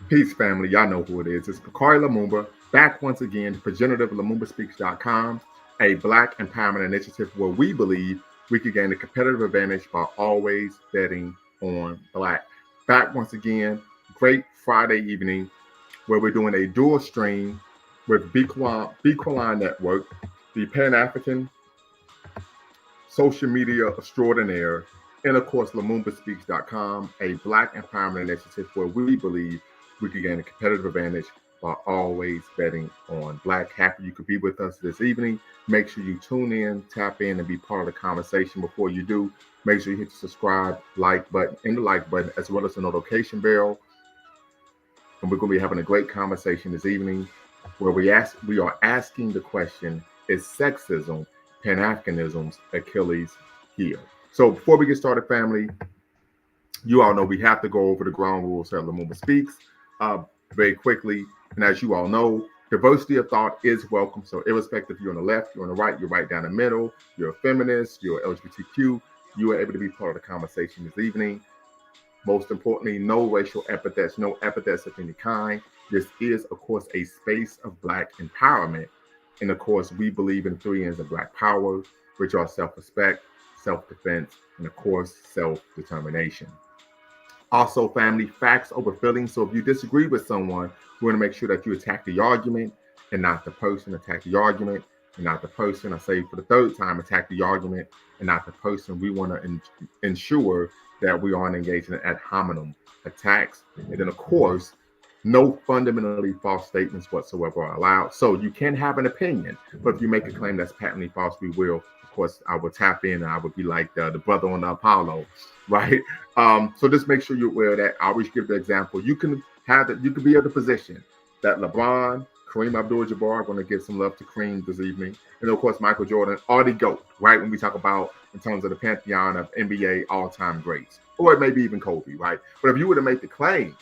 Peace, family. Y'all know who it is. It's Bakari Lumumba back once again, progenitor of LumumbaSpeaks.com, a Black empowerment initiative where we believe we can gain a competitive advantage by always betting on Black. Back once again, great Friday evening where we're doing a dual stream with Bequaline Network, the Pan African social media extraordinaire, and of course, LumumbaSpeaks.com, a Black empowerment initiative where we believe we can gain a competitive advantage by always betting on Black. Happy you could be with us this evening. Make sure you tune in, tap in, and be part of the conversation. Before you do, make sure you hit the subscribe, like button, and the like button, as well as the notification bell. And we're going to be having a great conversation this evening where we are asking the question, is sexism, Pan-Africanisms, Achilles heel? So before we get started, family, you all know we have to go over the ground rules here at Lumumba Speaks very quickly. And as you all know, diversity of thought is welcome. So irrespective if you're on the left, you're on the right, you're right down the middle, you're a feminist, you're LGBTQ, you are able to be part of the conversation this evening. Most importantly, no racial epithets, no epithets of any kind. This is, of course, a space of Black empowerment. And of course, we believe in 3 N's of Black power, which are self-respect, self-defense, and of course, self-determination. Also, family, facts over feelings. So if you disagree with someone, we want to make sure that you attack the argument and not the person. Attack the argument and not the person. I say for the 3rd time, attack the argument and not the person. We want to ensure that we aren't engaging in ad hominem attacks. And then, of course, no fundamentally false statements whatsoever are allowed. So you can have an opinion, but if you make a claim that's patently false, we will. Of course, I will tap in and I would be like the brother on the Apollo, right? So just make sure you're aware of that. I always give the example. You can be of the position that LeBron, Kareem Abdul-Jabbar, are going to give some love to Kareem this evening. And of course, Michael Jordan are the GOAT, right? When we talk about in terms of the pantheon of NBA all-time greats, or it may be even Kobe, right? But if you were to make the claim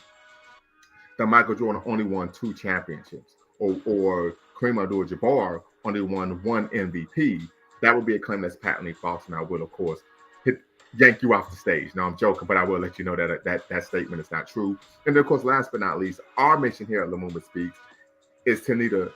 that Michael Jordan only won 2 championships, or Kareem Abdul-Jabbar only won 1 MVP, that would be a claim that's patently false, and I will, of course, yank you off the stage. No, I'm joking, but I will let you know that statement is not true. And then, of course, last but not least, our mission here at Lumumba Speaks is to neither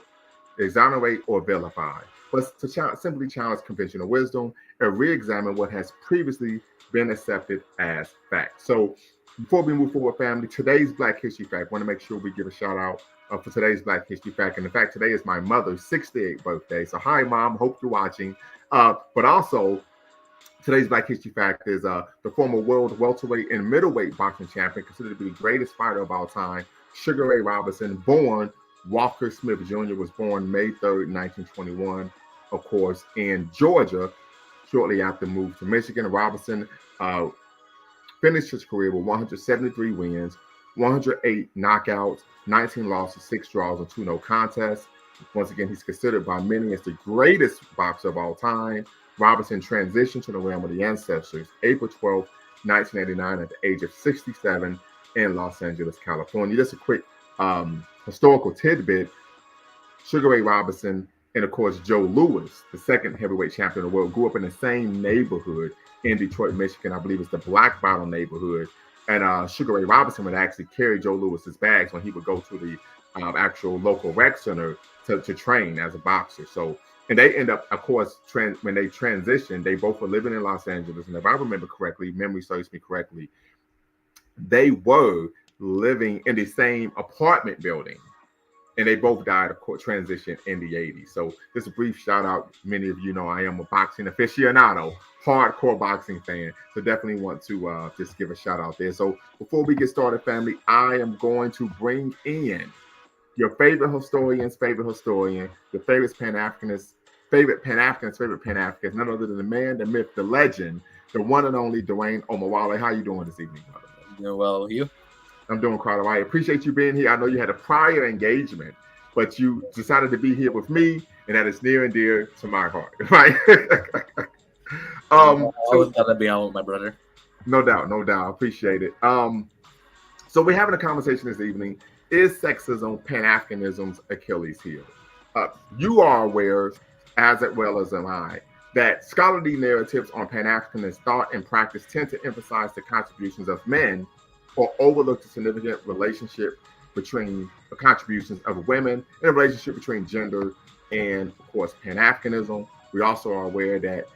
exonerate or vilify, but to simply challenge conventional wisdom and re-examine what has previously been accepted as fact. So before we move forward, family, today's Black History Fact, I want to make sure we give a shout out for today's Black History Fact. And in fact, today is my mother's 68th birthday. So hi, Mom. Hope you're watching. But also, today's Black History Fact is the former world welterweight and middleweight boxing champion, considered to be the greatest fighter of all time, Sugar Ray Robinson, born Walker Smith Jr., was born May 3rd, 1921, of course, in Georgia. Shortly after moved to Michigan, Robinson finished his career with 173 wins, 108 knockouts, 19 losses, 6 draws, and 2 no contests. Once again, he's considered by many as the greatest boxer of all time. Robinson transitioned to the realm of the ancestors April 12, 1989, at the age of 67 in Los Angeles, California. Just a quick historical tidbit. Sugar Ray Robinson and, of course, Joe Louis, the 2nd heavyweight champion of the world, grew up in the same neighborhood in Detroit, Michigan. I believe it's the Black Bottle neighborhood. And Sugar Ray Robinson would actually carry Joe Louis's bags when he would go to the actual local rec center to train as a boxer. So, and they end up, of course, when they transitioned, they both were living in Los Angeles. And if I remember correctly, memory serves me correctly, they were living in the same apartment building. And they both died, of course, transition in the 80s. So just a brief shout out. Many of you know I am a boxing aficionado, hardcore boxing fan. So definitely want to just give a shout out there. So before we get started, family, I am going to bring in your favorite historian, your favorite Pan-Africanist, favorite Pan-Africans, none other than the man, the myth, the legend, the one and only Dwayne Omawale. How you doing this evening, brother? Doing well, you? I'm doing quite all right. I appreciate you being here. I know you had a prior engagement, but you decided to be here with me, and that is near and dear to my heart, right? I always got to be on with my brother. No doubt. I appreciate it. So we're having a conversation this evening. Is sexism Pan-Africanism's Achilles heel? You are aware, as well as am I, that scholarly narratives on Pan-Africanist thought and practice tend to emphasize the contributions of men or overlook the significant relationship between the contributions of women and a relationship between gender and, of course, Pan-Africanism. We also are aware that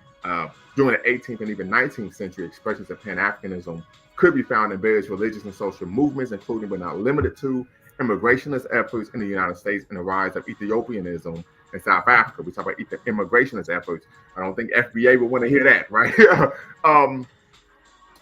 during the 18th and even 19th century, expressions of Pan-Africanism could be found in various religious and social movements, including but not limited to immigrationist efforts in the United States and the rise of Ethiopianism in South Africa. We talk about immigrationist efforts. I don't think FBA would want to hear that, right?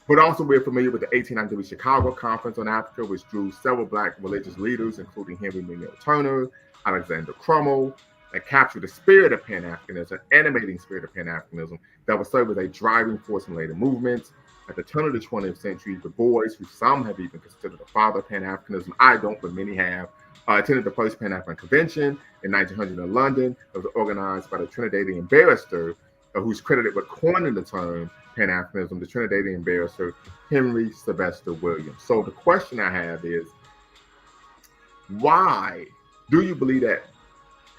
But also, we're familiar with the 1893 Chicago Conference on Africa, which drew several Black religious leaders, including Henry Minniel Turner, Alexander Crummell, that captured the spirit of Pan-Africanism, animating spirit of Pan-Africanism, that would serve as a driving force in later movements. At the turn of the 20th century, Du Bois, who some have even considered the father of Pan-Africanism, I don't, but many have, attended the first Pan-African Convention in 1900 in London. It was organized by the Trinidadian barrister, who's credited with coining the term Pan-Africanism, the Trinidadian barrister Henry Sylvester Williams. So the question I have is, why do you believe that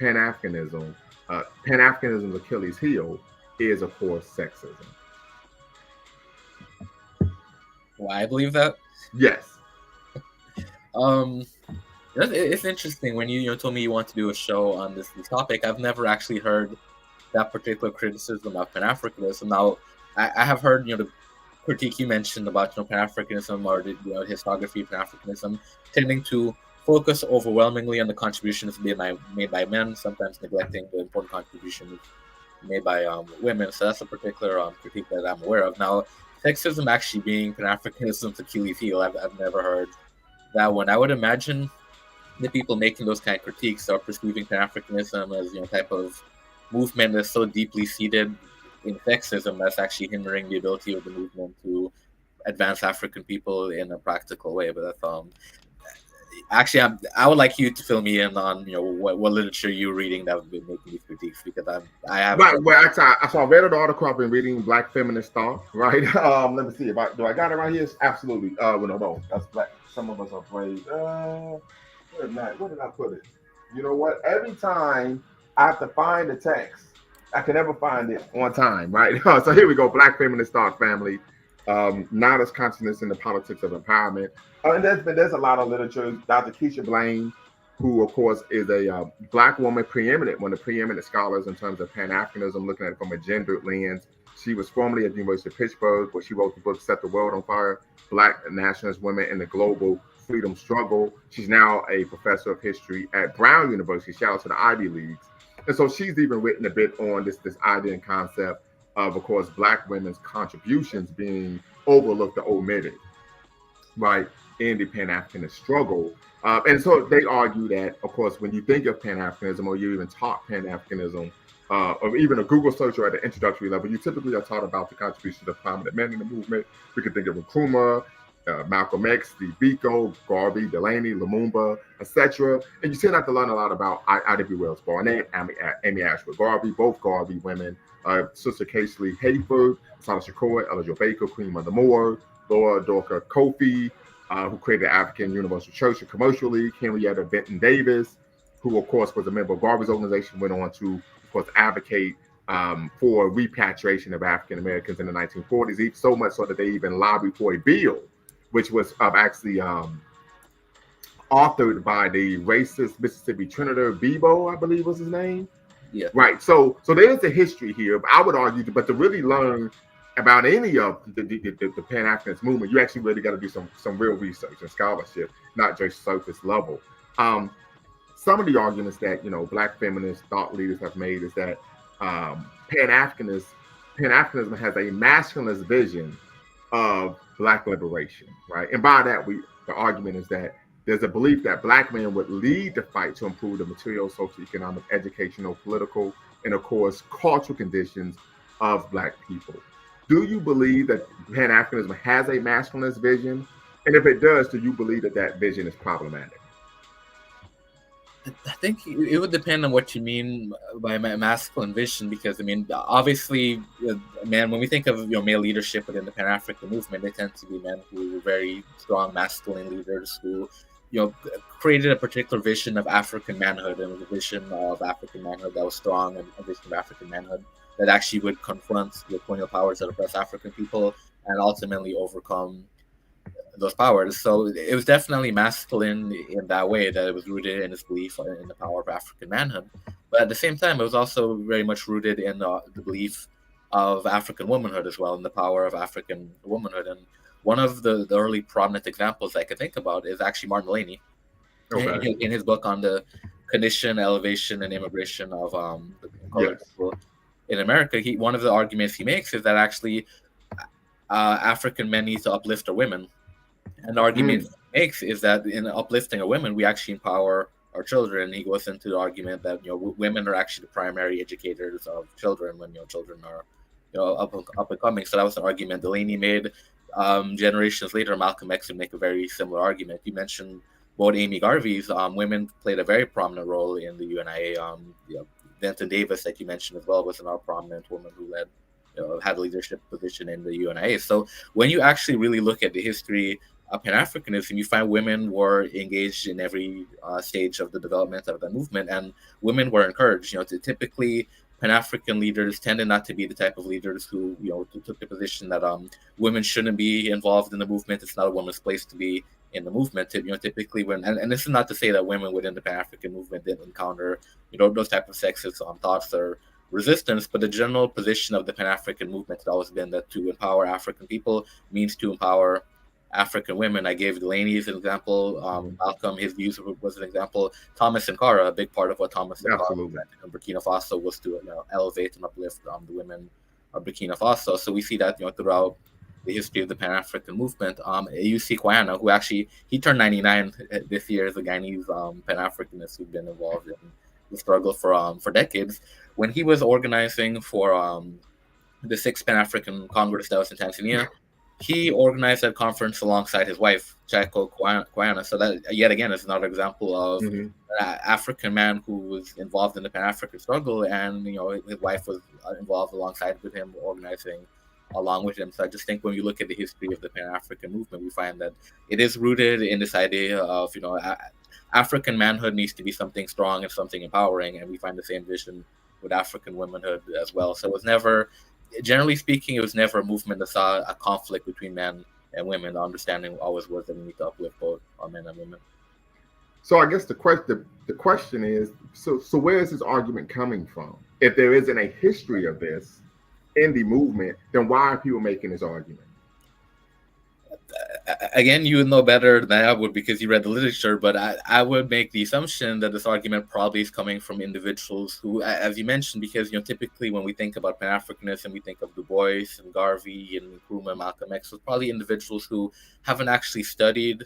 Pan-Africanism's Achilles heel is, of course, sexism? Why I believe that? Yes. It's interesting when you told me you want to do a show on this topic. I've never actually heard that particular criticism of Pan-Africanism. Now, I have heard the critique you mentioned about Pan-Africanism or the historiography of Pan-Africanism tending to focus overwhelmingly on the contributions made by men, sometimes neglecting the important contributions made by women. So that's a particular critique that I'm aware of. Now, sexism actually being Pan-Africanism's Achilles heel, I've never heard that one. I would imagine the people making those kind of critiques are perceiving Pan-Africanism as type of movement that's so deeply seated in sexism that's actually hindering the ability of the movement to advance African people in a practical way. But that's actually, I would like you to fill me in on what literature you're reading that would be making these critiques, because I have right. Well, actually, I read an article. I've been reading Black Feminist Thought. Right. Let me see if do I got it right here? Absolutely. Well, no, that's Black. Some of us are brave. Where did I put it? You know what? Every time I have to find the text, I can never find it on time, right? So here we go. Black Feminist Thought Family. Nada's consciousness in the politics of empowerment. And there's a lot of literature. Dr. Keisha Blaine, who of course is a Black woman, one of the preeminent scholars in terms of Pan-Africanism, looking at it from a gendered lens. She was formerly at the University of Pittsburgh, where she wrote the book Set the World on Fire, Black Nationalist Women in the Global Freedom Struggle. She's now a professor of history at Brown University. Shout out to the Ivy Leagues. And so she's even written a bit on this idea and concept of course, Black women's contributions being overlooked or omitted, right, in the Pan-Africanist struggle. And so they argue that, of course, when you think of Pan-Africanism or you even talk Pan-Africanism, or even a Google search or at the introductory level, you typically are taught about the contributions of prominent men in the movement. We can think of Nkrumah, Malcolm X, Steve Biko, Garvey, Delaney, Lumumba, etc. And you tend not to learn a lot about I.W. Wells Barnett, Amy Ashwood Garvey, both Garvey women, Sister Casely Hayford, Sana Shakur, Ella Jo Baker, Queen Mother Moore, Laura Dorka Kofi, who created the African Universal Church and Commercial League, Henrietta Benton Davis, who of course was a member of Garvey's organization, went on to, of course, advocate for repatriation of African Americans in the 1940s, so much so that they even lobbied for a bill, which was actually authored by the racist Mississippi Trinidad Bebo, I believe was his name. Yeah. Right. So there's a history here. I would argue, but to really learn about any of the Pan-Africanist movement, you actually really got to do some real research and scholarship, not just surface level. Some of the arguments that Black feminist thought leaders have made is that Pan-Africanism has a masculinist vision of Black liberation, right? And by that, the argument is that there's a belief that Black men would lead the fight to improve the material, socioeconomic, educational, political, and of course, cultural conditions of Black people. Do you believe that Pan-Africanism has a masculinist vision? And if it does, do you believe that vision is problematic? I think it would depend on what you mean by masculine vision, because obviously, when we think of male leadership within the Pan-African movement, they tend to be men who were very strong masculine leaders who created a particular vision of African manhood, and a vision of African manhood that was strong, and a vision of African manhood that actually would confront the colonial powers that oppress African people and ultimately overcome those powers. So it was definitely masculine in that way, that it was rooted in its belief in the power of African manhood. But at the same time, it was also very much rooted in the belief of African womanhood as well, and the power of African womanhood. And one of the early prominent examples I could think about is actually Martin Delaney Okay. in his book on the condition, elevation, and immigration of the colored Yes. people in America. One of the arguments he makes is that actually African men need to uplift their women. And the argument Mm. he makes is that in uplifting a woman, we actually empower our children. He goes into the argument that women are actually the primary educators of children when children are up and coming. So that was an argument Delaney made. Generations later, Malcolm X would make a very similar argument. You mentioned both Amy Garvey's women played a very prominent role in the UNIA. Denton Davis, that you mentioned as well, was another prominent woman who led had a leadership position in the UNIA. So when you actually really look at the history of Pan-Africanism, you find women were engaged in every stage of the development of the movement, and women were encouraged. To typically Pan-African leaders tended not to be the type of leaders who took the position that women shouldn't be involved in the movement. It's not a woman's place to be in the movement. Typically when and this is not to say that women within the Pan-African movement didn't encounter those type of sexist thoughts or resistance, but the general position of the Pan-African movement has always been that to empower African people means to empower African women. I gave Delaney as an example. Malcolm, his views was an example. Thomas Sankara, a big part of what Thomas Sankara Absolutely. in Burkina Faso was to elevate and uplift the women of Burkina Faso. So we see that throughout the history of the Pan-African movement. UC Kwayana, who actually he turned 99 this year, is a Guyanese Pan-Africanist who's been involved in the struggle for decades. When he was organizing for the Sixth Pan-African Congress that was in Tanzania, he organized that conference alongside his wife, Chaco Kwayana. So that, yet again, is another example of an African man who was involved in the Pan-African struggle, and his wife was involved alongside with him, organizing along with him. So I just think when you look at the history of the Pan-African movement, we find that it is rooted in this idea of African manhood needs to be something strong and something empowering, and we find the same vision with African womanhood as well. So it was never, generally speaking, it was never a movement that saw a conflict between men and women. The understanding always was that we need to uplift both our men and women. So I guess the question is, so where is this argument coming from? If there isn't a history of this in the movement, then why are people making this argument? Again, you would know better than I would because you read the literature, but I would make the assumption that this argument probably is coming from individuals who, as you mentioned, because typically when we think about Pan-Africanism, we think of Du Bois and Garvey and Nkrumah, Malcolm X, so probably individuals who haven't actually studied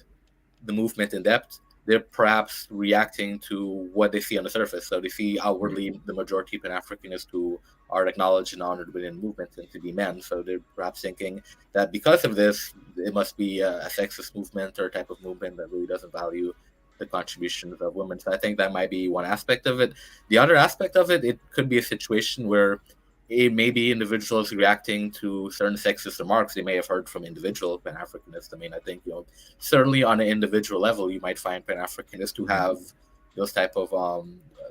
the movement in depth. They're perhaps reacting to what they see on the surface. So they see outwardly the majority of Pan-Africanists who are acknowledged and honored within movements and to be men. So they're perhaps thinking that because of this, it must be a sexist movement or a type of movement that really doesn't value the contributions of women. So I think that might be one aspect of it. The other aspect of it, it could be a situation where it may be individuals reacting to certain sexist remarks they may have heard from individual Pan-Africanists. I mean, I think certainly on an individual level, you might find Pan-Africanists who have those type of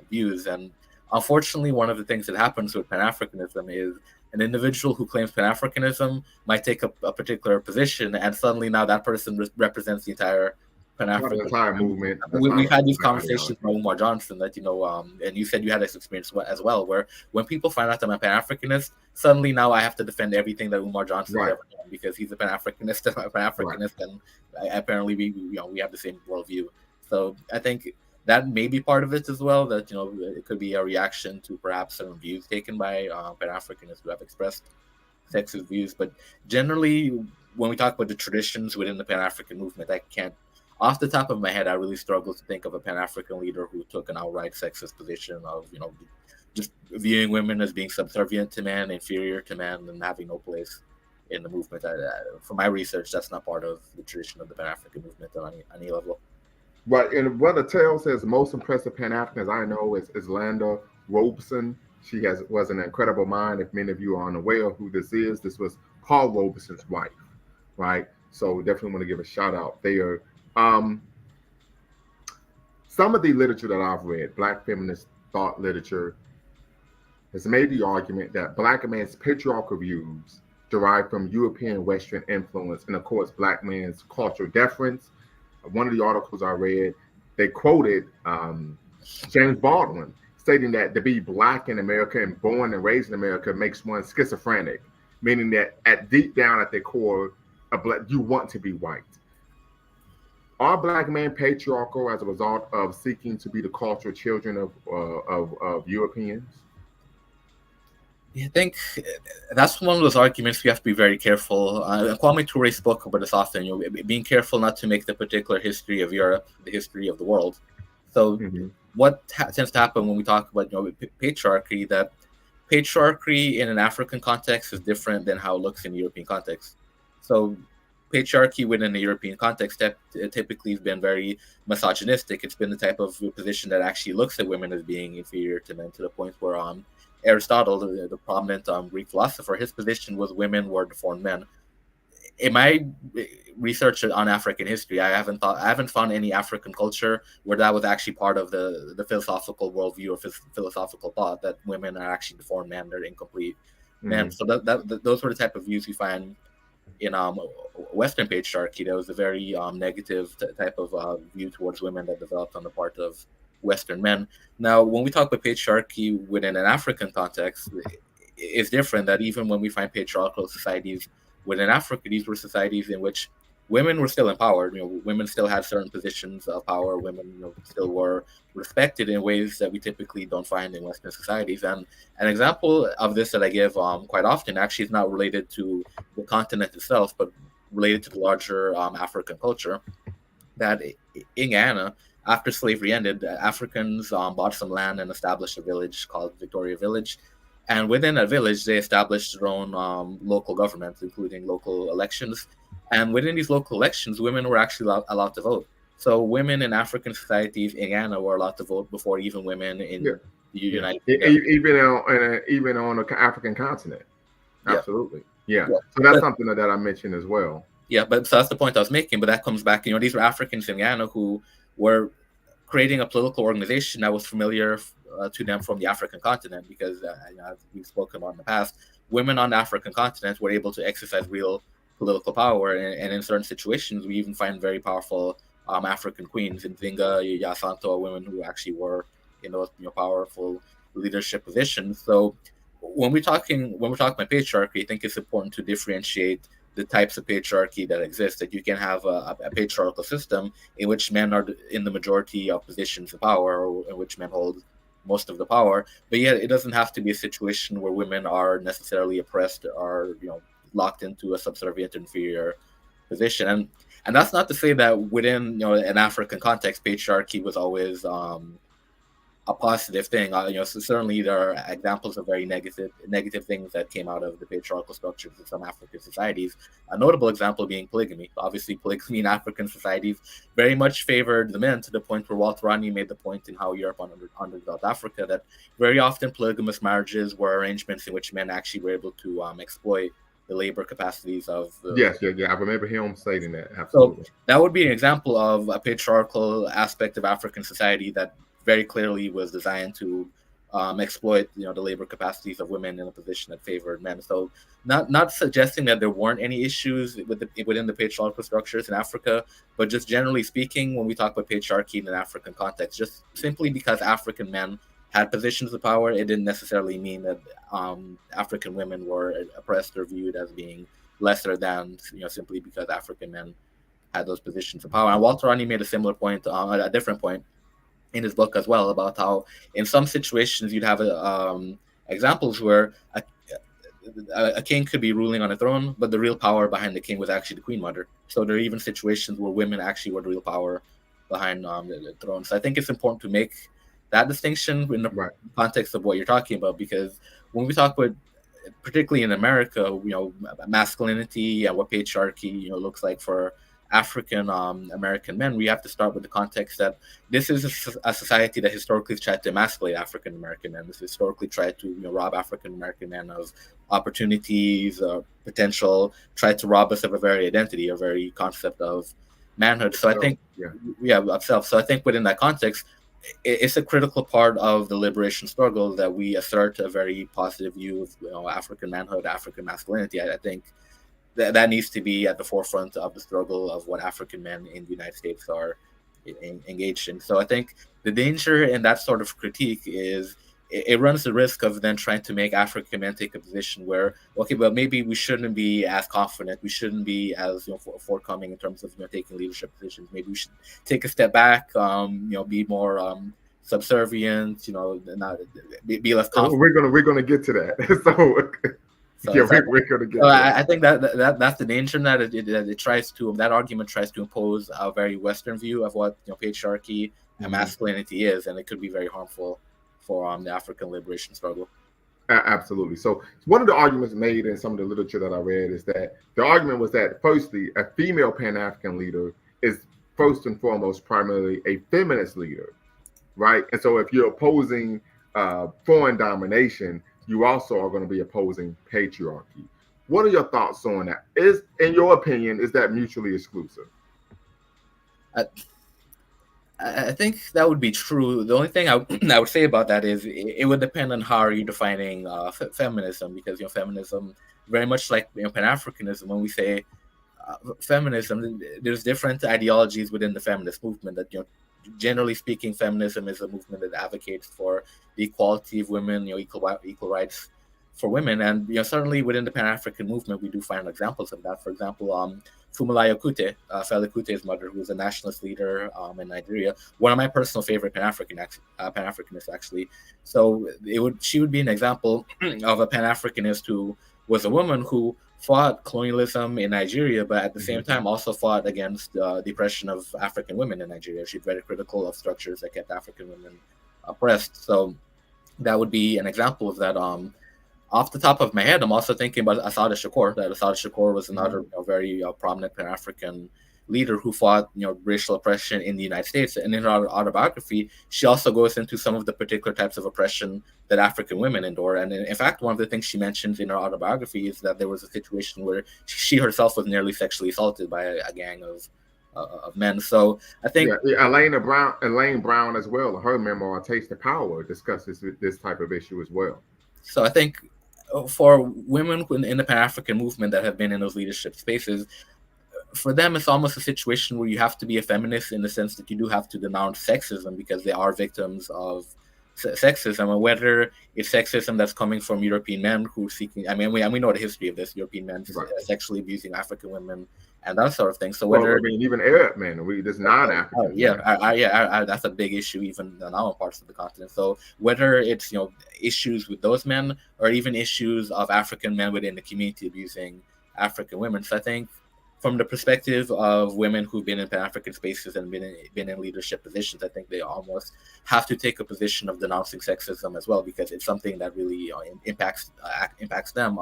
views. And unfortunately, one of the things that happens with Pan-Africanism is an individual who claims Pan-Africanism might take a particular position, and suddenly now that person represents the entire Pan-African movement. We've had these conversations with Umar Johnson that and you said you had this experience as well, where when people find out I'm a Pan-Africanist, suddenly now I have to defend everything that Umar Johnson ever done because he's a Pan-Africanist and I'm a Pan-Africanist, and apparently we have the same worldview. So I think that may be part of it as well. That it could be a reaction to perhaps certain views taken by Pan-Africanists who have expressed sexist views. But generally, when we talk about the traditions within the Pan-African movement, I can't. Off the top of my head, I really struggle to think of a Pan-African leader who took an outright sexist position of, just viewing women as being subservient to men, inferior to men, and having no place in the movement. From my research, that's not part of the tradition of the Pan-African movement on any level. Right, and what the tale says, the most impressive Pan-African I know is Landa Robeson. She was an incredible mind. If many of you are unaware of who this was Paul Robeson's wife, right? So definitely want to give a shout out there. Some of the literature that I've read, Black feminist thought literature, has made the argument that Black men's patriarchal views derived from European Western influence, and of course, black man's cultural deference. One of the articles I read, they quoted James Baldwin stating that to be black in America and born and raised in America makes one schizophrenic, meaning that at deep down at their core, you want to be white. Are black men patriarchal as a result of seeking to be the cultural children of Europeans? I think that's one of those arguments we have to be very careful. Kwame Ture spoke about this often. Being careful not to make the particular history of Europe the history of the world. So, what tends to happen when we talk about patriarchy? That patriarchy in an African context is different than how it looks in the European context. So, patriarchy within the European context typically has been very misogynistic. It's been the type of position that actually looks at women as being inferior to men, to the point where Aristotle, the prominent Greek philosopher, his position was women were deformed men. In my research on African history, I haven't found any African culture where that was actually part of the philosophical worldview or philosophical thought that women are actually deformed men, they're incomplete men. So those were the type of views you find in Western patriarchy. There was a very negative type of view towards women that developed on the part of Western men. Now, when we talk about patriarchy within an African context, it's different. That even when we find patriarchal societies within Africa, these were societies in which women were still empowered. Women still had certain positions of power. Women, still were respected in ways that we typically don't find in Western societies. And an example of this that I give quite often actually is not related to the continent itself, but related to the larger African culture. That in Ghana, after slavery ended, Africans bought some land and established a village called Victoria Village. And within that village, they established their own local government, including local elections. And within these local elections, women were actually allowed to vote. So women in African societies in Ghana were allowed to vote before even women in the United States. Even on the African continent. Absolutely. Yeah. So that's something that I mentioned as well. Yeah, but so that's the point I was making. But that comes back, these were Africans in Ghana who were creating a political organization that was familiar to them from the African continent, because as we've spoken about in the past, women on the African continent were able to exercise real political power, and in certain situations, we even find very powerful African queens. In Zinga, Yasanto, women who actually were in those powerful leadership positions. So when we're talking about patriarchy, I think it's important to differentiate the types of patriarchy that exist. That you can have a patriarchal system in which men are in the majority of positions of power, or in which men hold most of the power, but yet it doesn't have to be a situation where women are necessarily oppressed or locked into a subservient inferior position. And that's not to say that within an African context, patriarchy was always a positive thing. So certainly there are examples of very negative things that came out of the patriarchal structures of some African societies. A notable example being polygamy. Obviously, polygamy in African societies very much favored the men, to the point where Walter Rodney made the point in How Europe Underdeveloped Africa that very often polygamous marriages were arrangements in which men actually were able to exploit the labor capacities of yes. I remember him stating that. Absolutely. So that would be an example of a patriarchal aspect of African society that very clearly was designed to exploit the labor capacities of women in a position that favored men. So not suggesting that there weren't any issues within the patriarchal structures in Africa, but just generally speaking, when we talk about patriarchy in an African context, just simply because African men had positions of power, it didn't necessarily mean that African women were oppressed or viewed as being lesser than, simply because African men had those positions of power. And Walter Rodney made a similar point, a different point, in his book as well, about how in some situations you'd have examples where a king could be ruling on a throne, but the real power behind the king was actually the queen mother. So there are even situations where women actually were the real power behind the throne. So I think it's important to make that distinction in the context of what you're talking about, because when we talk about, particularly in America, masculinity and what patriarchy looks like for African American men, we have to start with the context that this is a society that historically has tried to emasculate African American men. This historically tried to rob African American men of opportunities, potential, tried to rob us of a very identity, a very concept of manhood. So I think, of self. So I think within that context, it's a critical part of the liberation struggle that we assert a very positive view of, you know, African manhood, African masculinity. I think that needs to be at the forefront of the struggle of what African men in the United States are engaged in. So I think the danger in that sort of critique is it runs the risk of then trying to make African men take a position where, okay, well, maybe we shouldn't be as confident, we shouldn't be as, you know, forthcoming in terms of, you know, taking leadership positions. Maybe we should take a step back, you know, be more subservient, you know, not be less confident. We're gonna get to that. So yeah, we're gonna get. I think that's the danger in that it tries to, that argument tries to impose a very Western view of what, you know, patriarchy and masculinity is, and it could be very harmful for the African liberation struggle. Absolutely. So one of the arguments made in some of the literature that I read is that the argument was that, firstly, a female Pan-African leader is first and foremost primarily a feminist leader, right? And so if you're opposing foreign domination, you also are going to be opposing patriarchy. What are your thoughts on that? Is, in your opinion, is that mutually exclusive? I think that would be true. The only thing I would say about that is it would depend on how are you defining feminism, because, you know, feminism, very much like, you know, Pan-Africanism, when we say feminism, there's different ideologies within the feminist movement. That, you know, generally speaking, feminism is a movement that advocates for the equality of women, you know, equal rights for women. And, you know, certainly within the Pan-African movement, we do find examples of that. For example, Fumilayo Kute, Fela Kute's mother, who was a nationalist leader in Nigeria, one of my personal favorite Pan-Africanists, actually. So she would be an example of a Pan-Africanist who was a woman who fought colonialism in Nigeria, but at the same time also fought against the oppression of African women in Nigeria. She's very critical of structures that kept African women oppressed. So that would be an example of that. Off the top of my head, I'm also thinking about Assata Shakur. That Assata Shakur was another, you know, very prominent Pan-African leader who fought, you know, racial oppression in the United States. And in her autobiography, she also goes into some of the particular types of oppression that African women endure. And in fact, one of the things she mentions in her autobiography is that there was a situation where she herself was nearly sexually assaulted by a gang of men. So I think Elaine Brown as well, her memoir Taste of Power discusses this type of issue as well. So I think for women in the Pan-African movement that have been in those leadership spaces, for them, it's almost a situation where you have to be a feminist in the sense that you do have to denounce sexism, because they are victims of sexism, and whether it's sexism that's coming from European men who are seeking, I mean, we know the history of this, European men sexually abusing African women and that sort of thing. So whether, I mean, even Arab men, this non-African. That's a big issue even in our parts of the continent. So whether it's, you know, issues with those men or even issues of African men within the community abusing African women. So I think from the perspective of women who've been in Pan-African spaces and been in leadership positions, I think they almost have to take a position of denouncing sexism as well, because it's something that really impacts them.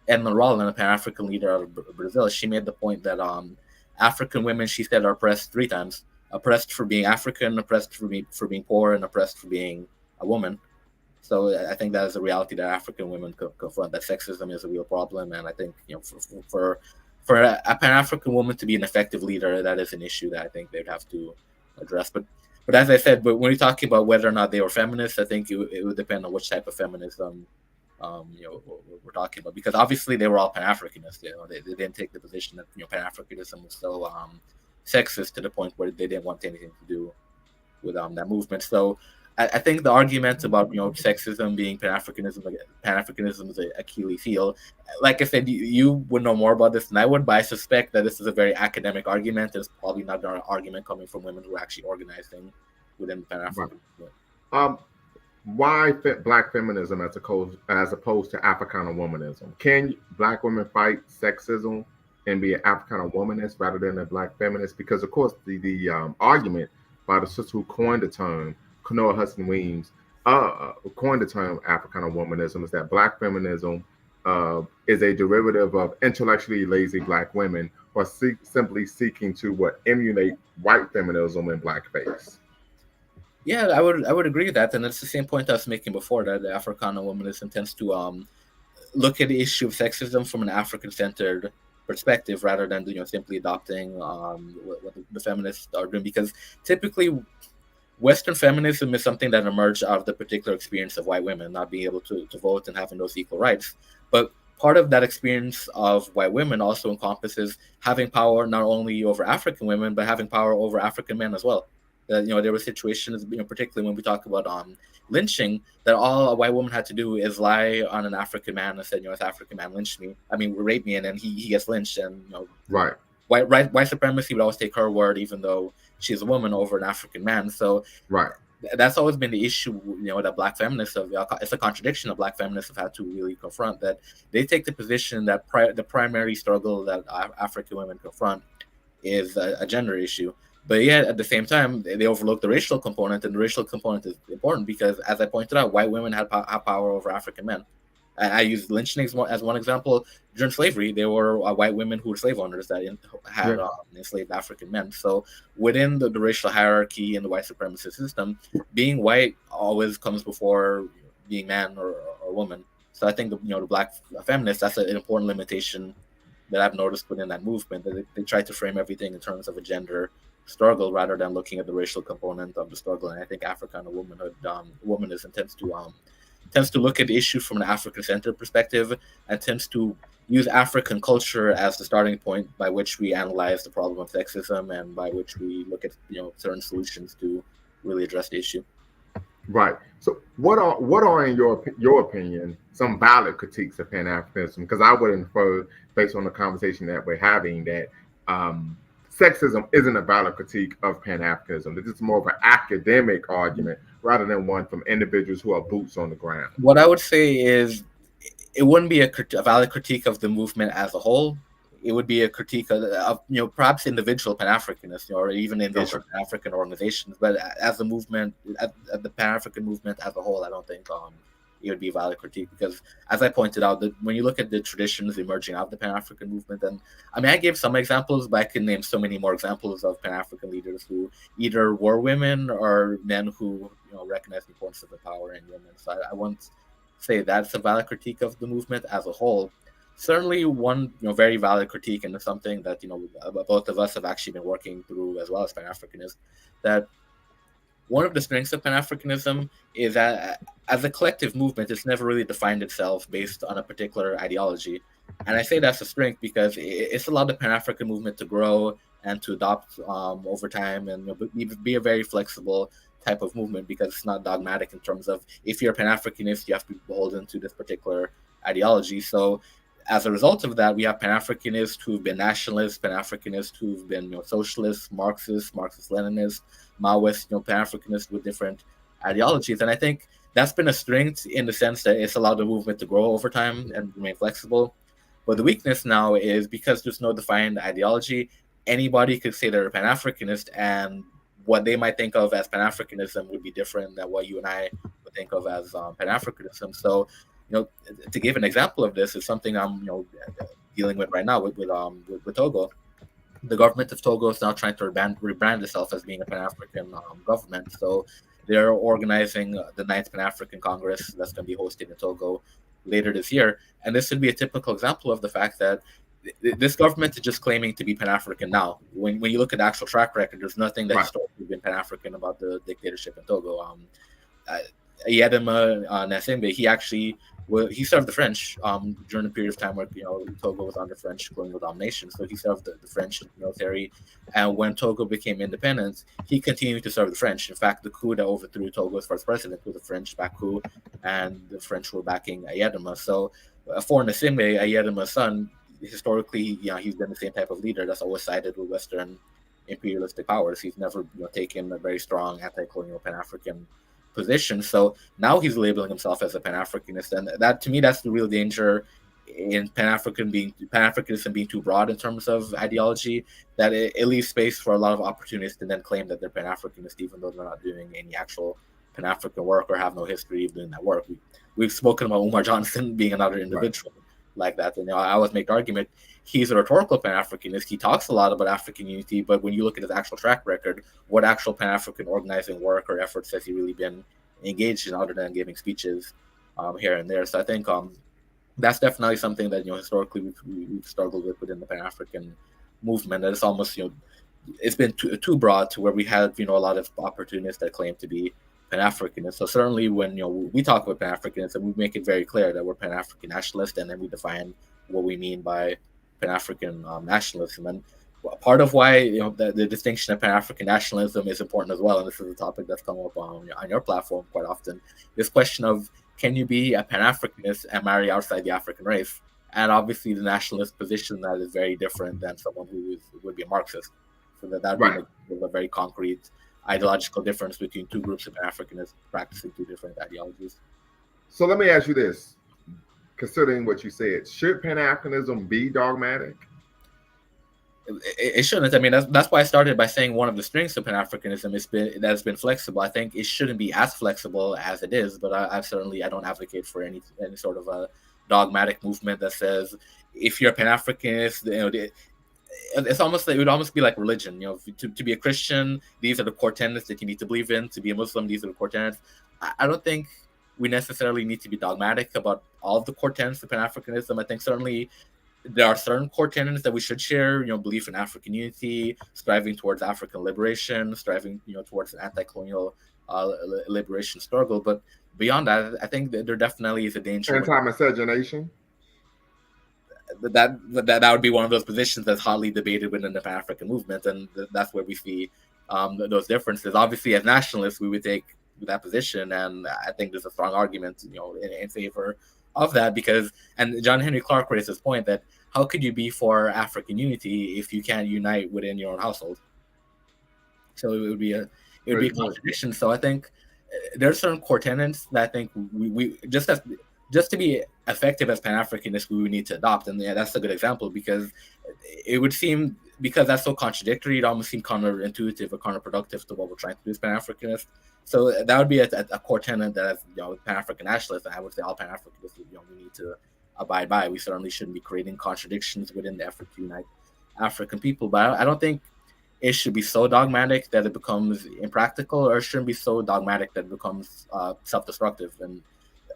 Edna Rollin, a Pan-African leader out of Brazil, she made the point that African women, she said, are oppressed 3 times: oppressed for being African, oppressed for being poor, and oppressed for being a woman. So I think that is a reality that African women confront. That sexism is a real problem, and I think, you know, for a Pan-African woman to be an effective leader, that is an issue that I think they'd have to address. But as I said, but when you're talking about whether or not they were feminists, I think it would depend on which type of feminism you know, we're talking about, because obviously they were all Pan-Africanists. You know, they didn't take the position that, you know, Pan-Africanism was so sexist to the point where they didn't want anything to do with that movement. So I think the argument about, you know, sexism being Pan-Africanism's Achilles heel, like I said, you would know more about this than I would, but I suspect that this is a very academic argument. It's probably not an argument coming from women who are actually organizing within the Pan-African movement. Why Black feminism as opposed to Africana womanism? Can Black women fight sexism and be an Africana womanist rather than a Black feminist? Because of course the argument by the sister who coined the term, Kanoa Hudson Weems, coined the term Africana womanism, is that Black feminism is a derivative of intellectually lazy Black women, or simply seeking to emulate white feminism in blackface. Yeah, I would agree with that, and it's the same point I was making before, that the Africana womanism tends to look at the issue of sexism from an African-centered perspective rather than, you know, simply adopting what the feminists are doing. Because typically, Western feminism is something that emerged out of the particular experience of white women not being able to vote and having those equal rights. But part of that experience of white women also encompasses having power not only over African women, but having power over African men as well. There were situations, particularly when we talk about lynching, that all a white woman had to do is lie on an African man and said, this African man lynched me. I mean, raped me, and then he gets lynched. And Right. white supremacy would always take her word, even though she's a woman, over an African man. So Right. that's always been the issue, that Black feminists it's a contradiction that Black feminists have had to really confront, that they take the position that the primary struggle that African women confront is a gender issue. But yet, at the same time, they overlook the racial component, and the racial component is important because, as I pointed out, white women have power over African men. I use lynching as one example. During slavery, there were white women who were slave owners that had enslaved African men. So within the racial hierarchy in the white supremacist system, being white always comes before being man or woman. So I think the Black feminists, that's an important limitation that I've noticed within that movement, that they try to frame everything in terms of a gender struggle rather than looking at the racial component of the struggle. And I think African womanhood, womanism tends to look at the issue from an African-centered perspective and tends to use African culture as the starting point by which we analyze the problem of sexism and by which we look at certain solutions to really address the issue. Right. So what are in your opinion some valid critiques of Pan-Africanism? Because I would infer, based on the conversation that we're having, that sexism isn't a valid critique of Pan-Africanism. That it's more of an academic argument rather than one from individuals who are boots on the ground. What I would say is it wouldn't be a valid critique of the movement as a whole. It would be a critique of perhaps individual Pan-Africanists or even individual Pan-African organizations. But as a movement, the Pan-African movement as a whole, I don't think it would be a valid critique because, as I pointed out, that when you look at the traditions emerging out of the Pan-African movement, and I gave some examples, but I can name so many more examples of Pan-African leaders who either were women or men who recognize the importance of empowering women. So I won't say that's a valid critique of the movement as a whole. Certainly, one very valid critique, and something that both of us have actually been working through as well as Pan-Africanism, that one of the strengths of Pan-Africanism is that as a collective movement, it's never really defined itself based on a particular ideology. And I say that's a strength because it's allowed the Pan-African movement to grow and to adopt over time and be a very flexible type of movement because it's not dogmatic in terms of if you're a Pan-Africanist, you have to be beholden to this particular ideology. So as a result of that, we have Pan-Africanists who've been nationalists, Pan-Africanists who've been socialists, Marxist-Leninists, Maoist, Pan-Africanists with different ideologies. And I think that's been a strength in the sense that it's allowed the movement to grow over time and remain flexible. But the weakness now is because there's no defined ideology, anybody could say they're a Pan-Africanist, and what they might think of as Pan-Africanism would be different than what you and I would think of as Pan-Africanism. So, to give an example of this is something I'm, dealing with right now with Togo. The government of Togo is now trying to rebrand itself as being a Pan-African government. So they're organizing the 9th Pan-African Congress that's going to be hosted in Togo later this year. And this would be a typical example of the fact that this government is just claiming to be Pan-African now. When you look at the actual track record, there's nothing that's historically been Pan-African about the dictatorship in Togo. Ayedema Nasimbe, he served the French during a period of time where Togo was under French colonial domination. So he served the French military, and when Togo became independent, he continued to serve the French. In fact, the coup that overthrew Togo's first president was a French-backed coup, and the French were backing Ayedema. So for Nasimbe, Ayedema's son, historically, he's been the same type of leader that's always sided with Western imperialistic powers. He's never taken a very strong anti-colonial Pan-African position. So now he's labeling himself as a Pan-Africanist, and that, to me, that's the real danger in Pan-Africanism being too broad in terms of ideology, that it leaves space for a lot of opportunists to then claim that they're Pan-Africanist even though they're not doing any actual Pan-African work or have no history of doing that work. We've spoken about Umar Johnson being another individual like that, and I always make the argument he's a rhetorical Pan-Africanist. He talks a lot about African unity, but when you look at his actual track record, what actual Pan-African organizing work or efforts has he really been engaged in other than giving speeches here and there? So I think that's definitely something that historically we've struggled with within the Pan-African movement. That it's almost it's been too broad to where we have a lot of opportunists that claim to be Pan-Africanists. So certainly when we talk about Pan-Africanism, we make it very clear that we're Pan-African nationalists, and then we define what we mean by Pan-African nationalism. And part of why the distinction of Pan-African nationalism is important as well, and this is a topic that's come up on your platform quite often, this question of, can you be a Pan-Africanist and marry outside the African race? And obviously the nationalist position that is very different than someone who would be a Marxist. So that would be a very concrete ideological difference between two groups of Pan-Africanists practicing two different ideologies. So let me ask you this, considering what you said, should Pan-Africanism be dogmatic? It shouldn't. I mean, that's why I started by saying one of the strengths of Pan-Africanism has been flexible. I think it shouldn't be as flexible as it is, but I don't advocate for any sort of a dogmatic movement that says if you're a Pan-Africanist, it's almost like, it would almost be like religion. To be a Christian, these are the core tenets that you need to believe in. To be a Muslim, these are the core tenets. I don't think we necessarily need to be dogmatic about all of the core tenets of Pan-Africanism. I think certainly there are certain core tenets that we should share, belief in African unity, striving towards African liberation, striving, towards an anti-colonial liberation struggle. But beyond that, I think that there definitely is a danger. Anti-miscegenation? That would be one of those positions that's hotly debated within the Pan-African movement, and that's where we see those differences. Obviously, as nationalists, we would take that position, and I think there's a strong argument, in favor of that, because, and John Henry Clark raised this point, that how could you be for African unity if you can't unite within your own household? So it would be a contradiction. So I think there are certain core tenets that I think we just to be effective as Pan-Africanists, we would need to adopt. And that's a good example, because it would seem, because that's so contradictory, it almost seems counterintuitive or counterproductive to what we're trying to do as Pan-Africanists. So that would be a core tenet that, as Pan-African nationalists, I would say all Pan-Africanists, we need to abide by. We certainly shouldn't be creating contradictions within the effort to unite African people. But I don't think it should be so dogmatic that it becomes impractical, or it shouldn't be so dogmatic that it becomes self-destructive. And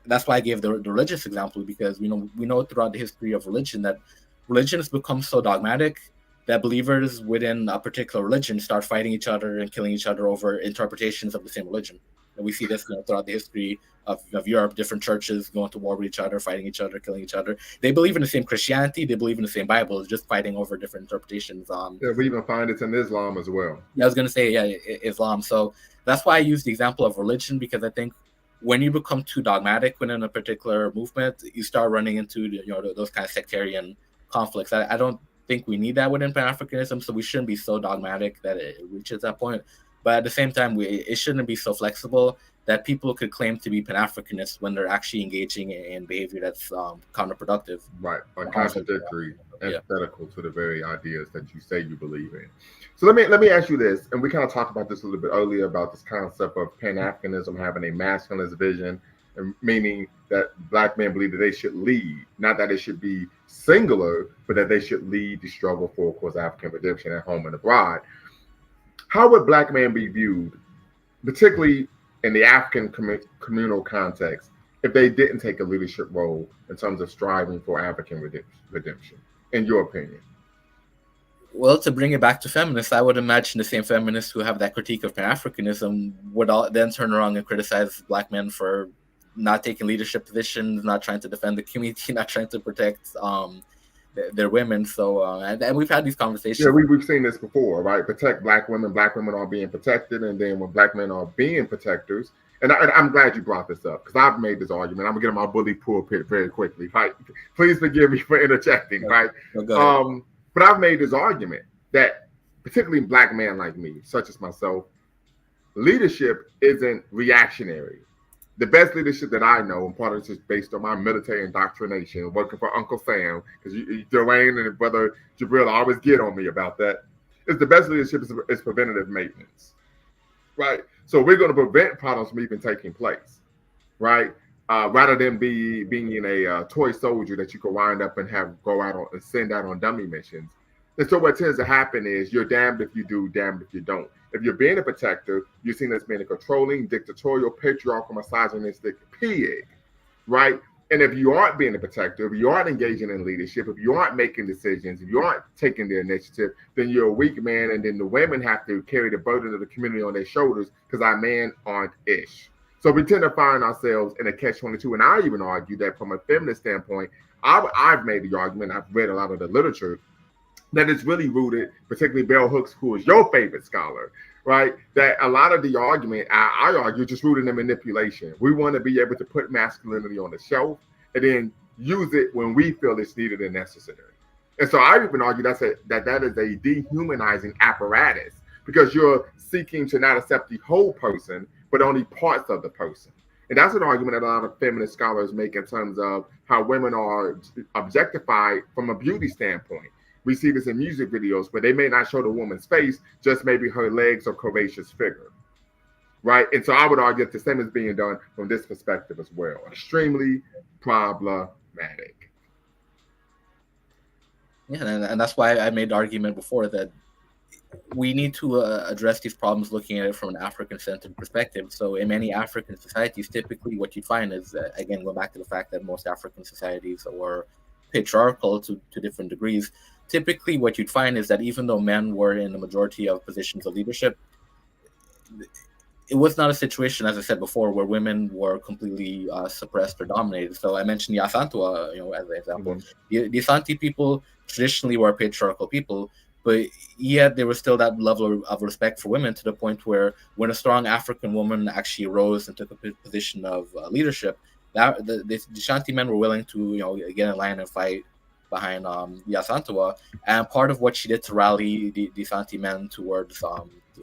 that's why I gave the religious example, because we know throughout the history of religion that religion has become so dogmatic that believers within a particular religion start fighting each other and killing each other over interpretations of the same religion. And we see this throughout the history of Europe, different churches going to war with each other, fighting each other, killing each other. They believe in the same Christianity, they believe in the same Bible, it's just fighting over different interpretations. Yeah, we even find it in Islam as well. Yeah, I was going to say, Islam. So that's why I use the example of religion, because I think when you become too dogmatic within a particular movement, you start running into those kind of sectarian conflicts. I don't think we need that within Pan-Africanism, so we shouldn't be so dogmatic that it reaches that point. But at the same time, it shouldn't be so flexible that people could claim to be Pan-Africanists when they're actually engaging in behavior that's counterproductive. Right, or contradictory, antithetical to the very ideas that you say you believe in. So let me ask you this, and we kind of talked about this a little bit earlier about this concept of Pan-Africanism having a masculinist vision, and meaning that Black men believe that they should lead, not that it should be singular, but that they should lead the struggle for, of course, African redemption at home and abroad. How would Black men be viewed, particularly in the African communal context, if they didn't take a leadership role in terms of striving for African redemption, in your opinion? Well, to bring it back to feminists, I would imagine the same feminists who have that critique of Pan-Africanism would then turn around and criticize Black men for not taking leadership positions, not trying to defend the community, not trying to protect their women. So, and we've had these conversations. Yeah, we've seen this before, right? Protect Black women are being protected, and then when Black men are being protectors, and I'm glad you brought this up, because I've made this argument. I'm gonna get on my bully pulpit very quickly, right? Please forgive me for interjecting, right? But I've made this argument that, particularly Black men like me, such as myself, leadership isn't reactionary. The best leadership that I know, and part of this is based on my military indoctrination, working for Uncle Sam, because Dwayne and Brother Jabril always get on me about that, is the best leadership is preventative maintenance, right? So we're going to prevent problems from even taking place, right? Rather than being a toy soldier that you can wind up and have go out on and send out on dummy missions. And so what tends to happen is you're damned if you do, damned if you don't. If you're being a protector, you're seen as being a controlling, dictatorial, patriarchal, misogynistic pig, right? And if you aren't being a protector, if you aren't engaging in leadership, if you aren't making decisions, if you aren't taking the initiative, then you're a weak man. And then the women have to carry the burden of the community on their shoulders because our men aren't ish. So we tend to find ourselves in a catch-22. And I even argue that from a feminist standpoint, I've made the argument, I've read a lot of the literature, that it's really rooted, particularly Bell Hooks, who is your favorite scholar, right? That a lot of the argument, I argue, just rooted in manipulation. We want to be able to put masculinity on the shelf and then use it when we feel it's needed and necessary. And so I even argue that is a dehumanizing apparatus because you're seeking to not accept the whole person, but only parts of the person. And that's an argument that a lot of feminist scholars make in terms of how women are objectified from a beauty standpoint. We see this in music videos where they may not show the woman's face, just maybe her legs or curvaceous figure, right? And so I would argue that the same is being done from this perspective as well. Extremely problematic. Yeah, and that's why I made the argument before that we need to address these problems looking at it from an African-centered perspective. So in many African societies, typically what you find is, again, go back to the fact that most African societies are patriarchal to different degrees. Typically what you'd find is that even though men were in the majority of positions of leadership, it was not a situation, as I said before, where women were completely suppressed or dominated. So I mentioned the Asantwa, as an example. Mm-hmm. The Asante people traditionally were patriarchal people, but yet there was still that level of respect for women to the point where when a strong African woman actually arose and took a position of leadership, that the Shanti men were willing to get in line and fight behind the Asantwa. And part of what she did to rally the Asante men towards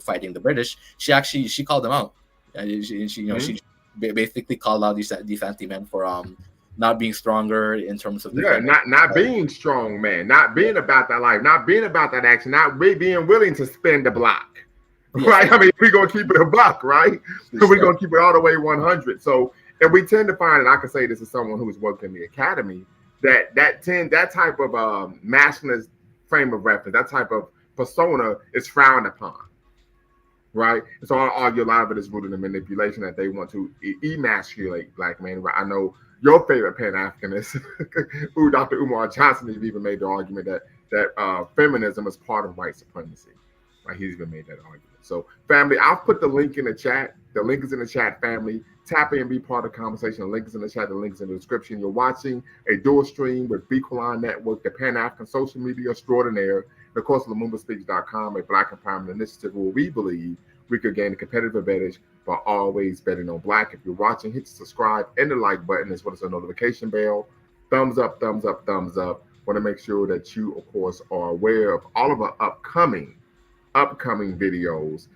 fighting the British, she called them out. And she basically called out the Asante men for not being stronger in terms of not being strong, man, not being about that life, not being about that action, not being willing to spend the block, right? I mean, we're gonna keep it a buck, right? We're gonna keep it all the way 100. So, and we tend to find, and I can say this as someone who's worked in the academy, that type of masculine frame of reference, that type of persona is frowned upon. Right, and so I argue a lot of it is rooted in manipulation that they want to emasculate black men. Right? I know your favorite Pan-Africanist, Dr. Umar Johnson, has even made the argument that feminism is part of white supremacy. Right, he's even made that argument. So, family, I'll put the link in the chat. The link is in the chat, family. Tap in and be part of the conversation. The link is in the chat. The link is in the description. You're watching a dual stream with Bequalon Network, the Pan-African social media extraordinaire. And of course, LumumbaSpeaks.com, a Black empowerment initiative where we believe we could gain a competitive advantage by always betting on Black. If you're watching, hit the subscribe and the like button as well as the notification bell. Thumbs up, thumbs up, thumbs up. Want to make sure that you, of course, are aware of all of our upcoming videos.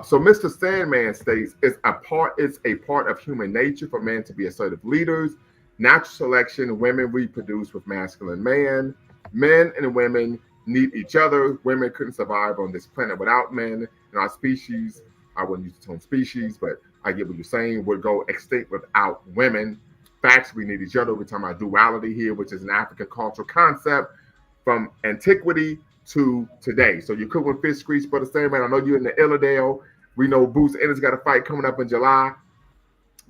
So Mr. Sandman states it's a part of human nature for men to be assertive leaders. Natural selection, women reproduce with masculine man. Men and women need each other. Women couldn't survive on this planet without men. And our species, I wouldn't use the term species, but I get what you're saying, would go extinct without women. Facts, we need each other. We're talking about duality here, which is an African cultural concept from antiquity to today. So you cook with fish grease, Brother Sandman. I know you're in the Illidale. We know Boots Ennis got a fight coming up in July.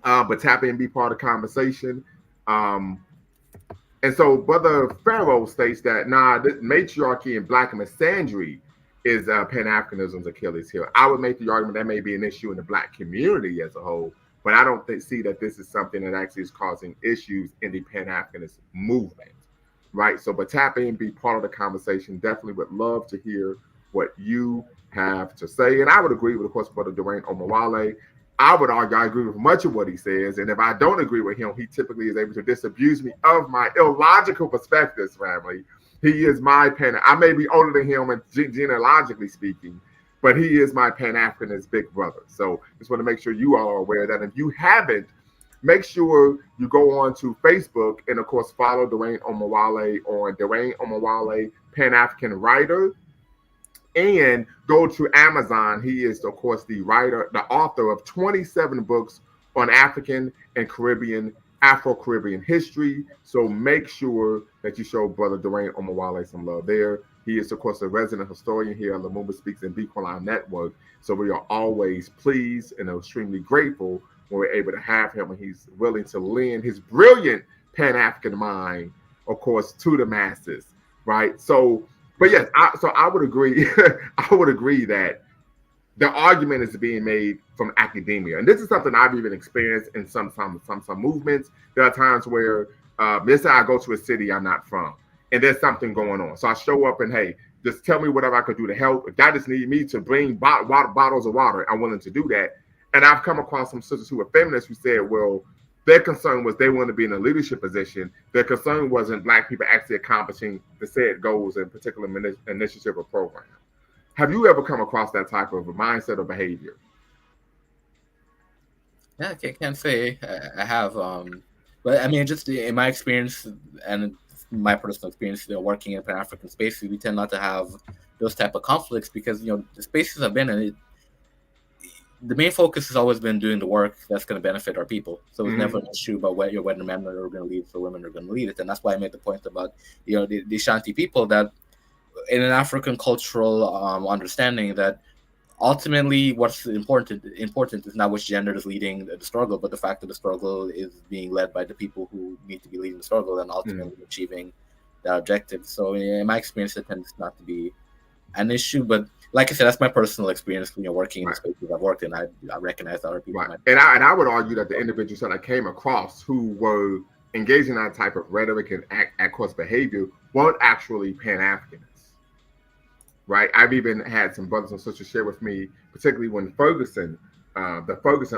But tap in and be part of the conversation. And so Brother Pharaoh states that, this matriarchy and black misandry is Pan-Africanism's Achilles heel. I would make the argument that may be an issue in the Black community as a whole, but I don't see that this is something that actually is causing issues in the Pan-Africanist movement, right? So, but tap in, be part of the conversation. Definitely would love to hear what you have to say. And I would agree with, of course, Brother Dwayne Omawale. I would argue I agree with much of what he says. And if I don't agree with him, he typically is able to disabuse me of my illogical perspectives, family. He is my I may be older than him, and genealogically speaking, but he is my Pan-Africanist big brother. So just want to make sure you all are aware that if you haven't, make sure you go on to Facebook and, of course, follow Dwayne Omawale on Dwayne Omawale Pan-African Writer. And go to Amazon. He is, of course, the author of 27 books on African and Afro-Caribbean history. So make sure that you show Brother Dwayne Omawale some love there. He is, of course, a resident historian here at Lumumba Speaks and Bequalon Network. So we are always pleased and extremely grateful when we're able to have him, and he's willing to lend his brilliant Pan-African mind, of course, to the masses, right? So, but yes, I would agree. I would agree that the argument is being made from academia, and this is something I've even experienced in some movements. There are times where, let's say I go to a city I'm not from, and there's something going on. So I show up and, hey, just tell me whatever I could do to help. If that just need me to bring bottles of water, I'm willing to do that. And I've come across some sisters who were feminists who said, well, their concern was they wanted to be in a leadership position. Their concern wasn't Black people actually accomplishing the said goals in particular initiative or program. Have you ever come across that type of a mindset or behavior? Yeah, I can't say I have. But I mean, just in my experience and my personal experience, working in Pan-African spaces, we tend not to have those type of conflicts because the spaces I've been in, the main focus has always been doing the work that's going to benefit our people. So it's never an issue about whether men are going to lead or women are going to lead it. And that's why I made the point about the Shanti people, that in an African cultural understanding, that ultimately what's important is not which gender is leading the struggle, but the fact that the struggle is being led by the people who need to be leading the struggle and ultimately achieving that objective. So in my experience, it tends not to be an issue, but like I said, that's my personal experience. Working in the spaces I've worked in, I recognize that other people. Right. And I would argue that the individuals that I came across who were engaging in that type of rhetoric and course behavior weren't actually Pan-Africanists. Right. I've even had some brothers and sisters share with me, particularly when the Ferguson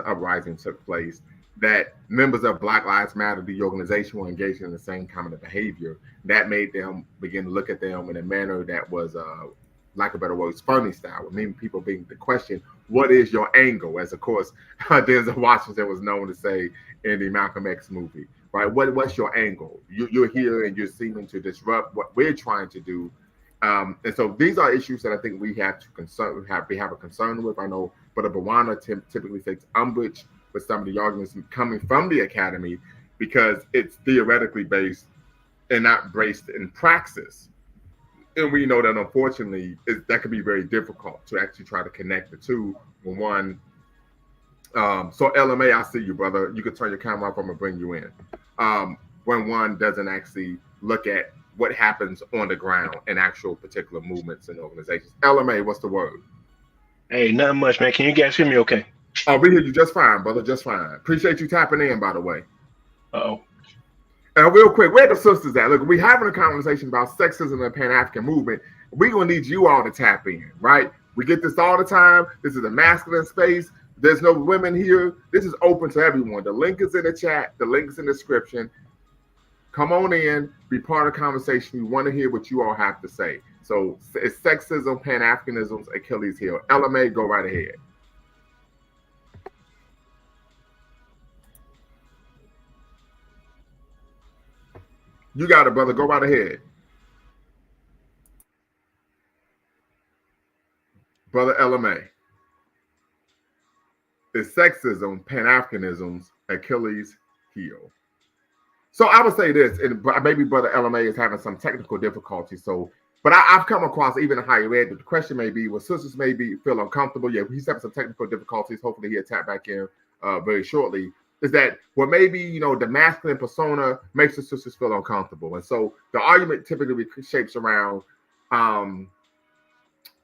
uprising took place, that members of Black Lives Matter, the organization, were engaging in the same kind of behavior. That made them begin to look at them in a manner that was lack of better words, funny style, with many people being the question, what is your angle? As of course, Denzel Washington was known to say in the Malcolm X movie, right? What's your angle? You're here and you're seeming to disrupt what we're trying to do. And so these are issues that I think we have a concern with. I know, but Bawana typically takes umbrage with some of the arguments coming from the academy because it's theoretically based and not based in praxis. And we know that unfortunately that could be very difficult to actually try to connect the two when one. So LMA, I see you, brother. You can turn your camera off. I'm gonna bring you in. When one doesn't actually look at what happens on the ground in actual particular movements and organizations. LMA, what's the word? Hey, nothing much, man. Can you guys hear me okay? Oh, we hear you just fine, brother. Just fine. Appreciate you tapping in, by the way. Uh-oh. And real quick, where the sisters at? Look, we're having a conversation about sexism and the Pan-African movement. We're going to need you all to tap in, right? We get this all the time. This is a masculine space. There's no women here. This is open to everyone. The link is in the chat. The link is in the description. Come on in. Be part of the conversation. We want to hear what you all have to say. So it's Sexism, Pan-Africanisms, Achilles heel. LMA, go right ahead. You got it, brother. Go right ahead. Brother LMA. Is sexism, Pan-Africanisms, Achilles heel? So I would say this, and maybe Brother LMA is having some technical difficulties. So, but I've come across even in higher ed, the question may be, well, sisters may feel uncomfortable. Yeah, he's having some technical difficulties. Hopefully he'll tap back in very shortly. Is that, well, maybe, the masculine persona makes the sisters feel uncomfortable. And so the argument typically shapes around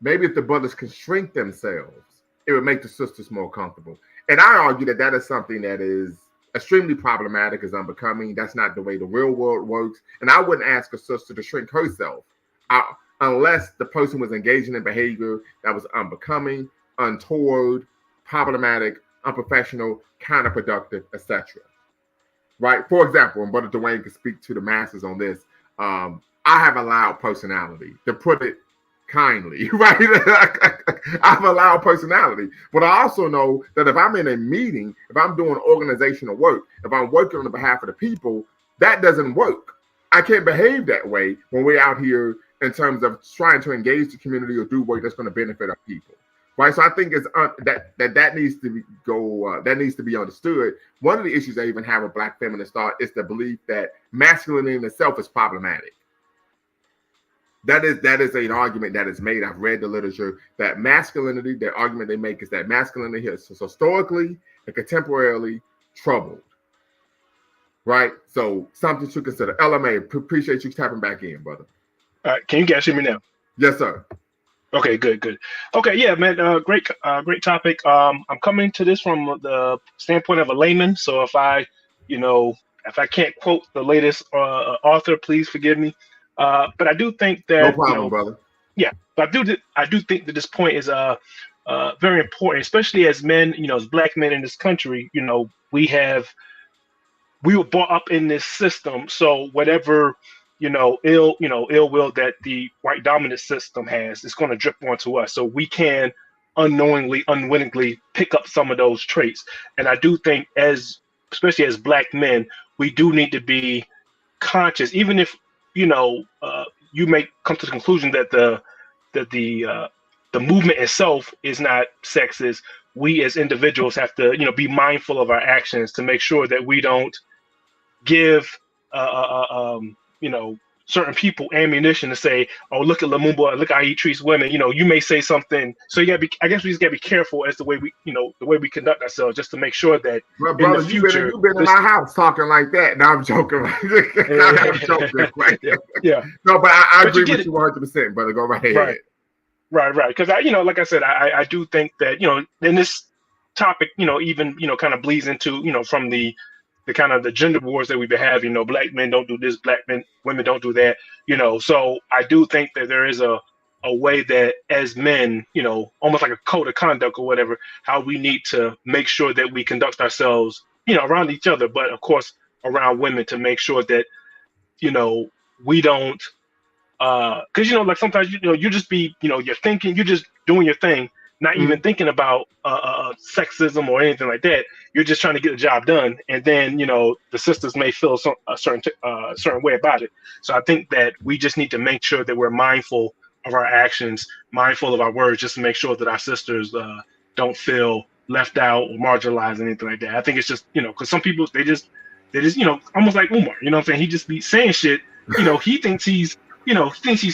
maybe if the brothers can shrink themselves, it would make the sisters more comfortable. And I argue that that is something that is extremely problematic, is unbecoming. That's not the way the real world works. And I wouldn't ask a sister to shrink herself unless the person was engaging in behavior that was unbecoming, untoward, problematic, unprofessional, counterproductive, etc. Right? For example, and Brother Dwayne can speak to the masses on this. I have a loud personality, to put it kindly, right? I have a loud personality, but I also know that if I'm in a meeting, if I'm doing organizational work, if I'm working on the behalf of the people, that doesn't work. I can't behave that way when we're out here in terms of trying to engage the community or do work that's going to benefit our people. Right, so I think it's that needs to that needs to be understood. One of the issues I even have with Black feminist thought is the belief that masculinity in itself is problematic. That is an argument that is made. I've read the literature that masculinity. The argument they make is that masculinity is historically and contemporarily troubled. right? So something to consider. LMA, appreciate you tapping back in, brother. All right, can you guys hear me now? Yes, sir. Okay, good. Okay, yeah, man, great topic. I'm coming to this from the standpoint of a layman, so if I can't quote the latest author, please forgive me. But I do think No that, problem, brother. yeah, but I do think that this point is very important, especially as men, as black men in this country. We were brought up in this system, so whatever ill will that the white dominant system has is going to drip onto us, so we can unknowingly, unwittingly pick up some of those traits. And I do think, especially as black men, we do need to be conscious, even if you may come to the conclusion that the movement itself is not sexist. We as individuals have to be mindful of our actions to make sure that we don't give certain people ammunition to say, "Oh, look at Lumumba, look how he treats women." You may say something, so you gotta be. I guess we just gotta be careful as the way we conduct ourselves, just to make sure that well, brother, in the future, you've been in my house talking like that. No, I'm joking. I'm joking. Right? Yeah. No, but I agree you with you 100%, brother. Go right ahead. Right. Because like I said, I do think that in this topic, even kind of bleeds into from the kind of the gender wars that we've been having. Black men don't do this, women don't do that. So I do think that there is a way that as men, almost like a code of conduct or whatever, how we need to make sure that we conduct ourselves, around each other, but of course around women, to make sure that we don't. Because like sometimes you just be you're thinking, you're just doing your thing, not even thinking about sexism or anything like that. You're just trying to get the job done, and then the sisters may feel a certain way about it. So I think that we just need to make sure that we're mindful of our actions, mindful of our words, just to make sure that our sisters don't feel left out or marginalized, anything like that. I think it's just because some people they just almost like Umar. What I'm saying? He just be saying shit. He thinks he's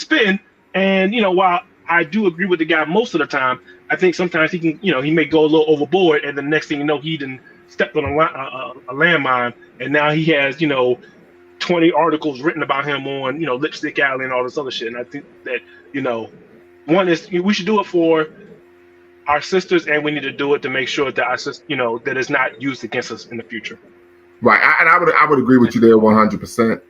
spitting, and while I do agree with the guy most of the time, I think sometimes he can he may go a little overboard, and the next thing you know, he done stepped on a landmine, and now he has 20 articles written about him on Lipstick Alley and all this other shit. And I think that one is we should do it for our sisters, and we need to do it to make sure that our sisters, that it's not used against us in the future. Right, and I would agree with you there 100%.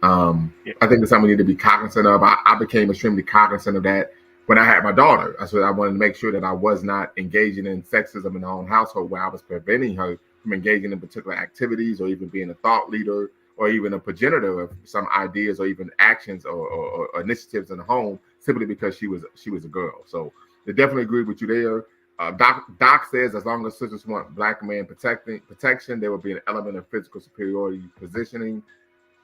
Yeah. I think it's something we need to be cognizant of. I became extremely cognizant of that when I had my daughter. So I wanted to make sure that I was not engaging in sexism in her own household, where I was preventing her from engaging in particular activities, or even being a thought leader, or even a progenitor of some ideas, or even actions or initiatives in the home, simply because she was a girl. So I definitely agree with you there. Doc says, as long as sisters want black men protection, there will be an element of physical superiority positioning.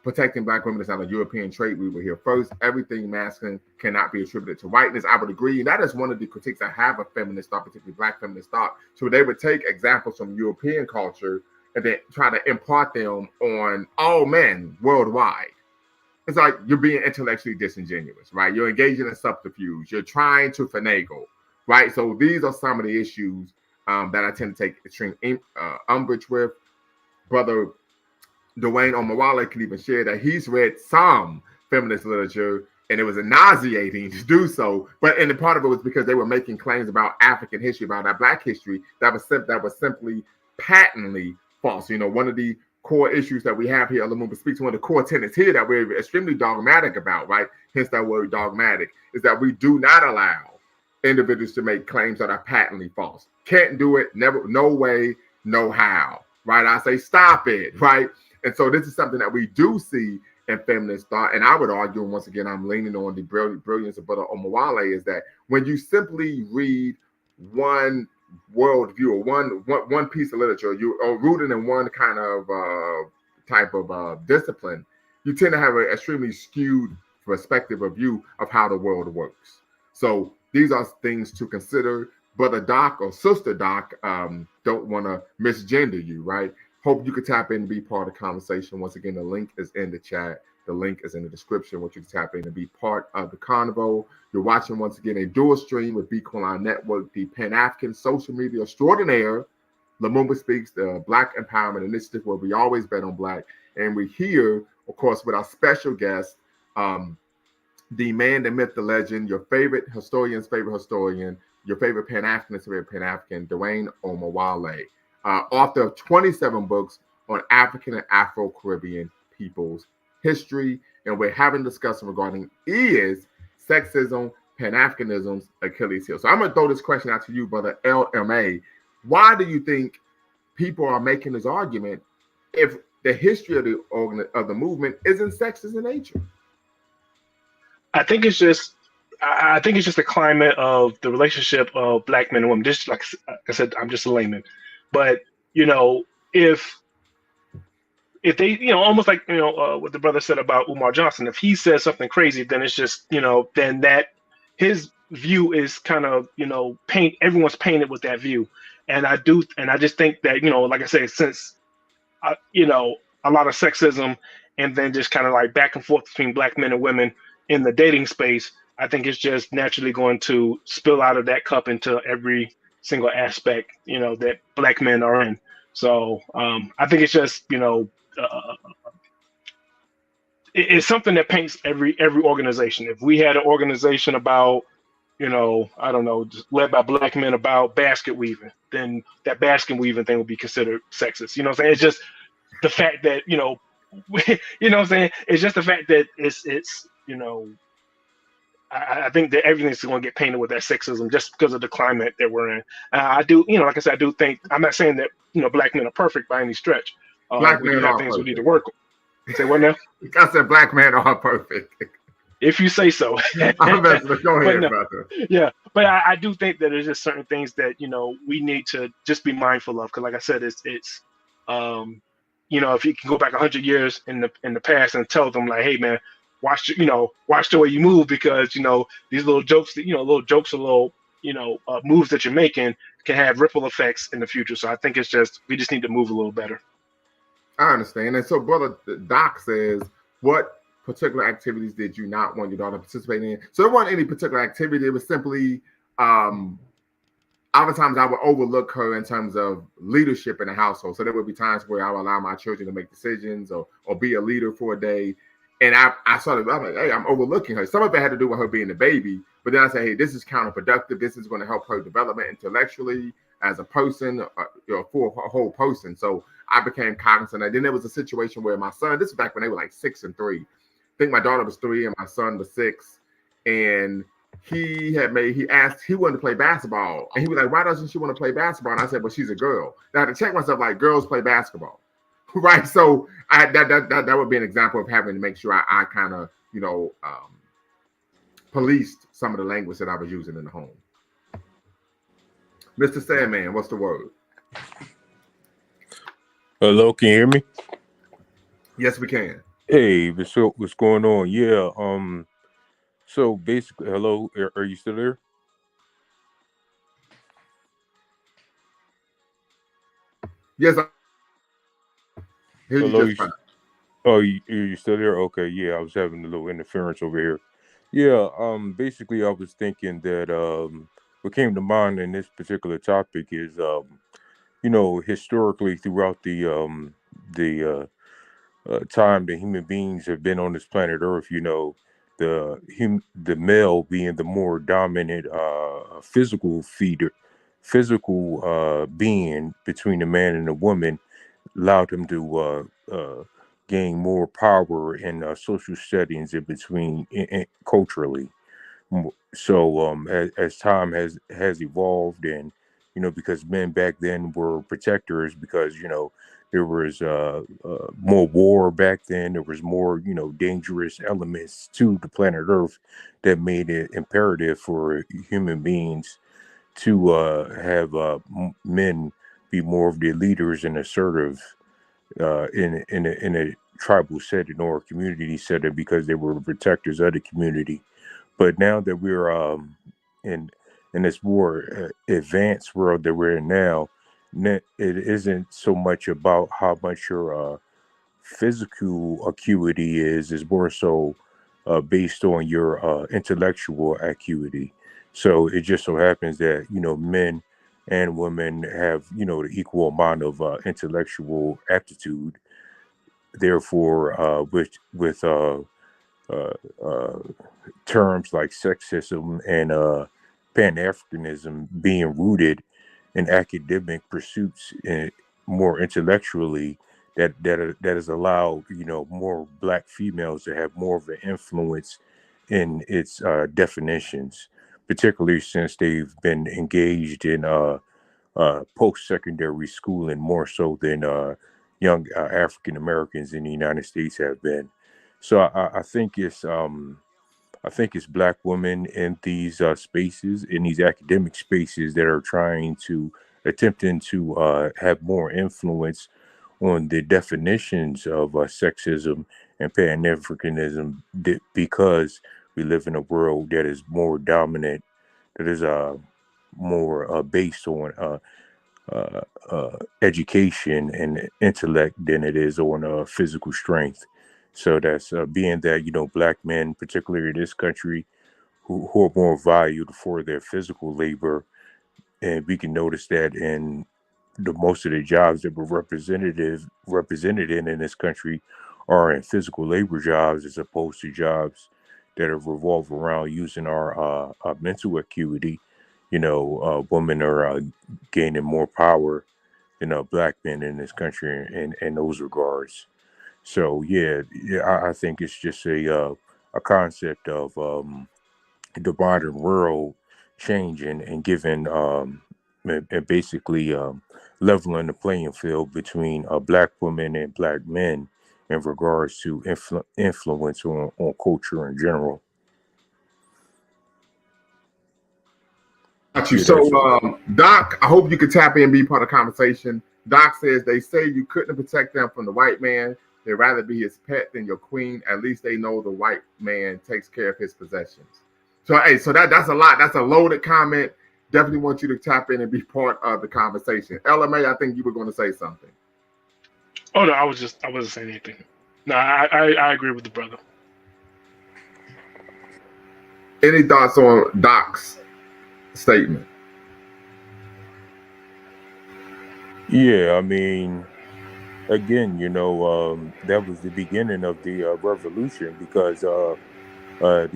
Protecting black women is not a European trait. We will hear first. Everything masculine cannot be attributed to whiteness. I would agree. That is one of the critiques I have of feminist thought, particularly black feminist thought. So they would take examples from European culture and then try to impart them on all men worldwide. It's like you're being intellectually disingenuous, right? You're engaging in subterfuge. You're trying to finagle. Right, so these are some of the issues that I tend to take extreme umbrage with. Brother Dwayne Omawale can even share that he's read some feminist literature, and it was nauseating to do so. But and the part of it was because they were making claims about African history, about our Black history, that was simply patently false. One of the core issues that we have here, Lumumba speaks, one of the core tenets here that we're extremely dogmatic about, right? Hence that word dogmatic, is that we do not allow individuals to make claims that are patently false. Can't do it, never, no way, no how, right? I say stop it, right? And so this is something that we do see in feminist thought. And I would argue, and once again, I'm leaning on the brilliance of Brother Omawale, is that when you simply read one worldview or one piece of literature, you are rooted in one kind of type of discipline, you tend to have an extremely skewed perspective of view of how the world works. So these are things to consider. Brother Doc or Sister Doc don't want to misgender you, right? Hope you could tap in and be part of the conversation. Once again, the link is in the chat. The link is in the description. Want you to tap in and be part of the convo. You're watching, once again, a dual stream with B Quilline Network, the Pan-African social media extraordinaire, Lumumba Speaks, the Black Empowerment Initiative, where we always bet on Black. And we're here, of course, with our special guest, the man, the myth, the legend, your favorite historian's favorite historian, your favorite Pan-Africanist, favorite Pan-African, Dwayne Omawale, author of 27 books on African and Afro-Caribbean peoples' history. And we're having a discussion regarding is sexism, Pan-Africanisms, Achilles heel. So I'm going to throw this question out to you, brother LMA. Why do you think people are making this argument if the history of the movement isn't sexist in nature? I think it's just a climate of the relationship of Black men and women. Just like I said, I'm just a layman, but if they, almost like what the brother said about Umar Johnson, if he says something crazy, then it's just then that his view is kind of everyone's painted with that view, and I just think that like I say, since a lot of sexism and then just kind of like back and forth between Black men and women in the dating space, I think it's just naturally going to spill out of that cup into every single aspect, that Black men are in. So I think it's just, it's something that paints every organization. If we had an organization about, I don't know, just led by Black men about basket weaving, then that basket weaving thing would be considered sexist. You know what I'm saying? It's just the fact that, you know what I'm saying? It's just the fact that it's I think that everything's going to get painted with that sexism just because of the climate that we're in. I do, like I said, I do think, I'm not saying that, Black men are perfect by any stretch. Black we men do have are things perfect. we need to work on. Say what now? I said Black men are perfect. If you say so. I'm messing with you. Go ahead, no, brother. Yeah, but I do think that there's just certain things that, we need to just be mindful of. Because like I said, it's if you can go back 100 years in the past and tell them like, hey man, watch the way you move, because these little jokes that or little moves that you're making can have ripple effects in the future. So I think it's just we just need to move a little better. I understand. And so brother Doc says, what particular activities did you not want your daughter to participate in? So there wasn't any particular activity. It was simply oftentimes I would overlook her in terms of leadership in the household. So there would be times where I would allow my children to make decisions or be a leader for a day. And I'm like, hey, I'm overlooking her. Some of it had to do with her being a baby, but then I say, hey, this is counterproductive. This is going to help her development intellectually as a person, for a whole person. So I became cognizant. And then there was a situation where my son, this is back when they were like 6 and 3. I think my daughter was 3 and my son was 6. And he asked, he wanted to play basketball. And he was like, why doesn't she want to play basketball? And I said, well, she's a girl. Now I had to check myself, like, girls play basketball. Right. So that would be an example of having to make sure I kind of, policed some of the language that I was using in the home. Mr. Sandman, what's the word? Hello, can you hear me? Yes, we can. Hey, what's going on? Yeah. So basically, hello, are you still there? Yes. Hello. You still there? Okay. Yeah, I was having a little interference over here. Yeah. Basically, I was thinking that what came to mind in this particular topic is historically throughout the time that human beings have been on this planet Earth, the male being the more dominant physical being between the man and the woman, allowed him to gain more power in social settings in between culturally. So as time has evolved, and because men back then were protectors, because there was more war back then, there was more dangerous elements to the planet Earth that made it imperative for human beings to have men be more of the leaders and assertive in a tribal setting or a community setting, because they were protectors of the community. But now that we're in this more advanced world that we're in now, it isn't so much about how much your physical acuity is. It's more so based on your intellectual acuity. So it just so happens that men and women have, the equal amount of intellectual aptitude. Therefore, uh, uh, terms like sexism and Pan-Africanism being rooted in academic pursuits and more intellectually, that has allowed more Black females to have more of an influence in its definitions, particularly since they've been engaged in post-secondary schooling more so than young African Americans in the United States have been. So I think it's Black women in these spaces, in these academic spaces, that are trying to attempting to have more influence on the definitions of sexism and Pan-Africanism, because we live in a world that is more dominant, that is more based on education and intellect than it is on physical strength. So that's being that Black men, particularly in this country, who are more valued for their physical labor, and we can notice that in the most of the jobs that were represented in this country are in physical labor jobs, as opposed to jobs that are revolve around using our mental acuity. Women are gaining more power than Black men in this country in those regards. So yeah, I think it's just a concept of the modern world changing and giving and basically leveling the playing field between Black women and Black men in regards to influence on culture in general. Got you. Yeah, So, that's it. Doc, I hope you could tap in and be part of the conversation. Doc says they say you couldn't protect them from the white man. They'd rather be his pet than your queen. At least they know the white man takes care of his possessions. So, hey, so that's a lot. That's a loaded comment. Definitely want you to tap in and be part of the conversation. LMA, I think you were going to say something. Oh no, I wasn't saying anything. No, I agree with the brother. Any thoughts on Doc's statement? Yeah, I mean, again, that was the beginning of the revolution, because the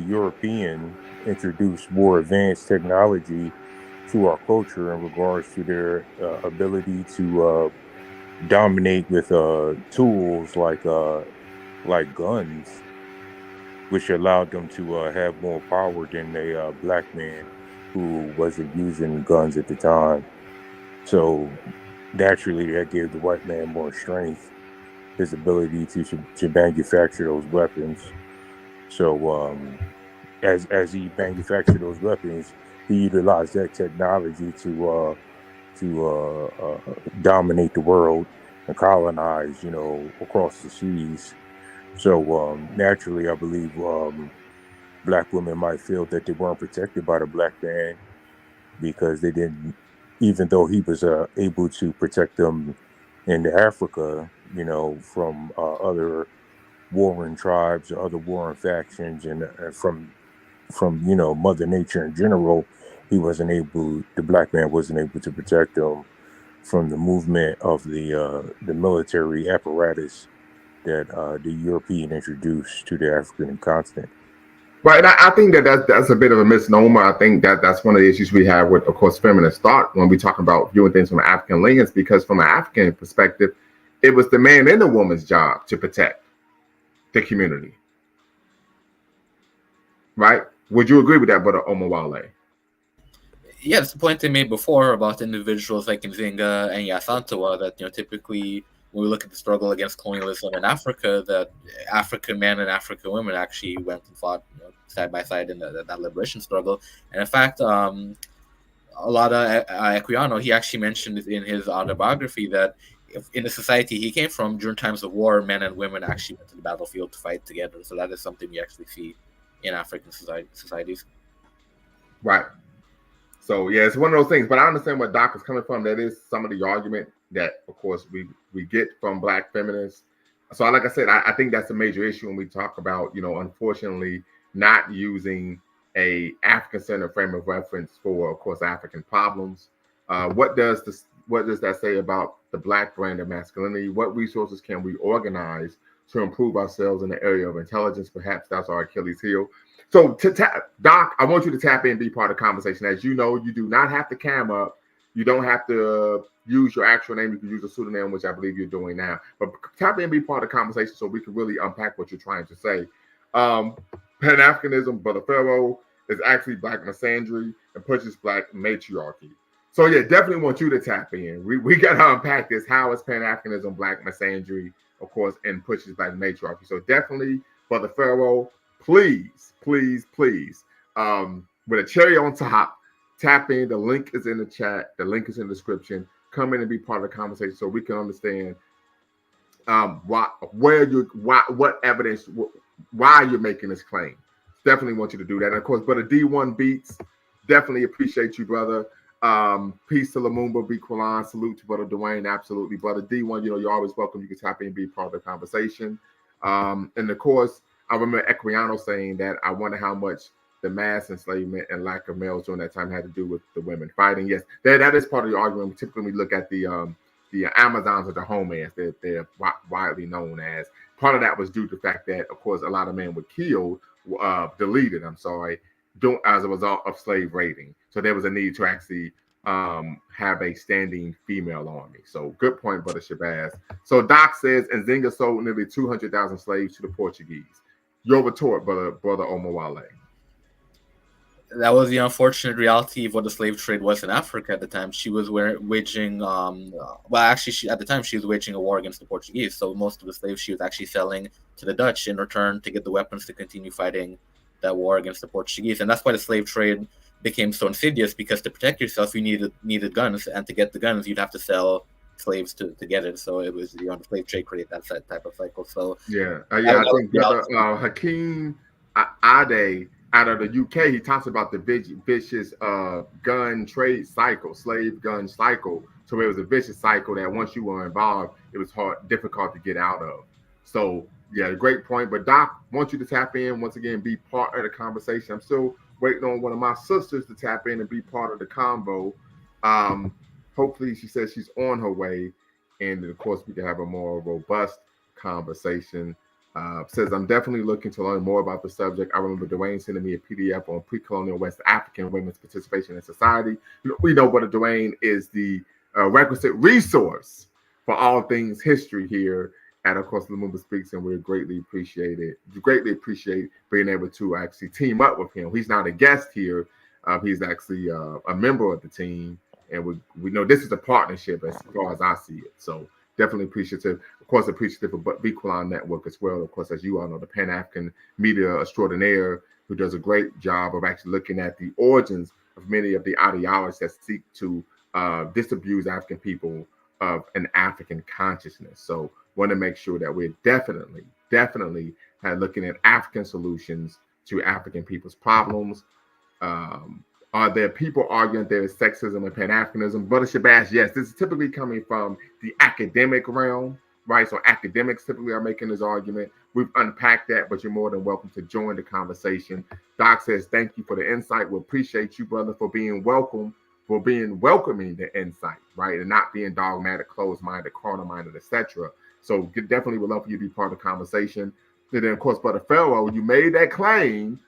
European introduced more advanced technology to our culture in regards to their ability to dominate with tools like guns, which allowed them to have more power than a Black man who wasn't using guns at the time. So naturally, that gave the white man more strength, his ability to manufacture those weapons. So as he manufactured those weapons, he utilized that technology to dominate the world and colonize, across the seas. So naturally, I believe Black women might feel that they weren't protected by the Black man, because they didn't, even though he was able to protect them in Africa, from other warring tribes or other warring factions, and from Mother Nature in general. The Black man wasn't able to protect them from the movement of the military apparatus that the European introduced to the African continent. Right, and I think that's a bit of a misnomer. I think that's one of the issues we have with, of course, feminist thought when we talk about viewing things from an African lens, because from an African perspective, it was the man and the woman's job to protect the community. Right? Would you agree with that, Brother Omawale? Yeah, it's the point they made before about individuals like Nzinga and Yasantawa, that typically when we look at the struggle against colonialism in Africa, that African men and African women actually went and fought side by side in that liberation struggle. And in fact, Olada Equiano, he actually mentioned in his autobiography that in the society he came from, during times of war, men and women actually went to the battlefield to fight together. So that is something we actually see in African societies. Right. So yeah, it's one of those things. But I understand where Doc is coming from. That is some of the argument that, of course, we get from Black feminists. So like I said, I think that's a major issue when we talk about, unfortunately, not using a African-centered frame of reference for, of course, African problems. What does that say about the Black brand of masculinity? What resources can we organize to improve ourselves in the area of intelligence? Perhaps that's our Achilles heel. So, Doc, I want you to tap in and be part of the conversation. As you know, you do not have to cam up. You don't have to use your actual name. You can use a pseudonym, which I believe you're doing now. But tap in and be part of the conversation so we can really unpack what you're trying to say. Pan-Africanism, Brother Pharaoh, is actually Black misandry and pushes Black matriarchy. So yeah, definitely want you to tap in. We got to unpack this. How is Pan-Africanism Black misandry, of course, and pushes Black matriarchy? So definitely, Brother Pharaoh, please, please, please, with a cherry on top, tap in. The link is in the chat. The link is in the description. Come in and be part of the conversation so we can understand what evidence, why you're making this claim. Definitely want you to do that. And of course, Brother D1 Beats, definitely appreciate you, brother. Peace to Lumumba, B. Quillan, salute to Brother Dwayne, absolutely. Brother D1, you're always welcome. You can tap in and be part of the conversation. And of course, I remember Equiano saying that I wonder how much the mass enslavement and lack of males during that time had to do with the women fighting. Yes, that is part of the argument. Typically, we look at the Amazons or the homelands that they're widely known as. Part of that was due to the fact that, of course, a lot of men were killed, deleted, as a result of slave raiding. So there was a need to actually have a standing female army. So good point, Brother Shabazz. So Doc says, Nzinga sold nearly 200,000 slaves to the Portuguese. Your retort, Brother Omawale. That was the unfortunate reality of what the slave trade was in Africa at the time. She was waging, at the time she was waging a war against the Portuguese. So most of the slaves she was actually selling to the Dutch in return to get the weapons to continue fighting that war against the Portuguese. And that's why the slave trade became so insidious, because to protect yourself, you needed guns, and to get the guns, you'd have to sell slaves to get it. So it was the slave trade created that type of cycle. So I think Brother Hakeem Ade out of the UK, he talks about the vicious gun trade cycle, slave gun cycle. So it was a vicious cycle that once you were involved, it was difficult to get out of. So yeah, great point. But Doc, I want you to tap in once again, be part of the conversation. I'm still waiting on one of my sisters to tap in and be part of the convo. Hopefully, she says she's on her way, and of course, we can have a more robust conversation. Says, I'm definitely looking to learn more about the subject. I remember Dwayne sending me a PDF on pre-colonial West African women's participation in society. We know Brother Dwayne is the requisite resource for all things history here at, of course, Lumumba Speaks, and we greatly appreciate being able to actually team up with him. He's not a guest here. He's actually a member of the team, and we know this is a partnership as far as I see it. So definitely appreciative. Of course, appreciative of Bequilon Network as well. Of course, as you all know, the Pan-African media extraordinaire, who does a great job of actually looking at the origins of many of the ideologies that seek to disabuse African people of an African consciousness. So want to make sure that we're definitely looking at African solutions to African people's problems. Are there people arguing there is sexism and Pan-Africanism? Brother Shabazz, yes, this is typically coming from the academic realm, right? So academics typically are making this argument. We've unpacked that, but you're more than welcome to join the conversation. Doc says, thank you for the insight. We appreciate you, brother, for being welcoming the insight, right? And not being dogmatic, closed-minded, carnal-minded, etc. So definitely would love for you to be part of the conversation. And then, of course, Brother Pharaoh, you made that claim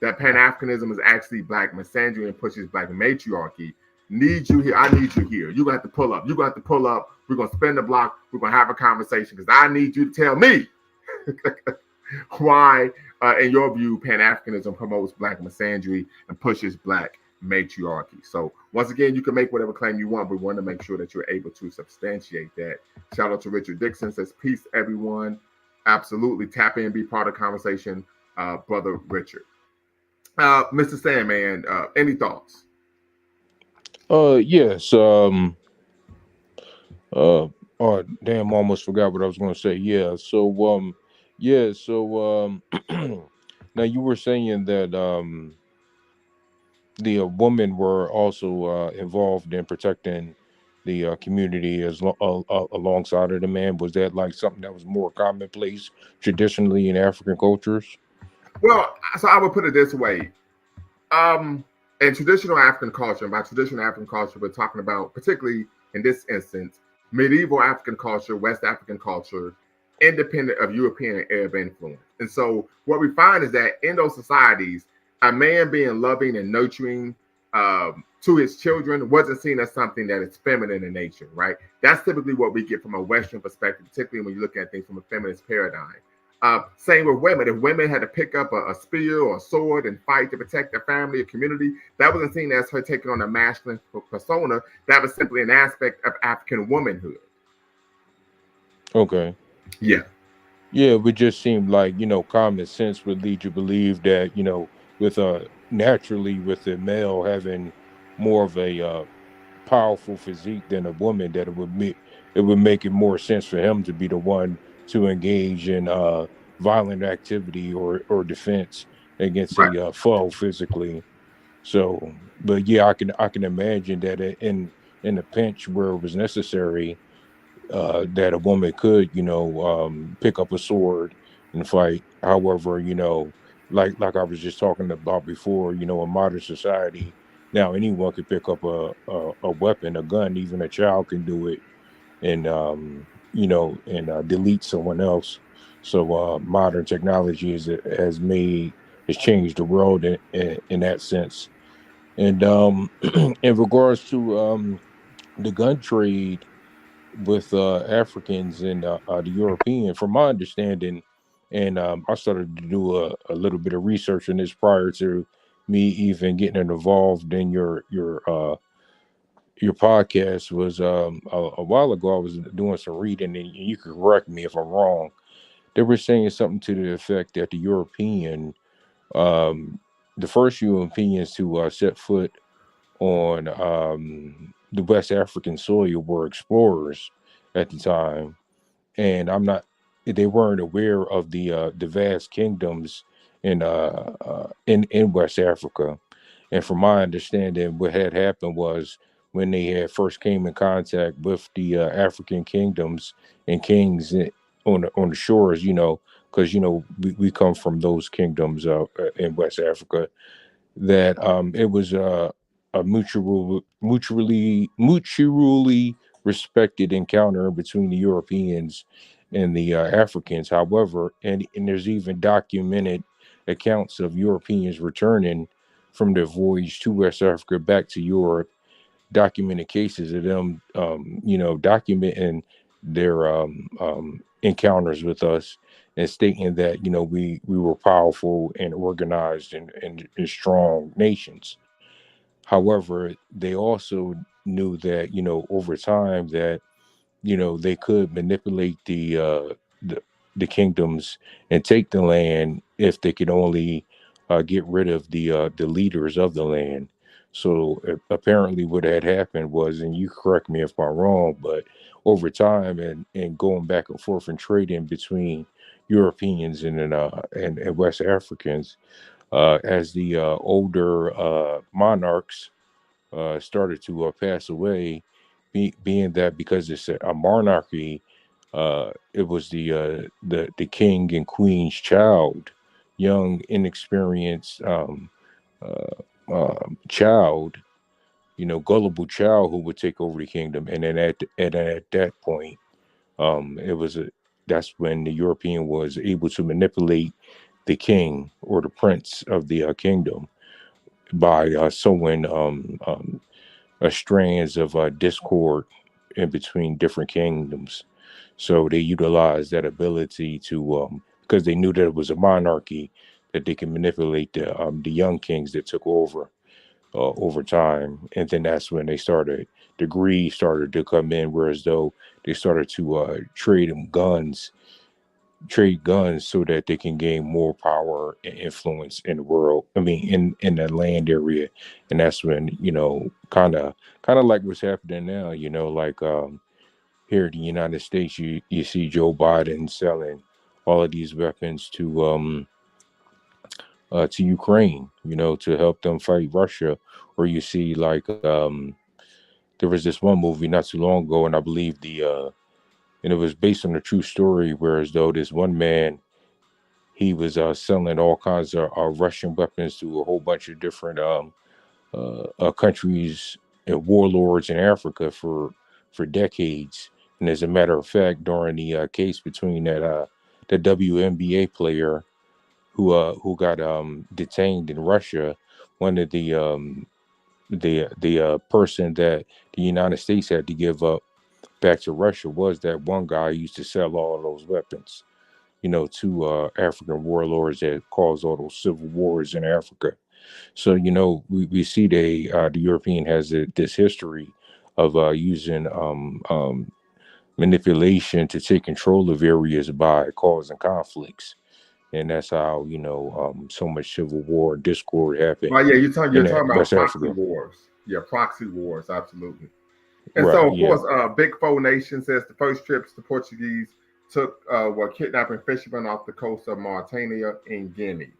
that Pan-Africanism is actually Black misandry and pushes Black matriarchy. Need you here. I need you here. You're going to have to pull up. You're going to have to pull up. We're going to spin the block. We're going to have a conversation because I need you to tell me why, in your view, Pan-Africanism promotes Black misandry and pushes Black matriarchy. So once again, you can make whatever claim you want. We want to make sure that you're able to substantiate that. Shout out to Richard Dixon, says, peace, everyone. Absolutely. Tap in, be part of the conversation, Brother Richard. Mr. Sandman, any thoughts? Yes. Oh damn, almost forgot what I was going to say. Yeah. So now you were saying that the women were also involved in protecting the community alongside of the man. Was that like something that was more commonplace traditionally in African cultures? Well, so I would put it this way. in traditional African culture, and by traditional African culture, we're talking about, particularly in this instance, medieval African culture, West African culture, independent of European and Arab influence. And so, what we find is that in those societies, a man being loving and nurturing to his children wasn't seen as something that is feminine in nature, right? That's typically what we get from a Western perspective, particularly when you look at things from a feminist paradigm. Same with women. If women had to pick up a spear or a sword and fight to protect their family or community, that wasn't seen as her taking on a masculine persona. That was simply an aspect of African womanhood. Okay. Yeah. Yeah, it would just seem like, common sense would lead you to believe that, with naturally with the male having more of a powerful physique than a woman, that it would make it more sense for him to be the one to engage in violent activity or defense against Right. a foe physically. So, but yeah, I can imagine that in a pinch where it was necessary, that a woman could, pick up a sword and fight. However, like I was just talking about before, in modern society, now anyone could pick up a weapon, a gun, even a child can do it, and delete someone else. So modern technology has changed the world in that sense. And in regards to the gun trade with Africans and the European, from my understanding, and I started to do a little bit of research on this prior to me even getting involved in your podcast. Was a while ago I was doing some reading, and you can correct me if I'm wrong. They were saying something to the effect that um, the first Europeans to set foot on the West African soil were explorers at the time, and they weren't aware of the vast kingdoms in West Africa. And from my understanding, what had happened was when they had first came in contact with the African kingdoms and kings on the shores, because we come from those kingdoms in West Africa, that it was a mutually respected encounter between the Europeans and the Africans. However, and there's even documented accounts of Europeans returning from their voyage to West Africa back to Europe, documented cases of them, documenting their encounters with us and stating that we were powerful and organized and strong nations. However, they also knew that over time that they could manipulate the the kingdoms and take the land if they could only get rid of the leaders of the land. So apparently, what had happened was, and you correct me if I'm wrong, but over time and going back and forth and trading between Europeans and West Africans, as the older monarchs started to pass away, being that because it's a monarchy, it was the king and queen's child, young, inexperienced child, gullible child who would take over the kingdom, and then at that point, it was that's when the European was able to manipulate the king or the prince of the kingdom by sowing strands of discord in between different kingdoms. So they utilized that ability to, because they knew that it was a monarchy, that they can manipulate the young kings that took over time, and then that's when the greed started to come in, whereas though they started to trade guns so that they can gain more power and influence in the world. I mean, in the land area, and that's when kind of like what's happening now. Like here in the United States, you see Joe Biden selling all of these weapons to Ukraine, to help them fight Russia. Or you see like there was this one movie not too long ago, and I believe and it was based on a true story, whereas though this one man, he was selling all kinds of Russian weapons to a whole bunch of different countries and warlords in Africa for decades. And as a matter of fact, during the case between that the WNBA player who got detained in Russia, one of the person that the United States had to give up back to Russia was that one guy who used to sell all those weapons, to African warlords that caused all those civil wars in Africa. So, we see the European has this history of using manipulation to take control of areas by causing conflicts. And that's how, so much civil war and discord happened Well, yeah, you're in talking about West proxy Africa. wars. Yeah, proxy wars, absolutely. And Right, so, of yeah. course, Big Four Nation says the first trips the Portuguese took were kidnapping fishermen off the coast of Mauritania and Guinea.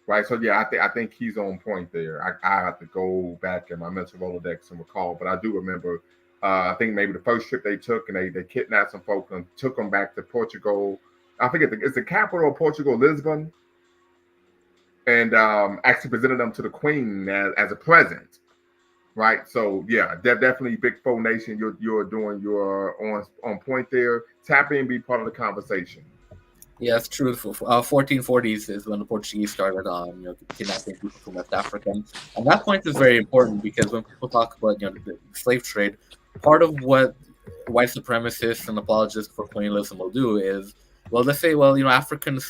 Right. So, yeah, I think he's on point there. I have to go back in my mental Rolodex and recall, but I do remember. I think maybe the first trip they took and they kidnapped some folks and took them back to Portugal. I forget it's the capital of Portugal, Lisbon, and actually presented them to the Queen as a present. Right. So yeah, definitely Big Four Nation. You're doing your on point there. Tap in, be part of the conversation. Yeah, it's true. 1440s is when the Portuguese started kidnapping people from West Africa, and that point is very important because when people talk about the slave trade, part of what white supremacists and apologists for colonialism will do is, well, they say, well, Africans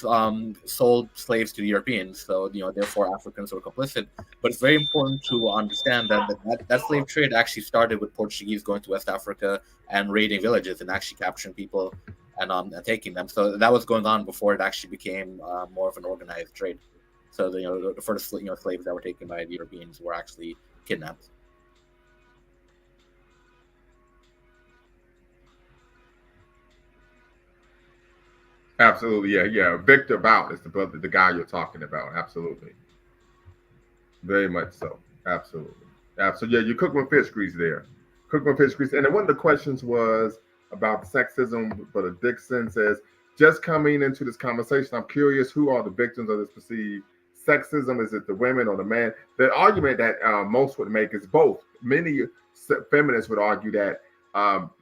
sold slaves to the Europeans, so therefore Africans were complicit. But it's very important to understand that slave trade actually started with Portuguese going to West Africa and raiding villages and actually capturing people and taking them. So that was going on before it actually became more of an organized trade. So the first slaves that were taken by the Europeans were actually kidnapped. Absolutely, yeah. Victor Bout is the guy you're talking about. Absolutely, very much so. Absolutely. Yeah. You cook with fish grease there. Cook with fish grease. And then one of the questions was about sexism. But Dixon says, just coming into this conversation, I'm curious who are the victims of this perceived sexism? Is it the women or the man? The argument that most would make is both. Many feminists would argue that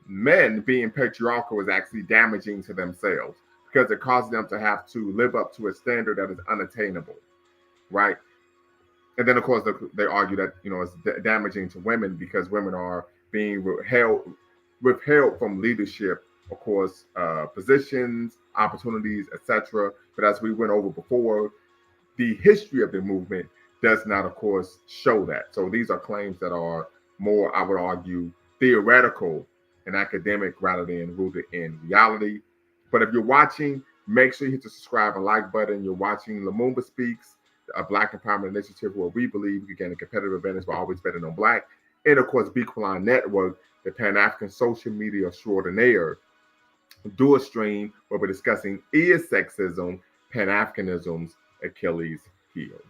men being patriarchal is actually damaging to themselves because it causes them to have to live up to a standard that is unattainable, right? And then, of course, they argue that it's damaging to women because women are being withheld from leadership, of course, positions, opportunities, etc. But as we went over before, the history of the movement does not, of course, show that. So these are claims that are more, I would argue, theoretical and academic rather than rooted in reality. But if you're watching, make sure you hit the subscribe and like button. You're watching Lumumba Speaks, a Black Empowerment Initiative where we believe we can gain a competitive advantage by always betting on Black. And of course, Bequaline Network, the Pan-African social media extraordinaire, dual stream where we're discussing is sexism, Pan-Africanisms, Achilles' heel.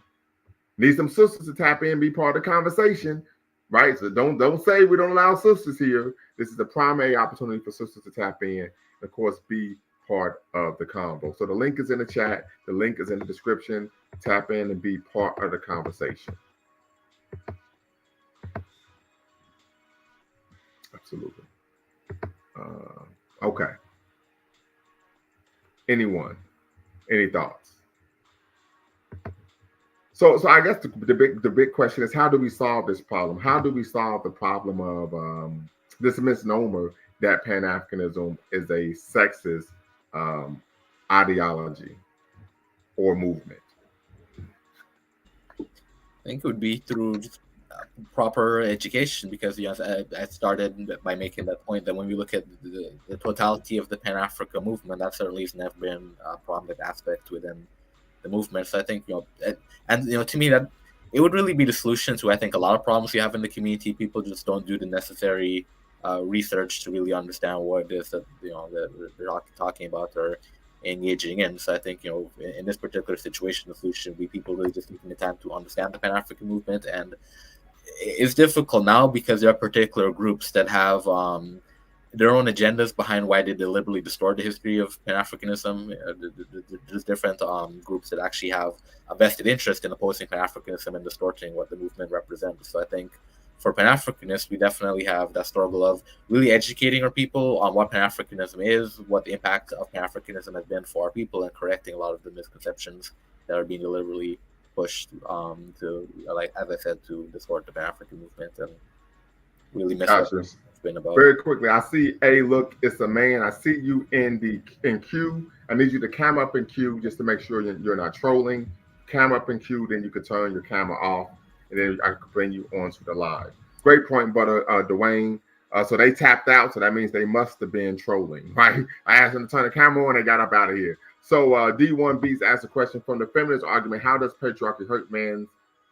Need some sisters to tap in, be part of the conversation, right? So don't say we don't allow sisters here. This is a primary opportunity for sisters to tap in, and of course, be part of the convo. So the link is in the chat. The link is in the description. Tap in and be part of the conversation. Absolutely. Okay. Anyone? Any thoughts? So I guess the big question is, how do we solve this problem? How do we solve the problem of this misnomer that Pan-Africanism is a sexist ideology or movement? I think it would be through proper education, because I started by making that point that when we look at the totality of the Pan-Africa movement, that certainly has never been a prominent aspect within the movement. So I think to me that it would really be the solution to I think a lot of problems you have in the community. People just don't do the necessary research to really understand what it is that they're talking about or engaging in. So I think in this particular situation, the solution would be people really just taking the time to understand the Pan-African movement. And it's difficult now because there are particular groups that have their own agendas behind why they deliberately distort the history of Pan-Africanism. There's different groups that actually have a vested interest in opposing Pan-Africanism and distorting what the movement represents. So I think for Pan-Africanists, we definitely have that struggle of really educating our people on what Pan-Africanism is, what the impact of Pan-Africanism has been for our people, and correcting a lot of the misconceptions that are being deliberately pushed to, like as I said, to distort the Pan-African movement and really Gotcha. misrepresent what it's been about. Very quickly, I see a look. It's a man. I see you in queue. I need you to cam up in queue just to make sure you're not trolling. Cam up in queue, then you can turn your camera off, and then I can bring you onto the live. Great point, brother Dwayne. So they tapped out, so that means they must have been trolling, right? I asked them to turn the camera on, they got up out of here. So D1 Beats asked a question from the feminist argument: how does patriarchy hurt men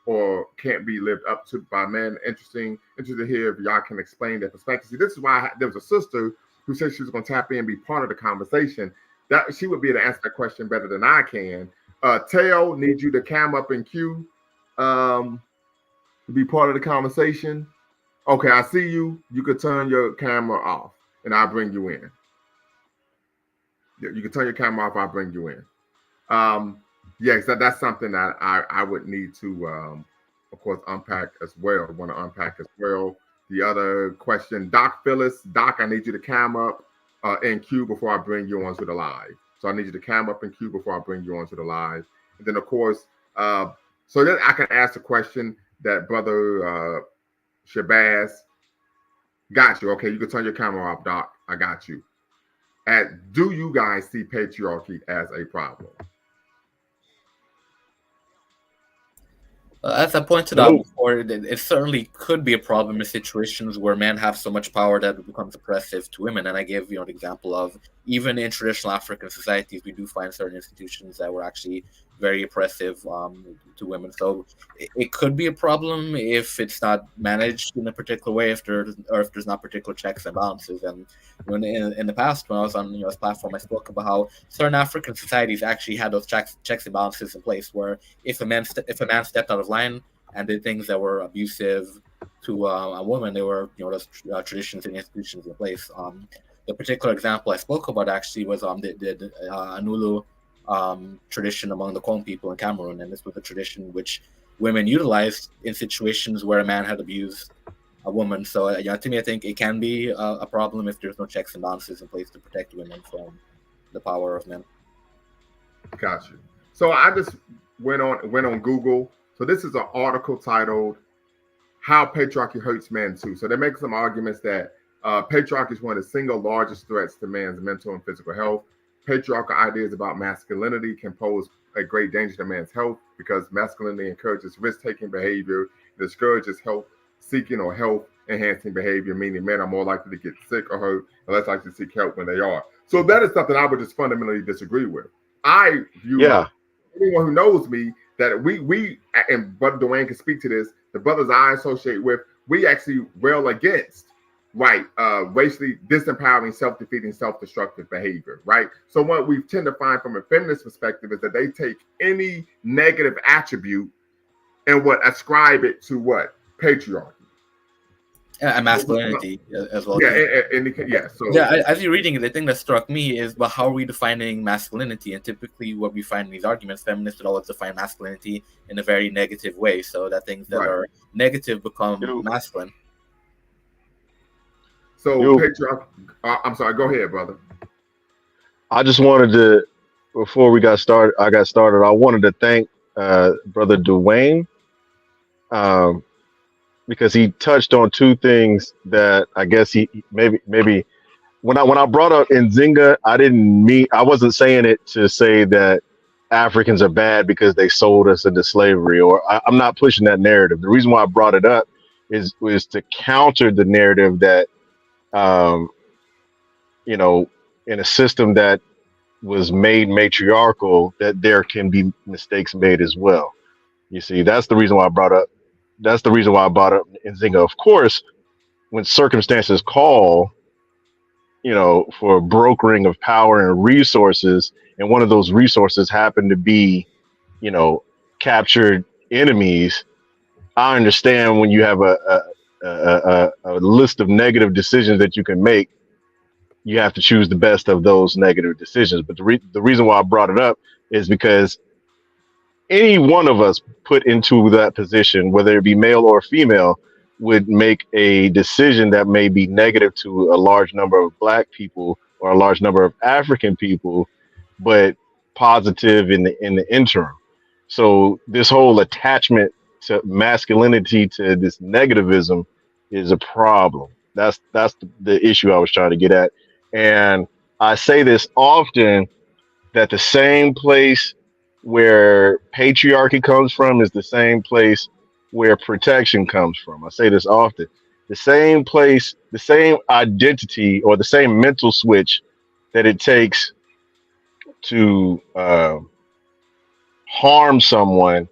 or can't be lived up to by men? Interested to hear if y'all can explain that perspective. See, this is why there was a sister who said she was going to tap in and be part of the conversation. That she would be able to answer that question better than I can. Teo, need you to cam up in queue to be part of the conversation. Okay, I see you. You could turn your camera off, and I'll bring you in. You can turn your camera off. I'll bring you in. Yes, that's something that I would need to, of course, unpack as well. Want to unpack as well. The other question, Doc Phyllis. Doc, I need you to cam up in queue before I bring you onto the live. So I need you to cam up in queue before I bring you onto the live. And then, of course, so that I can ask the question that brother Shabazz got you. Okay, you can turn your camera off, Doc. I got you. Do you guys see patriarchy as a problem? As I pointed out before, it certainly could be a problem in situations where men have so much power that it becomes oppressive to women. And I gave an example of even in traditional African societies, we do find certain institutions that were actually very oppressive to women. So it could be a problem if it's not managed in a particular way, if there's not particular checks and balances. And in the past, when I was on this platform, I spoke about how certain African societies actually had those checks and balances in place, where if a man stepped out of line and did things that were abusive to a woman, there were those traditions and institutions in place. The particular example I spoke about actually was the Anulu tradition among the Kong people in Cameroon, and this was a tradition which women utilized in situations where a man had abused a woman. So to me, I think it can be a problem if there's no checks and balances in place to protect women from the power of men. Gotcha. So I just went on Google. So this is an article titled "How Patriarchy Hurts Men Too." So they make some arguments that patriarchy is one of the single largest threats to man's mental and physical health. Patriarchal ideas about masculinity can pose a great danger to man's health because masculinity encourages risk-taking behavior, discourages health-seeking or health-enhancing behavior, meaning men are more likely to get sick or hurt and less likely to seek help when they are. So that is something I would just fundamentally disagree with. I view anyone who knows me that we and Brother Dwayne can speak to this, the brothers I associate with, we actually rail against racially disempowering, self-defeating, self-destructive behavior, right? So what we tend to find from a feminist perspective is that they take any negative attribute and ascribe it to what? Patriarchy. And masculinity as well. So as you're reading it, the thing that struck me is, well, how are we defining masculinity? And typically what we find in these arguments, feminists would always define masculinity in a very negative way, so that things that are negative become masculine. So patriarchy, I'm sorry, go ahead, brother. I just wanted to, before I got started, I wanted to thank Brother Dwayne because he touched on two things that I guess he maybe when I brought up Nzinga, I wasn't saying it to say that Africans are bad because they sold us into slavery, or I'm not pushing that narrative. The reason why I brought it up was to counter the narrative that in a system that was made matriarchal, that there can be mistakes made as well. You see, that's the reason why I brought up Nzinga. Of course, when circumstances call, for brokering of power and resources, and one of those resources happen to be, captured enemies, I understand when you have a list of negative decisions that you can make, you have to choose the best of those negative decisions. But the reason why I brought it up is because any one of us put into that position, whether it be male or female, would make a decision that may be negative to a large number of Black people or a large number of African people, but positive in the interim. So this whole attachment to masculinity, to this negativism, is a problem. That's the issue I was trying to get at. And I say this often, that the same place where patriarchy comes from is the same place where protection comes from. I say this often. The same place, the same identity, or the same mental switch that it takes to harm someone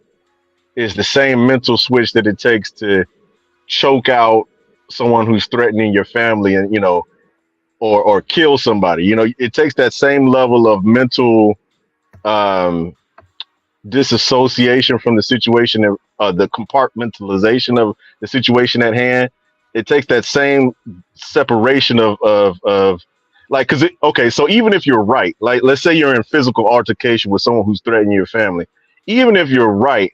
is the same mental switch that it takes to choke out someone who's threatening your family, and or kill somebody. It takes that same level of mental um, disassociation from the situation, of the compartmentalization of the situation at hand. It takes that same separation of like, okay, so even if you're right, like let's say you're in physical altercation with someone who's threatening your family, even if you're right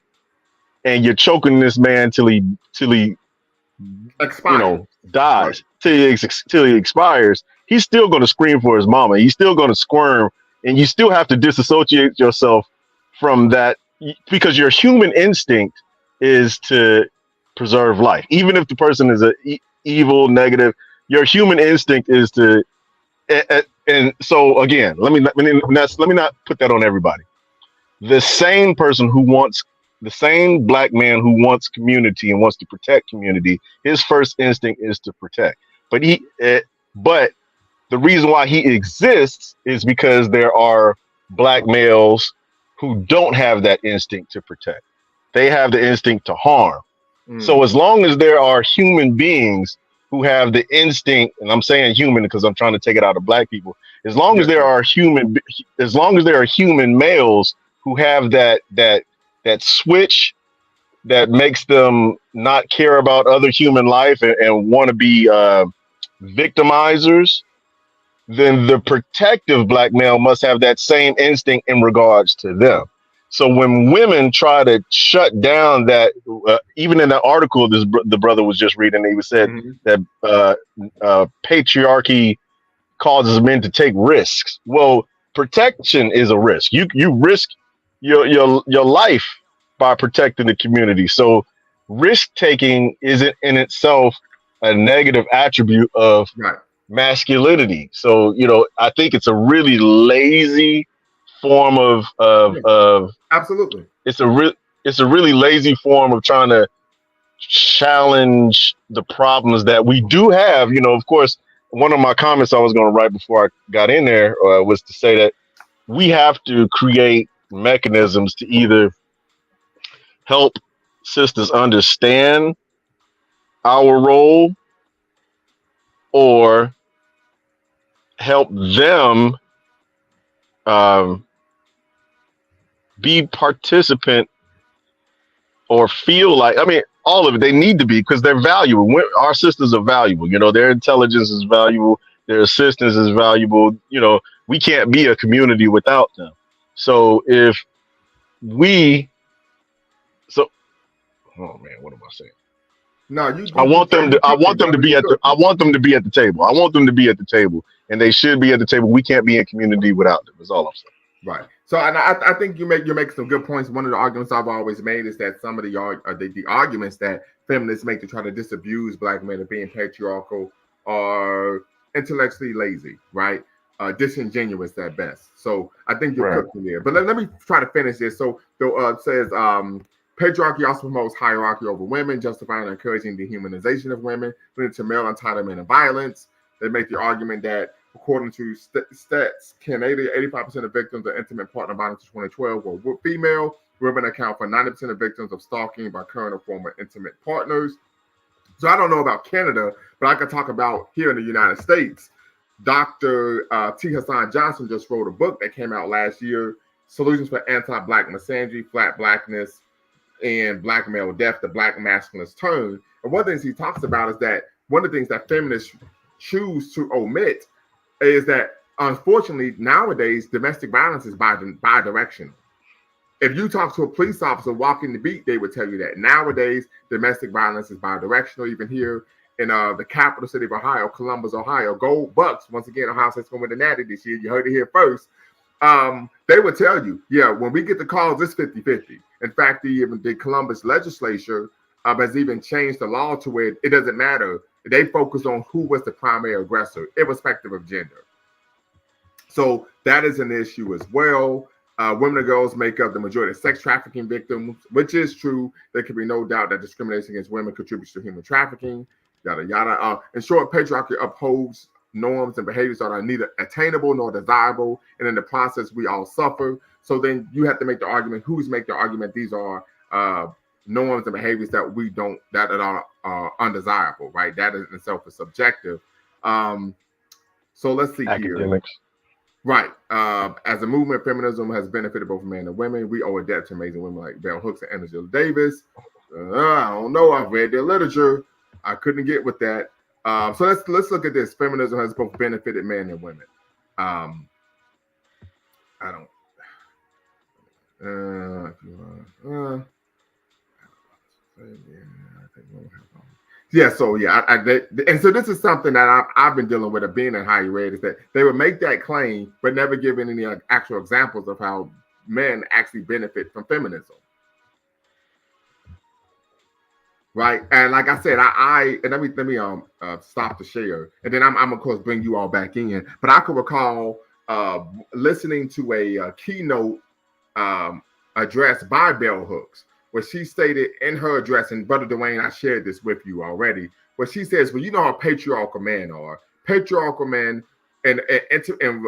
and you're choking this man till he dies, Right. till he expires, he's still going to scream for his mama. He's still going to squirm, and you still have to disassociate yourself from that, because your human instinct is to preserve life, even if the person is evil, negative. Your human instinct is to, and so again, let me not put that on everybody. The same person who wants, the same Black man who wants community and wants to protect community, his first instinct is to protect. But the reason why he exists is because there are Black males who don't have that instinct to protect. They have the instinct to harm. So as long as there are human beings who have the instinct, and I'm saying human because I'm trying to take it out of Black people, as long as there are human males who have that switch that makes them not care about other human life and want to be victimizers, then the protective Black male must have that same instinct in regards to them. So when women try to shut down that, even in the article the brother was just reading, he said that patriarchy causes men to take risks. Well, protection is a risk. You risk your life by protecting the community. So risk taking isn't in itself a negative attribute of masculinity. So I think it's a really lazy form of absolutely. It's a really lazy form of trying to challenge the problems that we do have. Of course, one of my comments I was going to write before I got in there was to say that we have to create mechanisms to either help sisters understand our role or help them be participant or feel like, all of it. They need to be, because they're valuable. Our sisters are valuable. Their intelligence is valuable. Their assistance is valuable. We can't be a community without them. So oh man, what am I saying? No, I want them to be at the table. I want them to be at the table, and they should be at the table. We can't be in community without them. That's all I'm saying. Right. So, and I think you make some good points. One of the arguments I've always made is that some of the arguments that feminists make to try to disabuse Black men of being patriarchal are intellectually lazy, right? Disingenuous at best. So I think you're cooking there. But let me try to finish this. So it says patriarchy also promotes hierarchy over women, justifying and encouraging the dehumanization of women, leading to male entitlement and violence. They make the argument that, according to stats, 85% of victims of intimate partner violence in 2012 were female. Women account for 90% of victims of stalking by current or former intimate partners. So I don't know about Canada, but I can talk about here in the United States. Dr. T. Hassan Johnson just wrote a book that came out last year, Solutions for Anti-Black Misandry, Flat Blackness, and Black Male Death, the Black Masculinist Turn. And one of the things he talks about is that one of the things that feminists choose to omit is that unfortunately nowadays domestic violence is bi-directional. If you talk to a police officer walking the beat, they would tell you that nowadays domestic violence is bi-directional. Even here in the capital city of Ohio, Columbus, Ohio, go Bucks. Once again, Ohio State's going to win the Natty this year. You heard it here first. They would tell you, yeah, when we get the calls, it's 50-50. In fact, the Columbus legislature has even changed the law to where it doesn't matter. They focus on who was the primary aggressor, irrespective of gender. So that is an issue as well. Women and girls make up the majority of sex trafficking victims, which is true. There can be no doubt that discrimination against women contributes to human trafficking, yada, yada. In short, patriarchy upholds norms and behaviors that are neither attainable nor desirable. And in the process, we all suffer. So then you have to make the argument, who's make the argument these are norms and behaviors that we don't, that are undesirable, right? That in itself is subjective. So let's see Academics. Here. Right. As a movement, feminism has benefited both men and women. We owe a debt to amazing women like Bell Hooks and Angela Davis. I don't know. I've read their literature. I couldn't get with that. So let's look at this. Feminism has both benefited men and women. I don't. Yeah, so yeah, and so this is something that I've been dealing with, of being in higher ed, is that they would make that claim, but never give any actual examples of how men actually benefit from feminism. Right, and like I said, and let me stop the share, and then I'm of course bring you all back in. But I can recall listening to a keynote address by Bell Hooks, where she stated in her address, and Brother Dwayne, I shared this with you already, where she says, well, you know how patriarchal men are. Patriarchal men and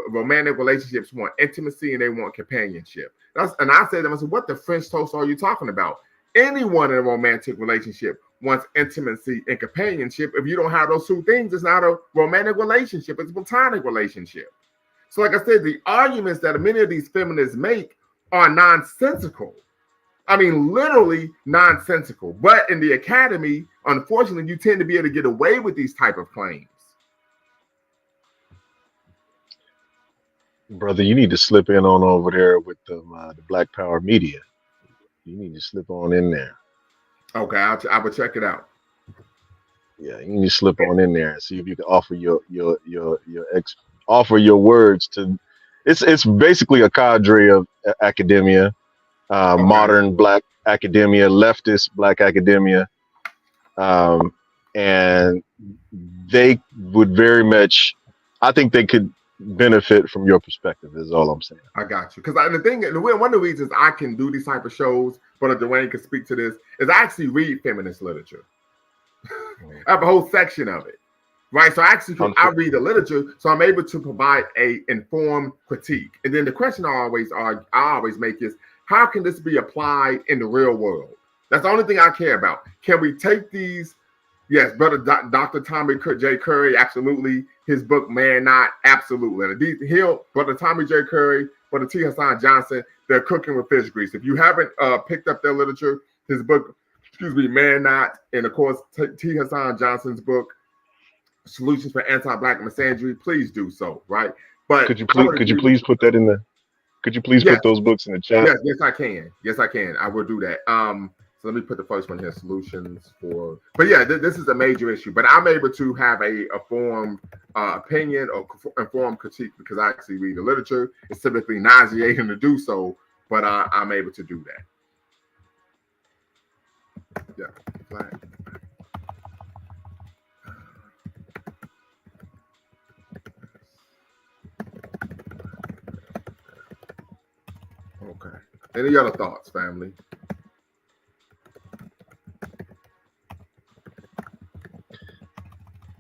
romantic relationships want intimacy and they want companionship. And I said to them, I said, what the French toast are you talking about? Anyone in a romantic relationship wants intimacy and companionship. If you don't have those two things, it's not a romantic relationship, it's a platonic relationship. So like I said, the arguments that many of these feminists make are nonsensical. I mean, literally nonsensical. But in the academy, unfortunately, you tend to be able to get away with these type of claims. Brother, you need to slip in on over there with the Black Power media. You need to slip on in there. Okay, I will check it out. Yeah, you need to slip on in there and see if you can offer offer your words to. It's basically a cadre of academia. Okay. Modern Black academia, leftist Black academia, and they would very much, I think they could benefit from your perspective, is all I'm saying. I got you. Because one of the reasons I can do these type of shows, but Dwayne can speak to this, is I actually read feminist literature. I have a whole section of it. Right, so I read the literature, so I'm able to provide a informed critique. And then the question I always make is, how can this be applied in the real world? That's the only thing I care about. Can we take these? Yes, brother Dr. Tommy J. Curry, absolutely. His book, Man Not, absolutely. And brother Tommy J. Curry, brother T. Hassan Johnson, they're cooking with fish grease. If you haven't picked up their literature, his book, Man Not, and of course T. Hassan Johnson's book, Solutions for Anti-Black Misandry, please do so. Right, but could you please put that in the? Could you please put those books in the chat? Yes, I can. Yes, I can. I will do that. So let me put the first one here, Solutions for. But yeah, this is a major issue. But I'm able to have a formed opinion or informed critique because I actually read the literature. It's typically nauseating to do so, but I'm able to do that. Yeah. Okay. Any other thoughts, family?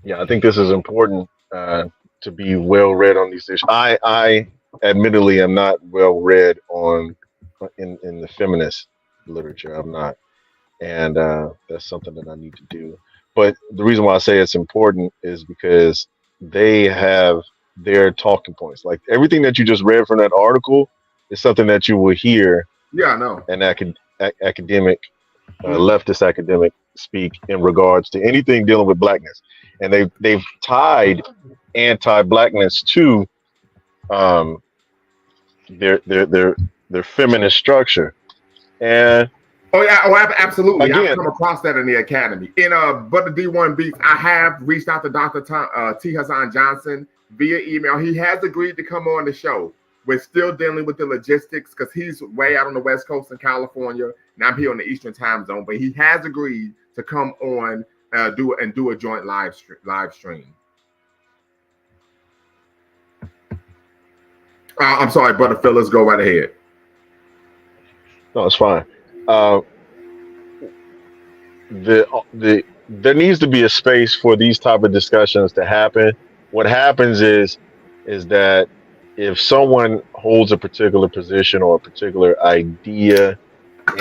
Yeah, I think this is important to be well read on these issues. I admittedly am not well read in the feminist literature. I'm not, and that's something that I need to do. But the reason why I say it's important is because they have their talking points. Like everything that you just read from that article is something that you will hear. Yeah, I know. An academic, leftist academic speak in regards to anything dealing with blackness, and they've tied anti-blackness to um, their feminist structure. And Oh yeah, absolutely. I've again, come across that in the academy. In but the D1 Beats, I have reached out to Dr. T. Hassan Johnson via email. He has agreed to come on the show. We're still dealing with the logistics because he's way out on the West Coast in California, and I'm here on the Eastern Time Zone. But he has agreed to come on, do a joint live stream. I'm sorry, Brother Phyllis, go right ahead. No, it's fine. There needs to be a space for these type of discussions to happen. What happens is that if someone holds a particular position or a particular idea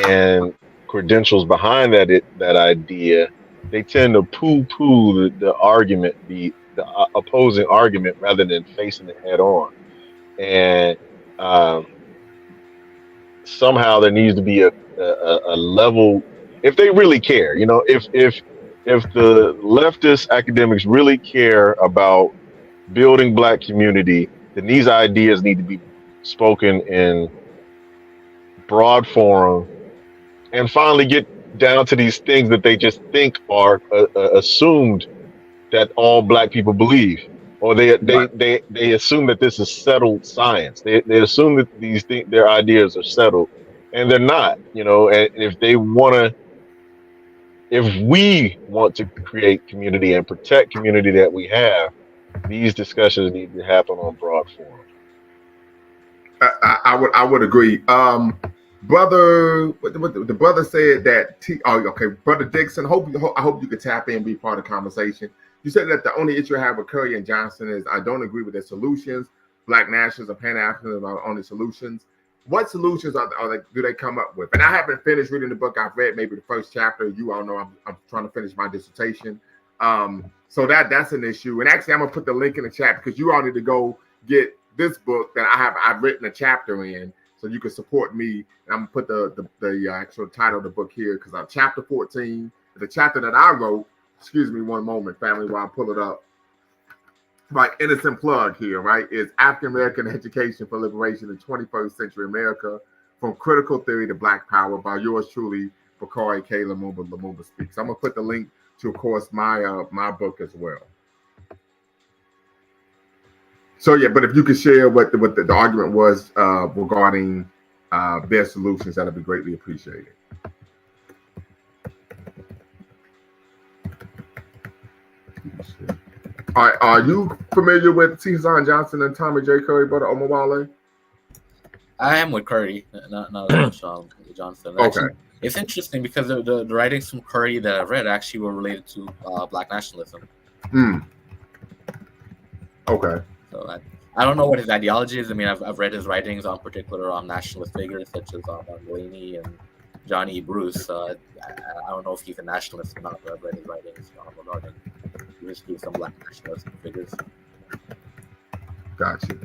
and credentials behind that idea, they tend to poo-poo the argument, the opposing argument, rather than facing it head on. And somehow there needs to be a level, if they really care, if the leftist academics really care about building Black community, then these ideas need to be spoken in broad forum and finally get down to these things that they just think are assumed that all Black people believe, or they assume that this is settled science. They assume that their ideas are settled, and they're not. And if we want to create community and protect community that we have, these discussions need to happen on broad forum. I would agree. Brother, the brother said that. Okay, Brother Dixon. I hope you could tap in and be part of the conversation. You said that the only issue I have with Curry and Johnson is I don't agree with their solutions. Black nationalists and Pan-Africanism are the only solutions. What solutions do they come up with? And I haven't finished reading the book. I've read maybe the first chapter. You all know I'm trying to finish my dissertation. So that's an issue. And actually, I'm gonna put the link in the chat because you all need to go get this book that I've written a chapter in, so you can support me. And I'm gonna put the actual title of the book here because chapter 14, the chapter that I wrote. Excuse me one moment, family, while I pull it up. Right, innocent plug here, right, is African American Education for Liberation in 21st Century America, From Critical Theory to Black Power, by yours truly, Bakari K. Lumumba Speaks. I'm gonna put the link to, of course, my book as well. So yeah, but if you could share what the argument was regarding their solutions, that'd be greatly appreciated. Are you familiar with T. Hassan Johnson and Tommy J. Curry, Brother Omawale? I am with Curry, not as much Johnson. Actually, okay. It's interesting because the writings from Curry that I've read actually were related to Black nationalism. Okay. So I don't know what his ideology is. I mean, I've read his writings on particular nationalist figures such as Delaney and John E. Bruce. I don't know if he's a nationalist or not, but I've read his writings regarding the history of some Black nationalist figures. Gotcha.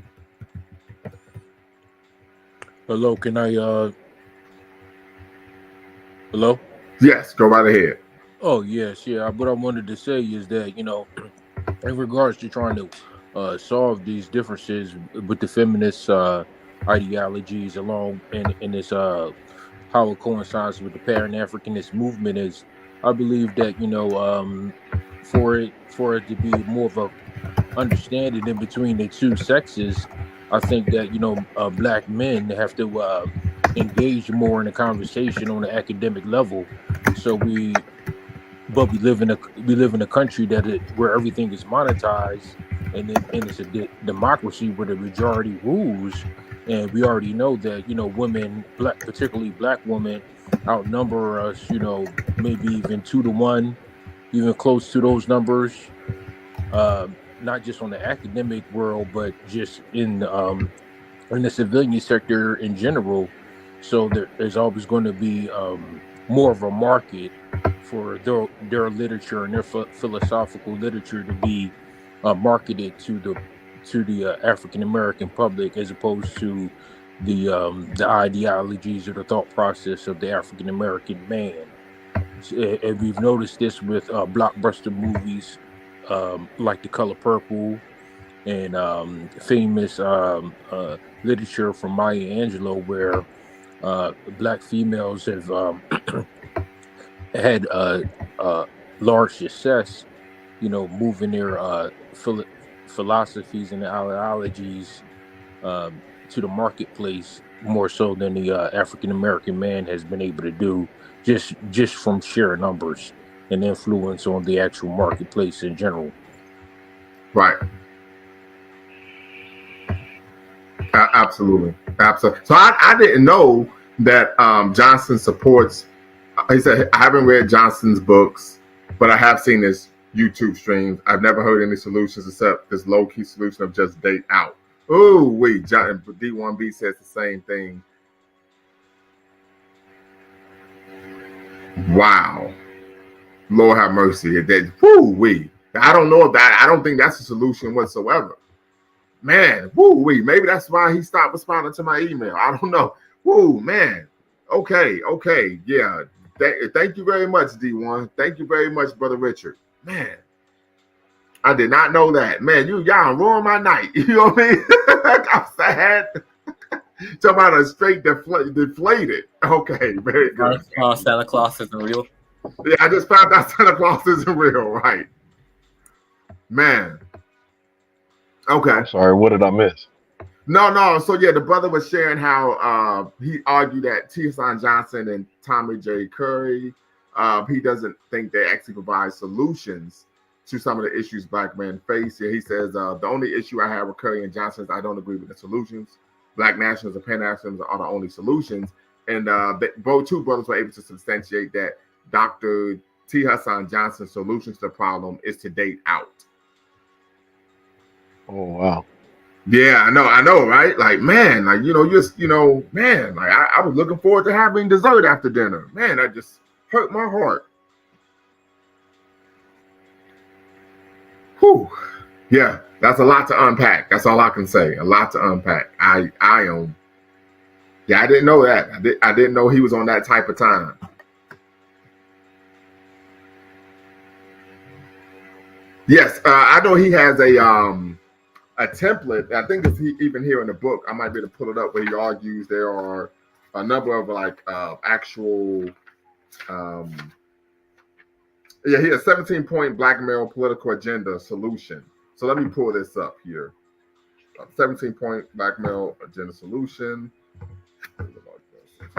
Hello, can I hello? Yes, go right ahead. Oh yes, yeah. What I wanted to say is that, in regards to trying to solve these differences with the feminist ideologies along in this how it coincides with the Pan-Africanist movement is, I believe that for it to be more of a understanding in between the two sexes, I think that Black men have to engage more in the conversation on the academic level. So we live in a country where everything is monetized, and it's a democracy where the majority rules. And we already know that women, particularly Black women, outnumber us. Maybe even 2-to-1, even close to those numbers. Not just on the academic world, but just in the civilian sector in general. So there's always going to be more of a market for their literature and their philosophical literature to be marketed to the African American public, as opposed to the ideologies or the thought process of the African American man. And we've noticed this with blockbuster movies like The Color Purple, and famous literature from Maya Angelou, where black females have had large success, moving their philosophies and ideologies to the marketplace more so than the African American man has been able to do, just from sheer numbers and influence on the actual marketplace in general. Right. Absolutely. Absolutely. So I didn't know that Johnson supports. He said, I haven't read Johnson's books, but I have seen his YouTube streams. I've never heard any solutions except this low key solution of just date out. Ooh, wait, D1B says the same thing. Wow. Lord have mercy. I don't know about it. I don't think that's a solution whatsoever. Man, maybe that's why he stopped responding to my email. I don't know. Man. Okay, yeah. Thank you very much, D1. Thank you very much, Brother Richard. Man, I did not know that. Man, y'all ruined my night. You know what I mean? I'm sad. Talking about a straight deflated. Okay, very good. Santa Claus isn't real. Yeah, I just found out Santa Claus isn't real, right? Man. Okay. I'm sorry, what did I miss? No. So yeah, the brother was sharing how he argued that T. Hassan Johnson and Tommy J. Curry, he doesn't think they actually provide solutions to some of the issues black men face. Yeah, he says the only issue I have with Curry and Johnson is I don't agree with the solutions. Black nationals and Pan-Africanism are the only solutions, and both two brothers were able to substantiate that Dr. T. Hassan Johnson's solution to the problem is to date out. Oh wow. Yeah, I know, right? Like, man, like, man, like I was looking forward to having dessert after dinner. Man, that just hurt my heart. Whew. Yeah, that's a lot to unpack. That's all I can say. A lot to unpack. I am. Yeah, I didn't know that. I didn't know he was on that type of time. Yes, I know he has a template. I think it's even here in the book. I might be able to pull it up, where he argues there are a number of actual. He has 17-point black male political agenda solution. So let me pull this up here. 17-point black male agenda solution.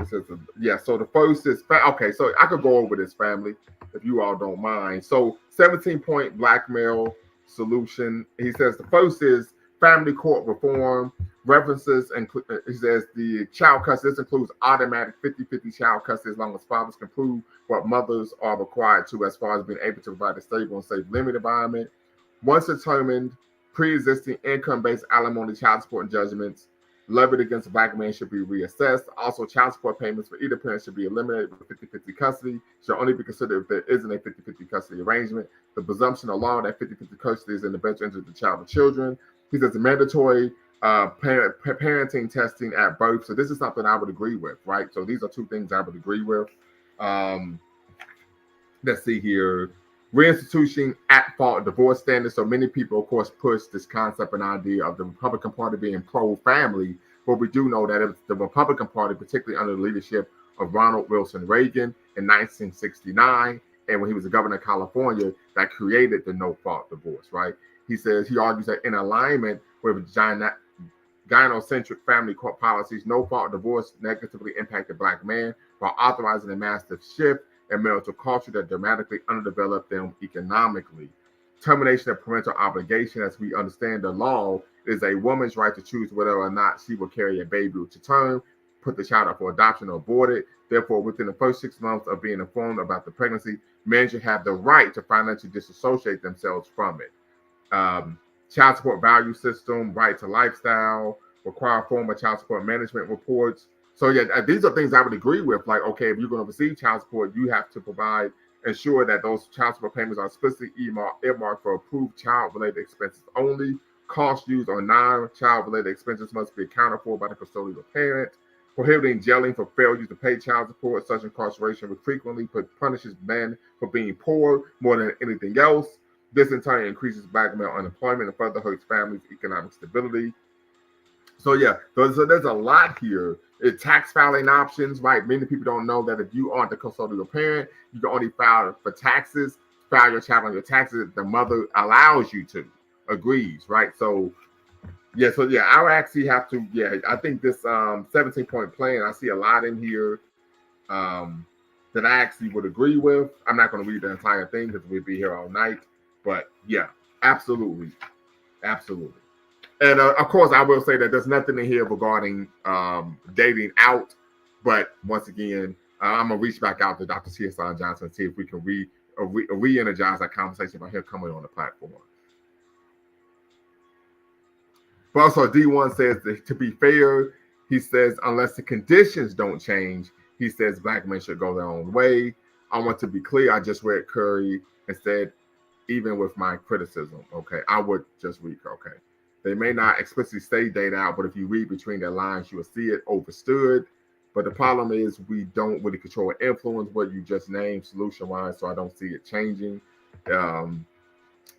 So the first is okay. So I could go over this, family, if you all don't mind. So 17-point black male solution. He says the first is family court reform. References and he says the child custody. This includes automatic 50-50 child custody as long as fathers can prove what mothers are required to, as far as being able to provide a stable and safe living environment. Once determined, pre-existing income-based alimony, child support, and judgments levied against a black man should be reassessed. Also, child support payments for either parent should be eliminated with 50-50 custody. Should only be considered if there isn't a 50-50 custody arrangement. The presumption of law that 50-50 custody is in the best interest of the child and children. He says the mandatory parenting testing at birth. So this is something I would agree with, right? So these are two things I would agree with. Let's see here. Reinstituting at-fault divorce standards. So many people, of course, push this concept and idea of the Republican Party being pro-family, but we do know that it's the Republican Party, particularly under the leadership of Ronald Wilson Reagan in 1969, and when he was the governor of California, that created the no-fault divorce, right? He argues that in alignment with gynocentric family court policies, no-fault divorce negatively impacted black men while authorizing a massive shift and marital culture that dramatically underdeveloped them economically. Termination of parental obligation, as we understand the law, is a woman's right to choose whether or not she will carry a baby to term, put the child up for adoption, or abort it. Therefore, within the first 6 months of being informed about the pregnancy, men should have the right to financially disassociate themselves from it. Child support value system, right to lifestyle, require formal child support management reports. So yeah, these are things I would agree with. Like, okay, if you're going to receive child support, you have to ensure that those child support payments are explicitly earmarked for approved child-related expenses only. Costs used on non-child-related expenses must be accounted for by the custodial parent. Prohibiting jailing for failure to pay child support. Such incarceration frequently punishes men for being poor more than anything else. This in turn increases black male unemployment and further hurts families' economic stability. So yeah, so there's a lot here. Tax filing options, right? Many people don't know that if you aren't the custodial parent, you can only file for taxes, file your child on your taxes. The mother allows you to, agrees, right? So yeah, I would actually have to, yeah, I think this 17-point plan, I see a lot in here um, that I actually would agree with. I'm not going to read the entire thing because we'd be here all night. But yeah, absolutely. Absolutely. And of course, I will say that there's nothing in here regarding dating out. But once again, I'm going to reach back out to Dr. T.S.L. Johnson and see if we can re-energize that conversation about him coming on the platform. But also, D1 says that, to be fair, he says, unless the conditions don't change, he says black men should go their own way. I want to be clear. I just read Curry and said, even with my criticism, okay, I would just read, okay. They may not explicitly say date out, but if you read between their lines, you will see it overstood. But the problem is we don't really control or influence what you just named solution-wise, so I don't see it changing.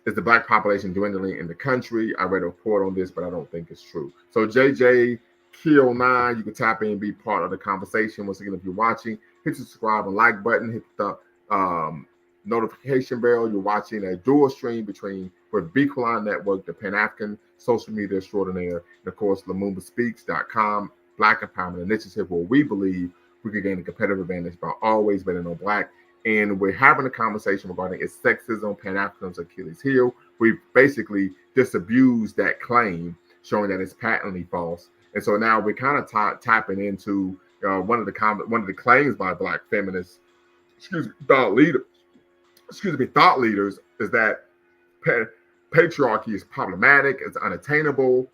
Is the black population dwindling in the country? I read a report on this, but I don't think it's true. So JJ Kill9, you can tap in and be part of the conversation. Once again, if you're watching, hit the subscribe and like button, hit the notification bell. You're watching a dual stream between with Beacon Network, the Pan-African social media extraordinaire, and of course, LumumbaSpeaks.com, Black Empowerment Initiative, where we believe we could gain a competitive advantage by always betting on black. And we're having a conversation regarding its sexism, Pan-Africanism, Achilles heel. We basically disabused that claim, showing that it's patently false. And so now we're kind of tapping into one of the claims by black feminists, thought leaders is that patriarchy is problematic, it's unattainable,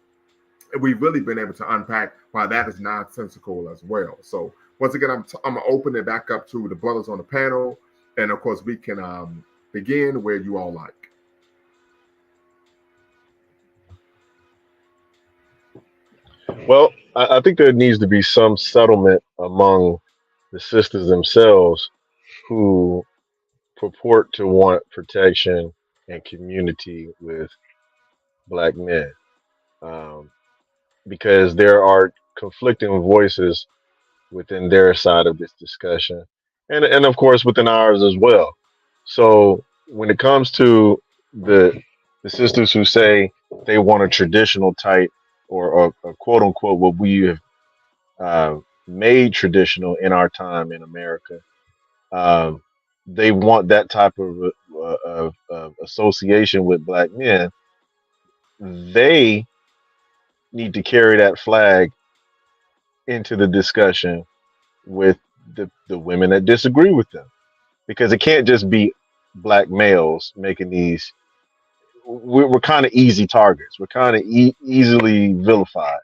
and we've really been able to unpack why that is nonsensical as well. So once again, I'm gonna open it back up to the brothers on the panel, and of course we can begin where you all like. Well, I think there needs to be some settlement among the sisters themselves who purport to want protection and community with black men, um, because there are conflicting voices within their side of this discussion, and of course within ours as well. So when it comes to the the sisters who say they want a traditional type or a quote unquote what we have made traditional in our time in America, um, they want that type of association with black men. They need to carry that flag into the discussion with the women that disagree with them, because it can't just be black males making these. We're kind of easy targets. We're kind of easily vilified,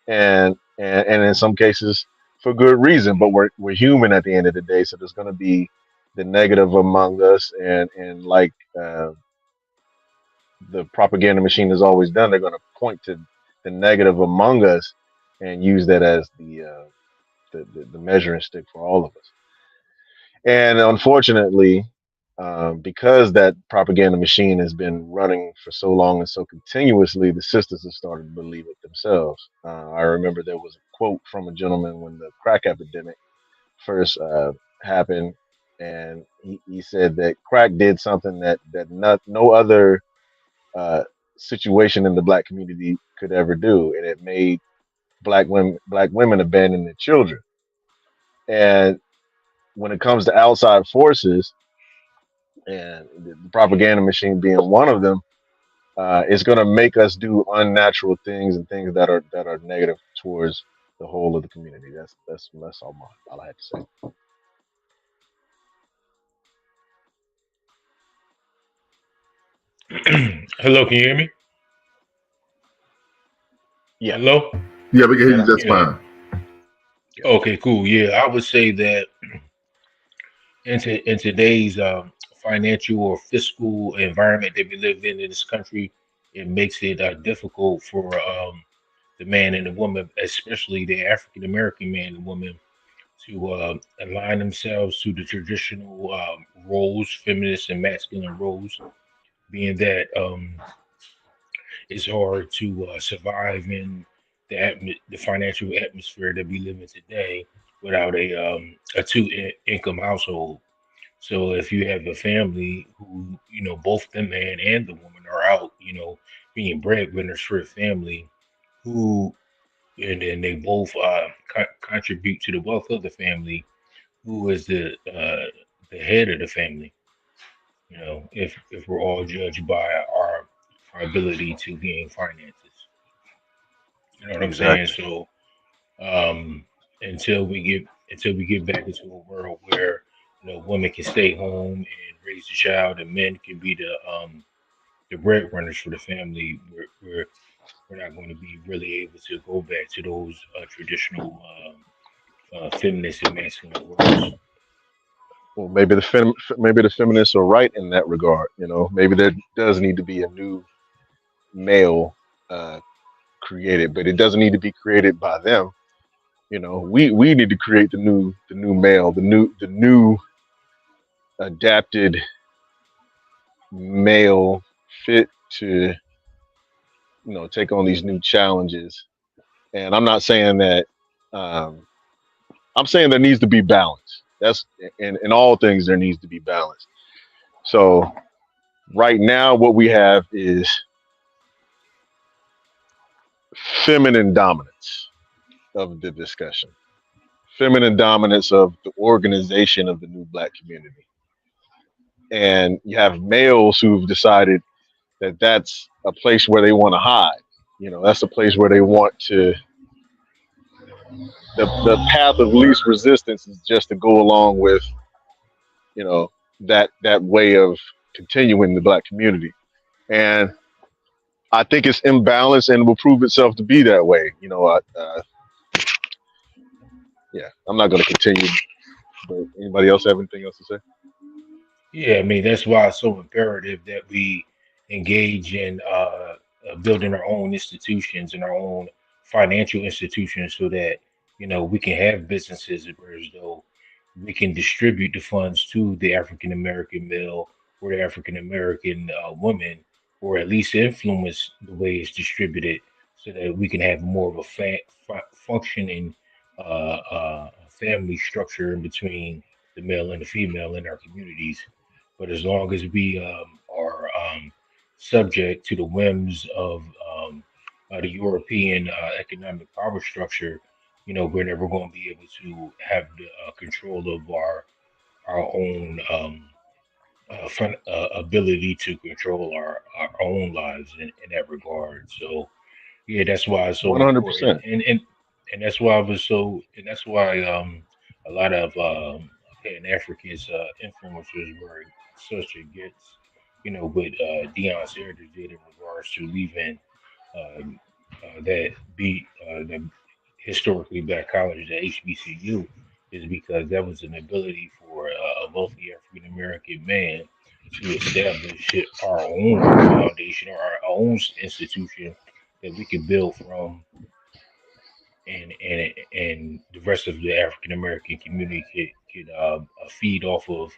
and in some cases for good reason. But we're human at the end of the day, so there's going to be the negative among us, and like the propaganda machine has always done, they're going to point to the negative among us and use that as the measuring stick for all of us. And unfortunately, because that propaganda machine has been running for so long and so continuously, the sisters have started to believe it themselves. I remember there was a quote from a gentleman when the crack epidemic first happened, and he said that crack did something that no other situation in the black community could ever do, and it made black women abandon their children. And when it comes to outside forces, and the propaganda machine being one of them, it's going to make us do unnatural things and things that are negative towards the whole of the community. That's all I had to say. Hello, can you hear me? Yeah. Hello? Yeah, we can hear you just Yeah. fine. Okay, cool. Yeah, I would say that in today's financial or fiscal environment that we live in this country, it makes it difficult for the man and the woman, especially the African American man and woman, to align themselves to the traditional roles, feminist and masculine roles. being that it's hard to survive in the financial atmosphere that we live in today without a income household. So if you have a family who, both the man and the woman are out, being breadwinners for the family, who and then they both contribute to the wealth of the family, who is the head of the family. If we're all judged by our ability to gain finances, you know what I'm saying? Exactly. So um, until we get back into a world where women can stay home and raise the child, and men can be the breadwinners for the family, we're not going to be really able to go back to those traditional feminist and masculine roles. Well, maybe the feminists are right in that regard. Maybe there does need to be a new male uh, created, but it doesn't need to be created by them. We need to create the new male, the new adapted male fit to take on these new challenges. And I'm not saying that. Um, I'm saying there needs to be balance. That's in all things there needs to be balance. So right now, what we have is feminine dominance of the discussion, feminine dominance of the organization of the new black community. And you have males who've decided that that's a place where they want to hide. That's a place where they want to. The path of least resistance is just to go along with, that way of continuing the black community. And I think it's imbalanced and will prove itself to be that way. Yeah, I'm not going to continue. But anybody else have anything else to say? Yeah, I mean that's why it's so imperative that we engage in building our own institutions and our own financial institutions, so that we can have businesses where as though we can distribute the funds to the African American male or the African American woman, or at least influence the way it's distributed, so that we can have more of a functioning family structure in between the male and the female in our communities. But as long as we are subject to the whims of the European economic power structure, we're never going to be able to have the control of our own ability to control our own lives in that regard. So yeah, that's why it's so important, 100%. and that's why I was so, and that's why a lot of Pan Africans influencers were such against, what Deion Sanders did in regards to leaving the historically black college, the HBCU, is because that was an ability for a wealthy African American man to establish our own foundation or our own institution that we could build from, and the rest of the African American community could feed off of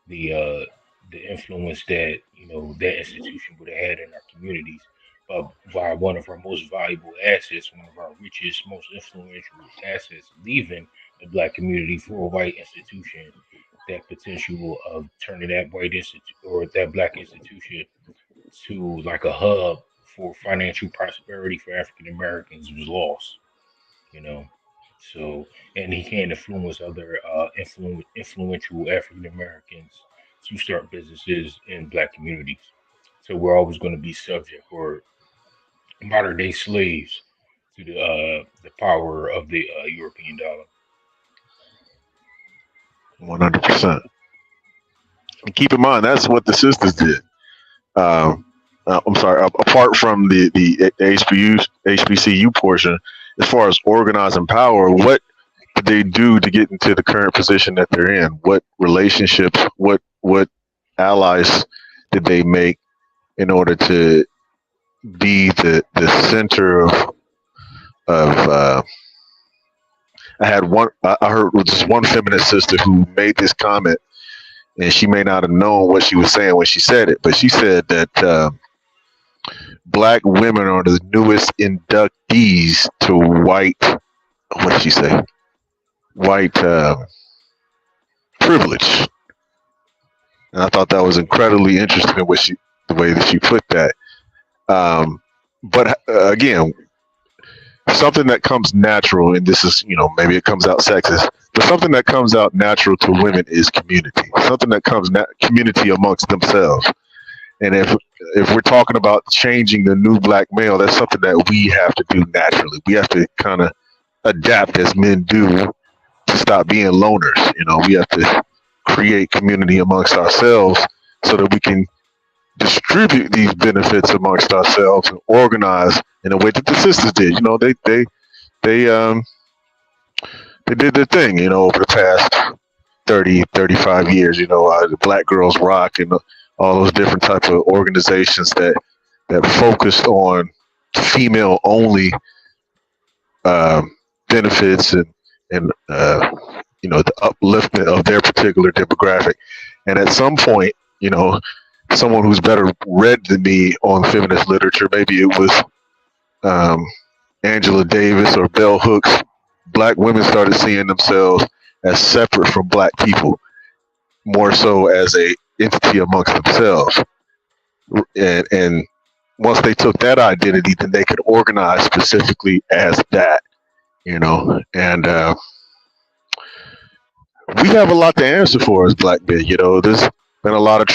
the uh, the influence that that institution would have had in our communities. But by one of our most valuable assets, one of our richest, most influential assets, leaving the black community for a white institution, that potential of turning that white institute or that black institution to like a hub for financial prosperity for African Americans was lost. You know, so and he can't influence other influential African Americans to start businesses in black communities. So we're always going to be subject or modern day slaves to the power of the European dollar. 100%. And keep in mind, that's what the sisters did. I'm sorry. Apart from the HBCU portion, as far as organizing power, what did they do to get into the current position that they're in? What relationships, what allies did they make in order to be the center of I heard just one feminist sister who made this comment, and she may not have known what she was saying when she said it, but she said that black women are the newest inductees to white. What did she say? White privilege. And I thought that was incredibly interesting in the way that she put that. But again, something that comes natural, and this is, maybe it comes out sexist, but something that comes out natural to women is community. Something that comes community amongst themselves. And if we're talking about changing the new black male, that's something that we have to do naturally. We have to kind of adapt as men do to stop being loners. We have to create community amongst ourselves so that we can distribute these benefits amongst ourselves and organize in a way that the sisters did. They did their thing, over the past 30, 35 years, the Black Girls Rock and all those different type of organizations that focused on female only benefits and the upliftment of their particular demographic. And at some point, someone who's better read than me on feminist literature, maybe it was Angela Davis or Bell Hooks, black women started seeing themselves as separate from black people, more so as a entity amongst themselves. And once they took that identity, then they could organize specifically as that, and we have a lot to answer for as black men. There's been a lot of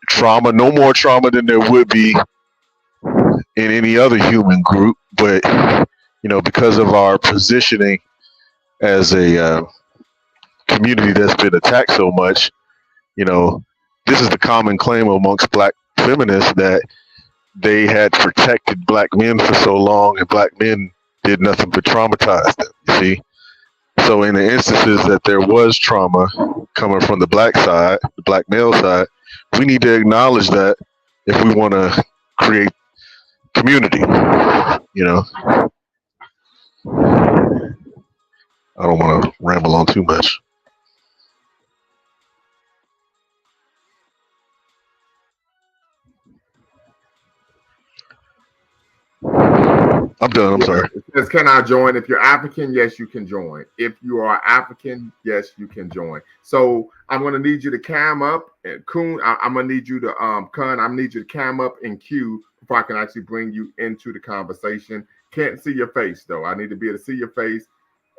trauma, no more trauma than there would be in any other human group, but because of our positioning as a community that's been attacked so much, this is the common claim amongst black feminists, that they had protected black men for so long and black men did nothing but traumatize them, you see. So in the instances that there was trauma coming from the black side, the black male side, we need to acknowledge that if we want to create community. I don't want to ramble on too much. I'm done. I'm sorry. It says, can I join? If you're African, yes, you can join. If you are African, yes, you can join. So I'm going to need you to cam up. And Kun, I'm going to need you to, Kun, I need you to cam up and Q before I can actually bring you into the conversation. Can't see your face, though. I need to be able to see your face.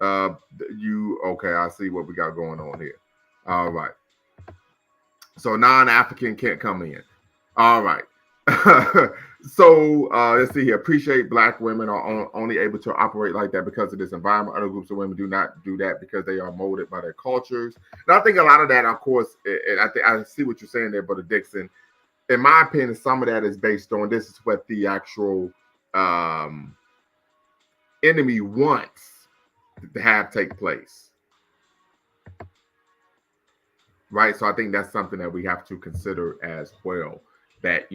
Okay, I see what we got going on here. All right. So non-African can't come in. All right. So let's see here. Appreciate black women are only able to operate like that because of this environment. Other groups of women do not do that because they are molded by their cultures. And I think a lot of that, of course, and I see what you're saying there, Brother Dixon. In my opinion, some of that is based on this is what the actual enemy wants to have take place. Right. So I think that's something that we have to consider as well. That,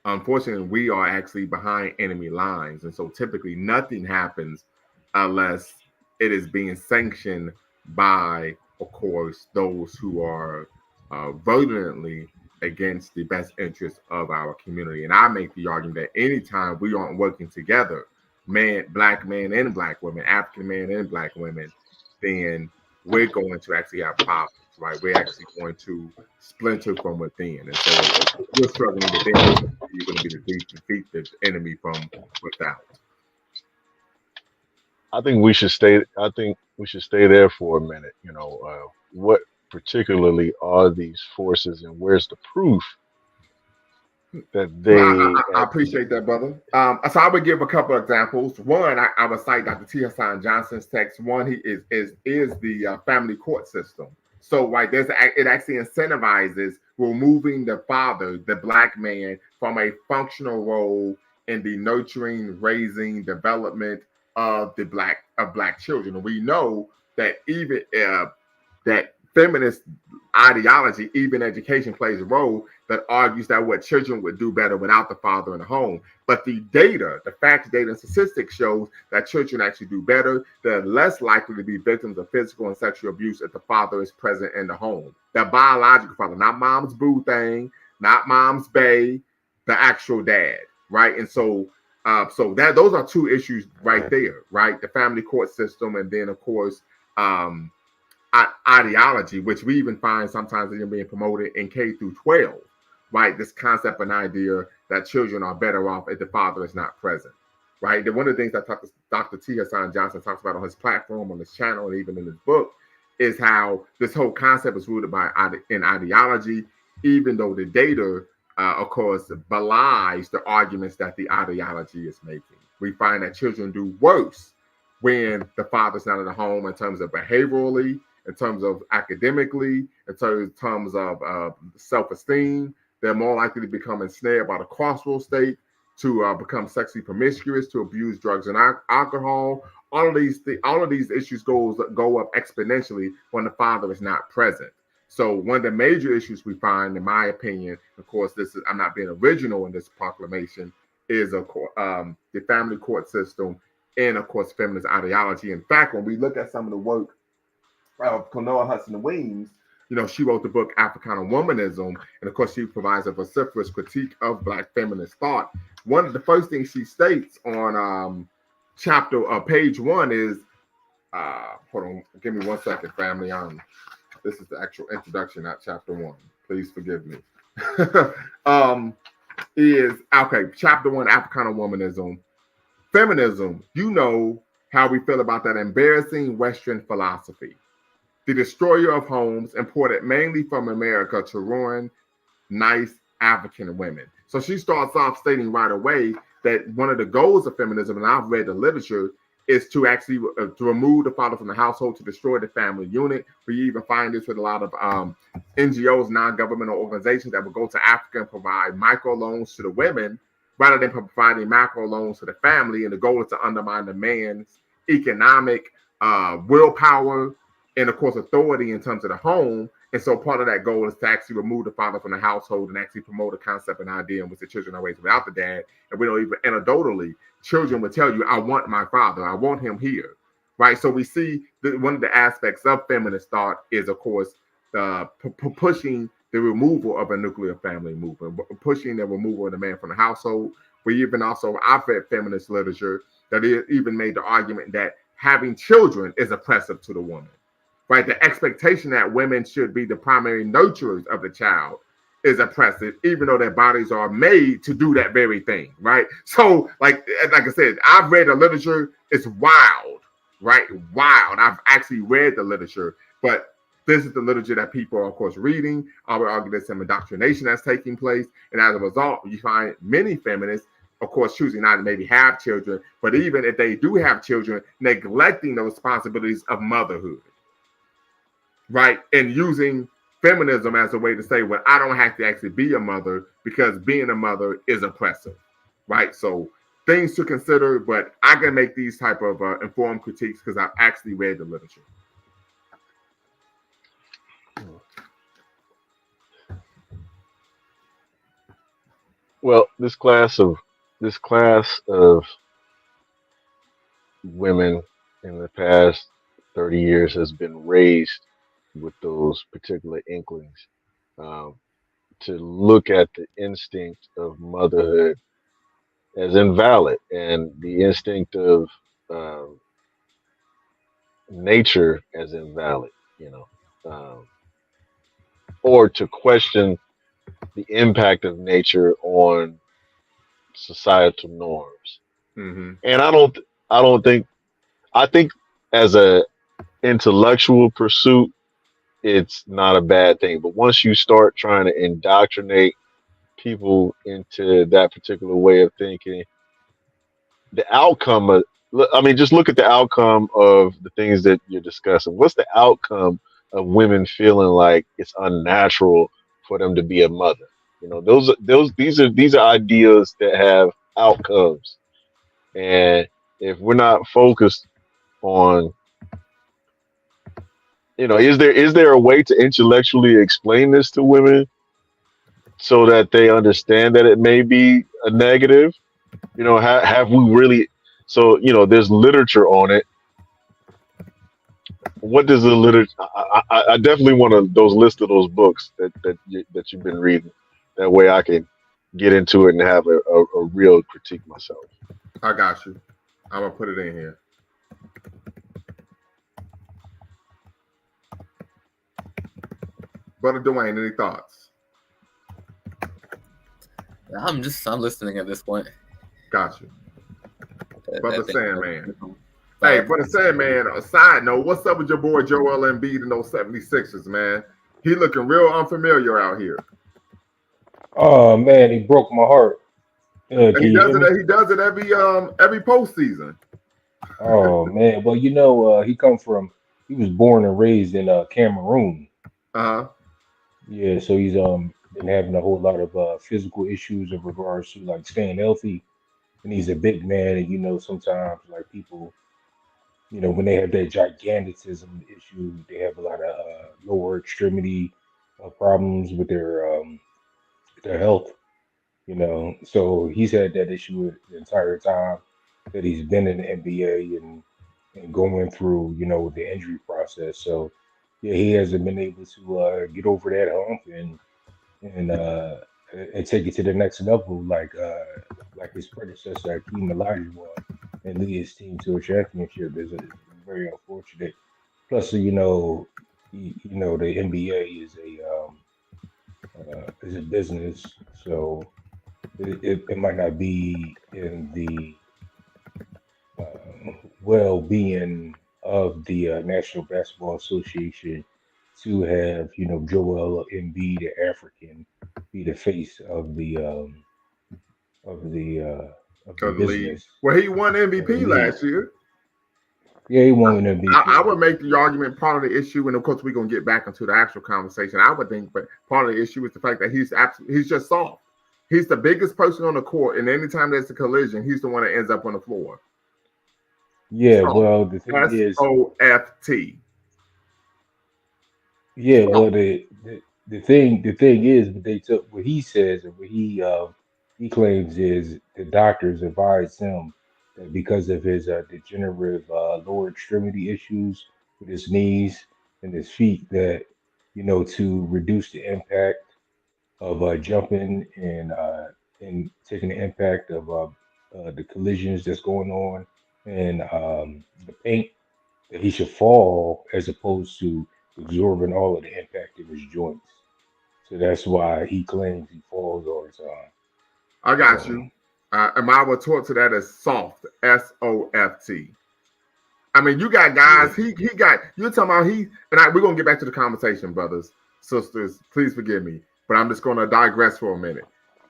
unfortunately, we are actually behind enemy lines. And so typically nothing happens unless it is being sanctioned by, of course, those who are virulently against the best interests of our community. And I make the argument that anytime we aren't working together, black men and black women, African men and black women, then we're going to actually have problems. Right, we're actually going to splinter from within, and so if you're struggling within, you're going to be defeat the enemy from without. I think we should stay there for a minute. What particularly are these forces, and where's the proof that they? I appreciate that, brother. So I would give a couple of examples. One, I would cite Dr. T. Hassan Johnson's text. One, he is the family court system. So, right, it actually incentivizes removing the father, the black man, from a functional role in the nurturing, raising, development of black children. And we know that even that feminists ideology, even education plays a role that argues that what children would do better without the father in the home. But the data, the facts, data, and statistics shows that children actually do better. They're less likely to be victims of physical and sexual abuse if the father is present in the home. The biological father, not mom's boo thing, not mom's bae, the actual dad, right? And so those are two issues right there, right? The family court system, and then of course ideology, which we even find sometimes even being promoted in K through 12, right? This concept and idea that children are better off if the father is not present, right? And one of the things that Dr. T. Hassan Johnson talks about on his platform, on his channel, and even in his book, is how this whole concept is rooted in ideology, even though the data, of course, belies the arguments that the ideology is making. We find that children do worse when the father's not in the home in terms of behaviorally, in terms of academically, in terms of self-esteem. They're more likely to become ensnared by the carceral state, to become sexually promiscuous, to abuse drugs and alcohol. All of these issues go up exponentially when the father is not present. So one of the major issues we find, in my opinion, of course, I'm not being original in this proclamation, is the family court system and, of course, feminist ideology. In fact, when we look at some of the work of Cornell Hudson Weems, she wrote the book Africana Womanism, and of course she provides a vociferous critique of Black feminist thought. One of the first things she states on page 1 is, hold on, give me 1 second, family. This is the actual introduction, not chapter 1. Please forgive me. Chapter 1, Africana Womanism. Feminism, how we feel about that embarrassing Western philosophy. The destroyer of homes, imported mainly from America to ruin nice African women. So she starts off stating right away that one of the goals of feminism, and I've read the literature, is to actually to remove the father from the household, to destroy the family unit. We even find this with a lot of NGOs, non-governmental organizations, that will go to Africa and provide microloans to the women rather than providing macro loans to the family. And the goal is to undermine the man's economic willpower and, of course, authority in terms of the home. And so part of that goal is to actually remove the father from the household and actually promote a concept and idea in which the children are raised without the dad. And we don't even, anecdotally, children will tell you, I want my father, I want him here, right? So we see that one of the aspects of feminist thought is, of course, pushing the removal of a nuclear family movement, pushing the removal of the man from the household. I've read feminist literature that even made the argument that having children is oppressive to the woman. Right, the expectation that women should be the primary nurturers of the child is oppressive, even though their bodies are made to do that very thing, right? So, like I said, I've read the literature. It's wild, right? Wild. I've actually read the literature, but this is the literature that people are, of course, reading. I would argue there's some indoctrination that's taking place, and as a result, you find many feminists, of course, choosing not to maybe have children, but even if they do have children, neglecting the responsibilities of motherhood. Right, and using feminism as a way to say, well, I don't have to actually be a mother because being a mother is oppressive, right? So things to consider, but I can make these type of informed critiques because I've actually read the literature. Well, this class of women in the past 30 years has been raised with those particular inklings, to look at the instinct of motherhood as invalid and the instinct of nature as invalid, or to question the impact of nature on societal norms. Mm-hmm. And I think as a intellectual pursuit, it's not a bad thing. But once you start trying to indoctrinate people into that particular way of thinking, the outcome just look at the outcome of the things that you're discussing. What's the outcome of women feeling like it's unnatural for them to be a mother? These are ideas that have outcomes. And if we're not focused on is there a way to intellectually explain this to women so that they understand that it may be a negative? Have we really? So there's literature on it. What does the literature? I definitely want those list of those books that you've been reading. That way I can get into it and have a real critique myself. I got you. I'm gonna put it in here. Brother Dwayne, any thoughts? I'm listening at this point. Got you. Brother Sandman. Hey, Brother Sandman, a side note, what's up with your boy Joel Embiid and those 76ers, man? He looking real unfamiliar out here. Oh man, he broke my heart. And he does it every postseason. Oh man, well he was born and raised in Cameroon. Uh-huh. Yeah, so he's been having a whole lot of physical issues in regards to like staying healthy, and he's a big man, and sometimes like people, when they have that gigantism issue, they have a lot of lower extremity problems with their health. So he's had that issue the entire time that he's been in the NBA and going through, the injury process. So yeah, he hasn't been able to get over that hump and take it to the next level like his predecessor Hakeem Olajuwon and lead his team to a championship. It's very unfortunate. Plus, the NBA is a business, so it might not be in the well-being of the National Basketball Association to have Joel Embiid, the African, be the face of the league. business. Well, he won MVP last year. Yeah, he won an MVP. I would make the argument part of the issue, and of course we're gonna get back into the actual conversation. I would think, but part of the issue is the fact that he's just soft. He's the biggest person on the court, and anytime there's a collision, he's the one that ends up on the floor. Yeah, well, the thing is, SOFT. Yeah, well, the thing is, what he says and what he claims is the doctors advised him that because of his degenerative lower extremity issues with his knees and his feet, that to reduce the impact of jumping and taking the impact of the collisions that's going on and the paint, that he should fall as opposed to absorbing all of the impact in his joints. So that's why he claims he falls all the time. I got you. And I would talk to that as soft, SOFT. I mean, you got guys. Yeah. He got you're talking about we're gonna get back to the conversation, brothers, sisters. Please forgive me, but I'm just gonna digress for a minute.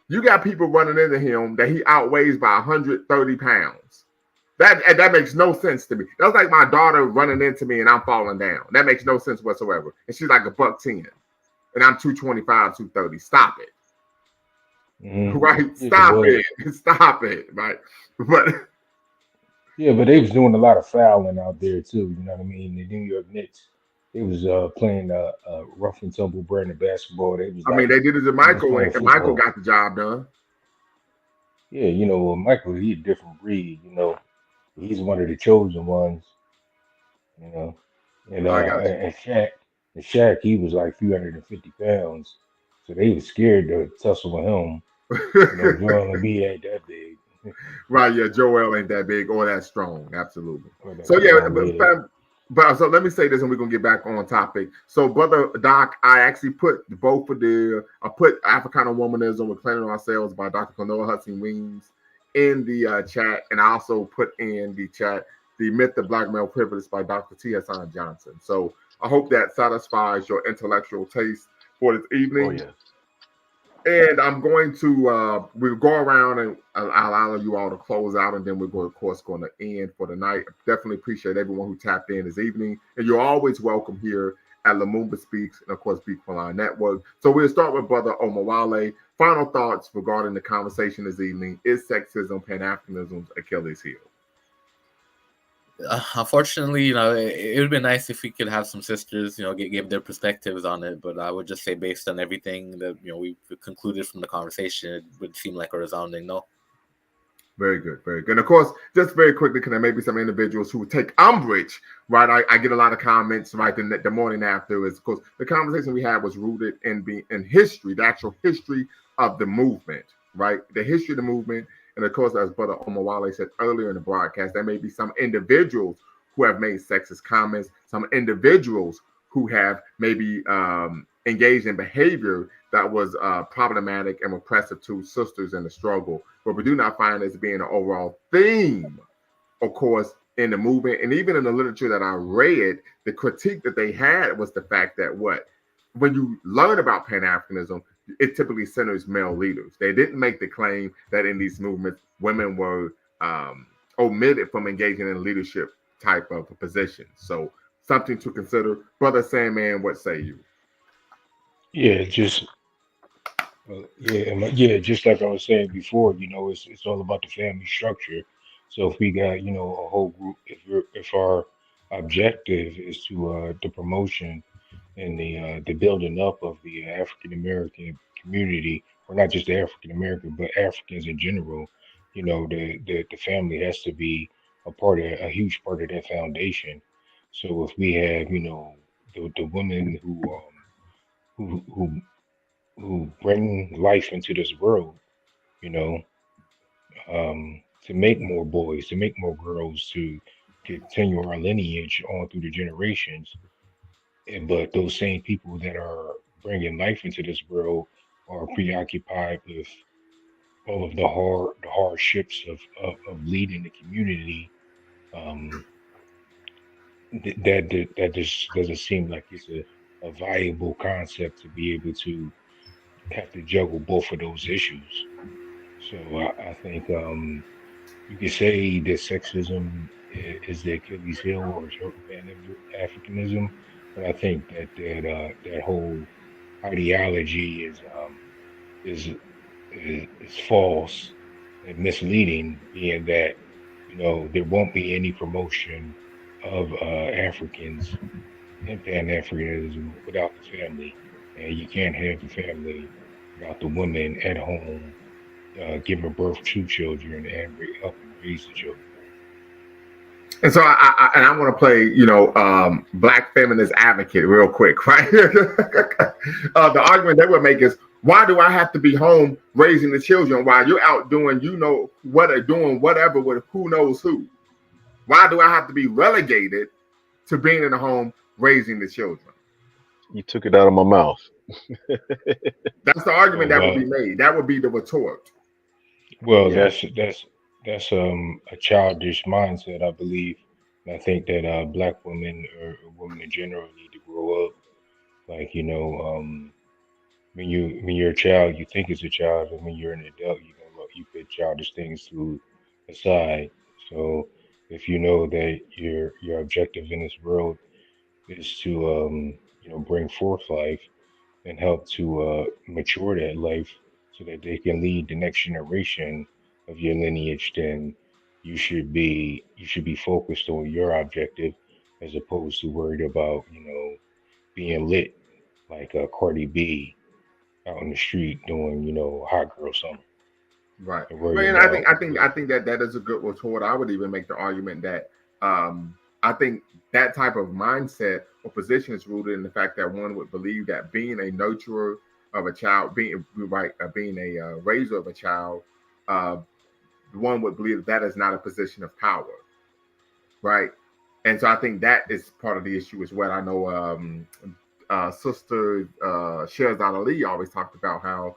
You got people running into him that he outweighs by 130 pounds. That makes no sense to me. That's like my daughter running into me and I'm falling down. That makes no sense whatsoever. And she's like $110, and I'm 225, 230. Stop it. Mm-hmm. Right? Stop it. Right? But yeah, but they was doing a lot of fouling out there too. You know what I mean? The New York Knicks, they was playing rough and tumble brand of basketball. They did it to Michael, and Michael got the job done. Yeah, Michael, he's a different breed. He's one of the chosen ones. And Shaq, he was like 350 pounds, so they were scared to tussle with him. Joel Embiid ain't that big. Right, yeah, Joel ain't that big or that strong, absolutely. So yeah, but so let me say this, and we're gonna get back on topic. So, Brother Doc, I actually put both of I put Africana Womanism, We're Claiming Ourselves by Dr. Canoa Hudson Weems in the chat, and I also put in the chat The Myth of Black Male Privilege by Dr. T. Hassan Johnson. So I hope that satisfies your intellectual taste for this evening. Oh, yeah. And I'm going to we'll go around and I'll allow you all to close out, and then we're going to end for the night. Definitely appreciate everyone who tapped in this evening, and you're always welcome here at Lumumba Speaks and of course Speak for Line Network. So we'll start with Brother Omawale. Final thoughts regarding the conversation this evening: is sexism, Pan-Africanism's Achilles heel? Unfortunately, it would be nice if we could have some sisters, give their perspectives on it. But I would just say, based on everything that we concluded from the conversation, it would seem like a resounding no. Very good, very good. And of course, just very quickly, because there may be some individuals who take umbrage, right? I get a lot of comments, right? The morning after is, of course, the conversation we had was rooted in history, the actual history of the movement, right? The history of the movement. And of course, as Brother Omawale said earlier in the broadcast, there may be some individuals who have made sexist comments, some individuals who have maybe engaged in behavior that was problematic and repressive to sisters in the struggle. But we do not find this being an overall theme, of course, in the movement. And even in the literature that I read, the critique that they had was the fact that when you learn about Pan-Africanism, it typically centers male leaders. They didn't make the claim that in these movements, women were omitted from engaging in leadership type of positions. So something to consider. Brother Sandman, what say you? Yeah, just yeah, just like I was saying before, it's all about the family structure. So if we got, a whole group, if our objective is to the promotion and the building up of the African American community, or not just the African American, but Africans in general, the family has to be a huge part of that foundation. So if we have, the women who bring life into this world, you know, to make more boys, to make more girls, to continue our lineage on through the generations. But those same people that are bringing life into this world are preoccupied with all of the hardships of leading the community. Um, that just doesn't seem like it's a viable concept to be able to have to juggle both of those issues. So I think you could say that sexism is the Achilles heel or Pan-Africanism, but I think that whole ideology is is false and misleading, being that there won't be any promotion of Africans in Pan-Africanism without the family, and you can't have the family without the women at home giving birth to children and helping raise the children. And so I want to play, black feminist advocate real quick, right? The argument they would make is, why do I have to be home raising the children while you're out doing, what are doing whatever with who knows who? Why do I have to be relegated to being in the home raising the children? You took it out of my mouth. That's the argument Oh that would be well, made. That would be the retort. well Yeah. that's a childish mindset, I believe. And I think that black women or women in general need to grow up. Like when you're a child, you think it's a child, and when you're an adult, you put childish things to aside. So if you know that your objective in this world is to bring forth life and help to mature that life so that they can lead the next generation of your lineage, then you should be focused on your objective as opposed to worried about being lit like Cardi B out in the street doing hot girl summer Right. and Well, worry and I about think I think I think that that is a good retort. I would even make the argument that I think that type of mindset or position is rooted in the fact that one would believe that being a nurturer of a child, being right, being a raiser of a child, uh, one would believe that that is not a position of power, right? And so I think that is part of the issue as well. I know Sister Sherzad Ali always talked about how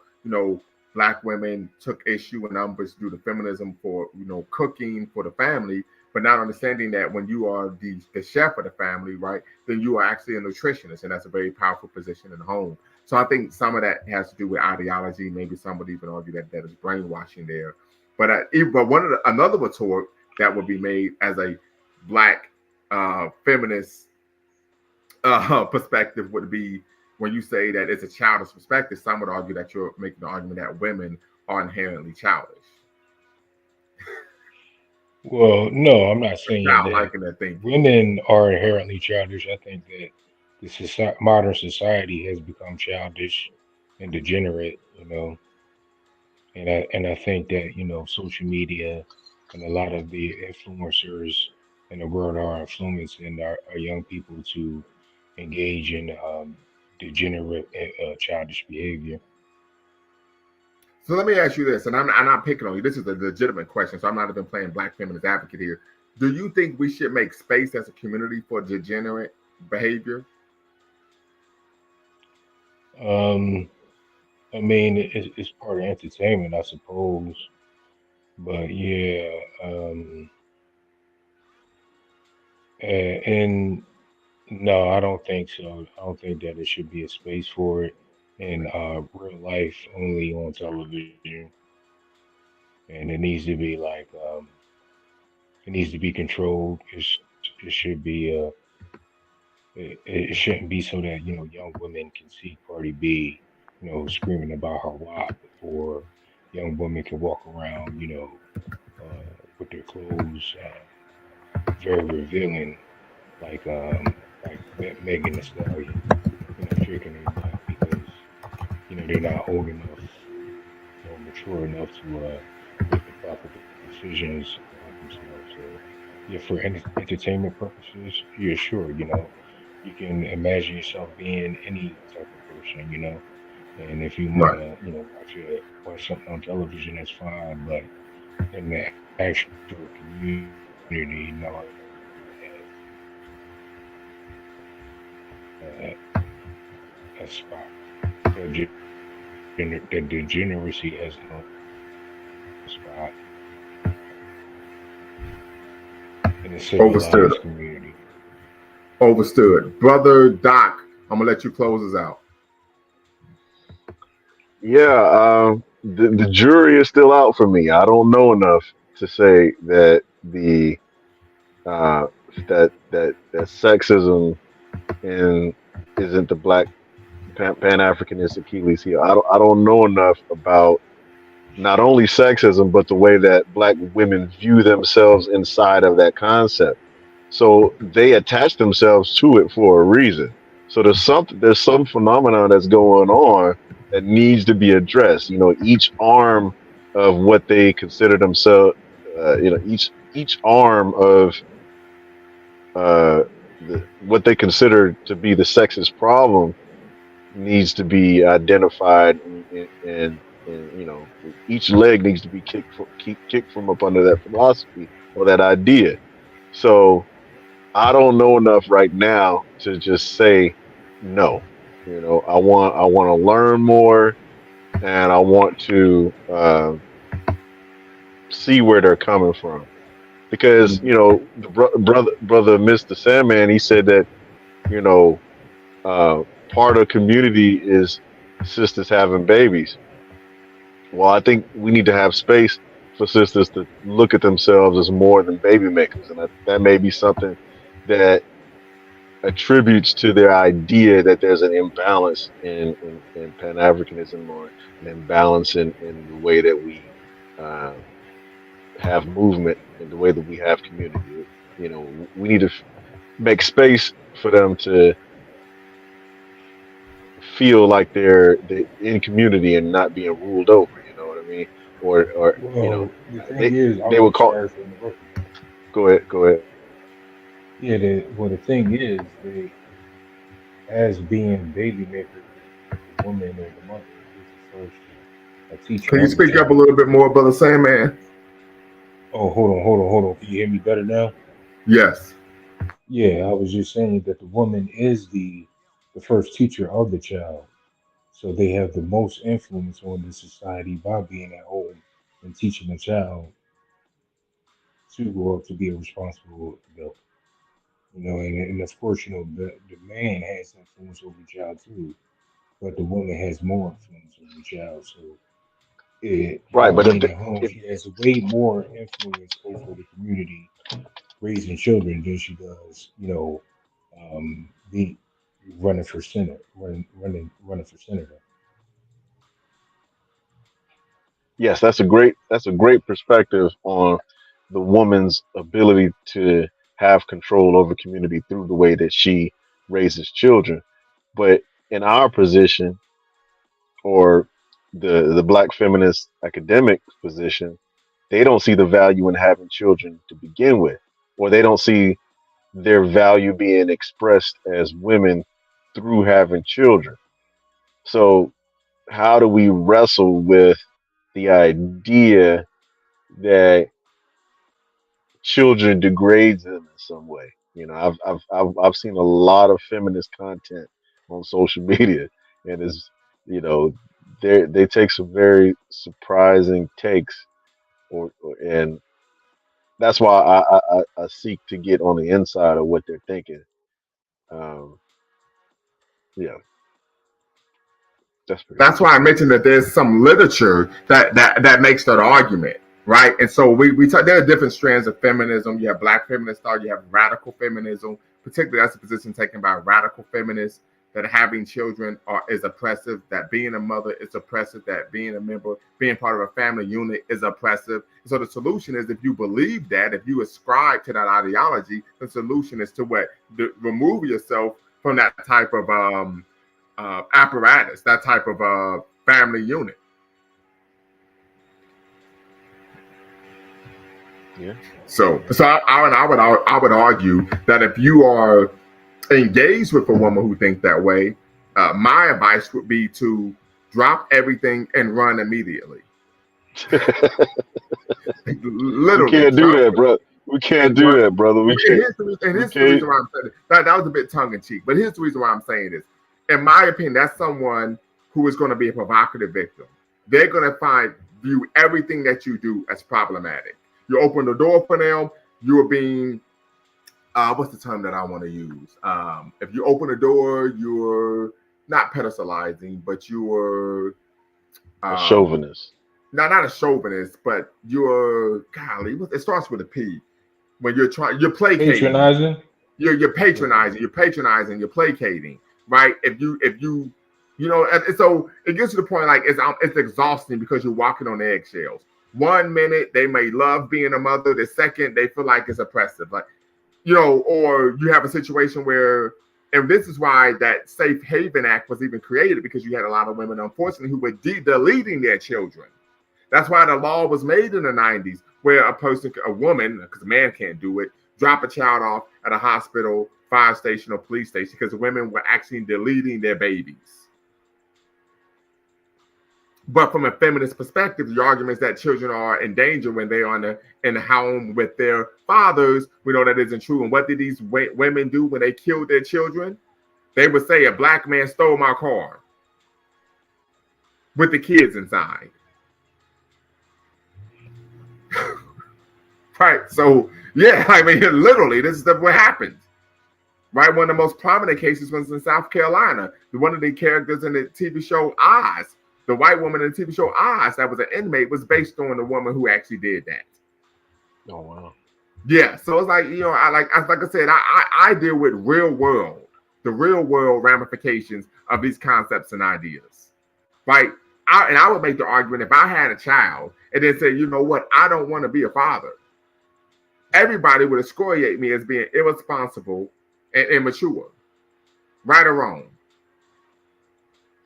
black women took issue in numbers due to feminism for cooking for the family, but not understanding that when you are the chef of the family, right, then you are actually a nutritionist, and that's a very powerful position in the home. So I think some of that has to do with ideology. Maybe some would even argue that that is brainwashing there. But another retort that would be made as a black feminist perspective would be when you say that it's a childish perspective, some would argue that you're making the argument that women are inherently childish. Well, no, I'm not or saying that childlike in their thinking. women are inherently childish. I think that modern society has become childish and degenerate, and I think that social media and a lot of the influencers in the world are influencing our young people to engage in degenerate childish behavior. So let me ask you this, and I'm not picking on you. This is a legitimate question, so I'm not even playing black feminist advocate here. Do you think we should make space as a community for degenerate behavior? Um, I mean, it's part of entertainment, I suppose, but yeah, and no, I don't think so. I don't think that there should be a space for it in real life, only on television, and it needs to be like it needs to be controlled. It should be it shouldn't be so that young women can see Cardi B, screaming about her WAP, or young women can walk around, with their clothes very revealing, like Megan Thee Stallion, shaking their butt because they're not old enough or mature enough to make the proper decisions about themselves. So yeah, for entertainment purposes, yeah, sure, you can imagine yourself being any type of person, and if you want Right. to, watch something on television, that's fine. But in the actual community, no, I don't think that uh, a spot. The degeneracy has no spot in a civilized Overstood. community. Overstood. Brother Doc, I'm gonna let you close us out. Yeah, the jury is still out for me. I don't know enough to say that the uh, that sexism in isn't the black Pan Africanist Achilles heel. I don't know enough about not only sexism but the way that black women view themselves inside of that concept. So they attach themselves to it for a reason. So there's some phenomenon that's going on that needs to be addressed. Each arm of what they consider themselves, each arm of uh, what they consider to be the sexist problem needs to be identified, and each leg needs to be kicked from up under that philosophy or that idea. So I don't know enough right now to just say no. I want to learn more, and I want to see where they're coming from, because the brother Mr. Sandman, he said that you know uh, part of community is sisters having babies. Well, I think we need to have space for sisters to look at themselves as more than baby makers, and that may be something that attributes to their idea that there's an imbalance in Pan Africanism, or an imbalance in the way that we uh, have movement and the way that we have community. We need to make space for them to feel like they're in community and not being ruled over. You know what I mean? Or Well, the thing they is, they will I'm call. sorry for interrupting. Go ahead. Go ahead. Yeah, the thing is, they as being baby makers, the woman or the mother is the first teacher Can you of the speak up a child. little bit more, Brother Sandman? Oh, hold on. Can you hear me better now? Yes. Yeah, I was just saying that the woman is the first teacher of the child, so they have the most influence on the society by being at home and teaching the child to grow up to be a responsible adult. And of course, the man has influence over the child too, but the woman has more influence over the child. So by Right, but being at home, she has way more influence over the community raising children than she does, be running for senate, running for senator. yes, that's a great perspective on the woman's ability to have control over community through the way that she raises children. But in our position, or the black feminist academic position, they don't see the value in having children to begin with, or they don't see their value being expressed as women through having children. So how do we wrestle with the idea that children degrades them in some way? You know, I've seen a lot of feminist content on social media, and it's, you know, they take some very surprising takes, and that's why I seek to get on the inside of what they're thinking. Um, yeah, that's pretty That's much why I mentioned that there's some literature that makes that argument, right? And so we talk, there are different strands of feminism. You have black feminist thought, you have radical feminism. Particularly, that's a position taken by radical feminists, that having children is oppressive, that being a mother is oppressive, that being part of a family unit is oppressive. So the solution is, if you believe that, if you ascribe to that ideology, the solution is to what? Remove yourself from that type of apparatus, that type of family unit. Yeah. So I would argue that if you are engaged with a woman who thinks that way, my advice would be to drop everything and run immediately. Literally, we can't do that, bro. We can't do that, brother. We can't. Here's the reason why I'm saying it. That was a bit tongue in cheek, but here's the reason why I'm saying this. In my opinion, that's someone who is going to be a provocative victim. They're going to view everything that you do as problematic. You open the door for them, you are being, what's the term that I want to use? If you open the door, you're not pedestalizing, but you're a chauvinist. No, not a chauvinist, but you're, golly, it starts with a P. When you're placating. Patronizing. You're patronizing. You're placating. Right? If you know, and so it gets to the point like it's exhausting because you're walking on eggshells. 1 minute they may love being a mother, the second they feel like it's oppressive. Like, you know, or you have a situation where, and this is why that Safe Haven Act was even created, because you had a lot of women, unfortunately, who were deleting their children. That's why the law was made in the 90s, where a woman, because a man can't do it, drop a child off at a hospital, fire station, or police station, because women were actually deleting their babies. But from a feminist perspective, the argument is that children are in danger when they are in the home with their fathers. We know that isn't true. And what did these women do when they killed their children? They would say, a black man stole my car with the kids inside. Right. So, yeah, I mean, literally, this is what happened. Right. One of the most prominent cases was in South Carolina. One of the characters in the TV show Oz, the white woman in the TV show Oz, that was an inmate, was based on the woman who actually did that. Oh, wow. Yeah. So it's like, you know, like I said, I deal with the real world ramifications of these concepts and ideas. Right. I would make the argument, if I had a child and then say, you know what, I don't want to be a father, everybody would excoriate me as being irresponsible and immature. Right or wrong.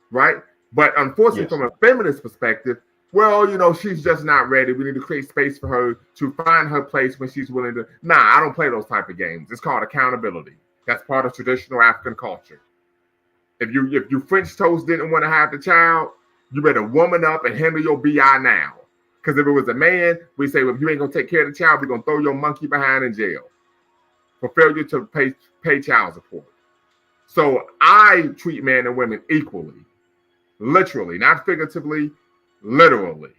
Right? But unfortunately, from a feminist perspective, well, you know, she's just not ready. We need to create space for her to find her place when she's willing to. Nah, I don't play those type of games. It's called accountability. That's part of traditional African culture. If you French toast didn't want to have the child, you better woman up and handle your BI now. Because if it was a man, we say, well, if you ain't gonna take care of the child, we're gonna throw your monkey behind in jail for failure to pay child support. So I treat men and women equally. Literally, not figuratively, literally.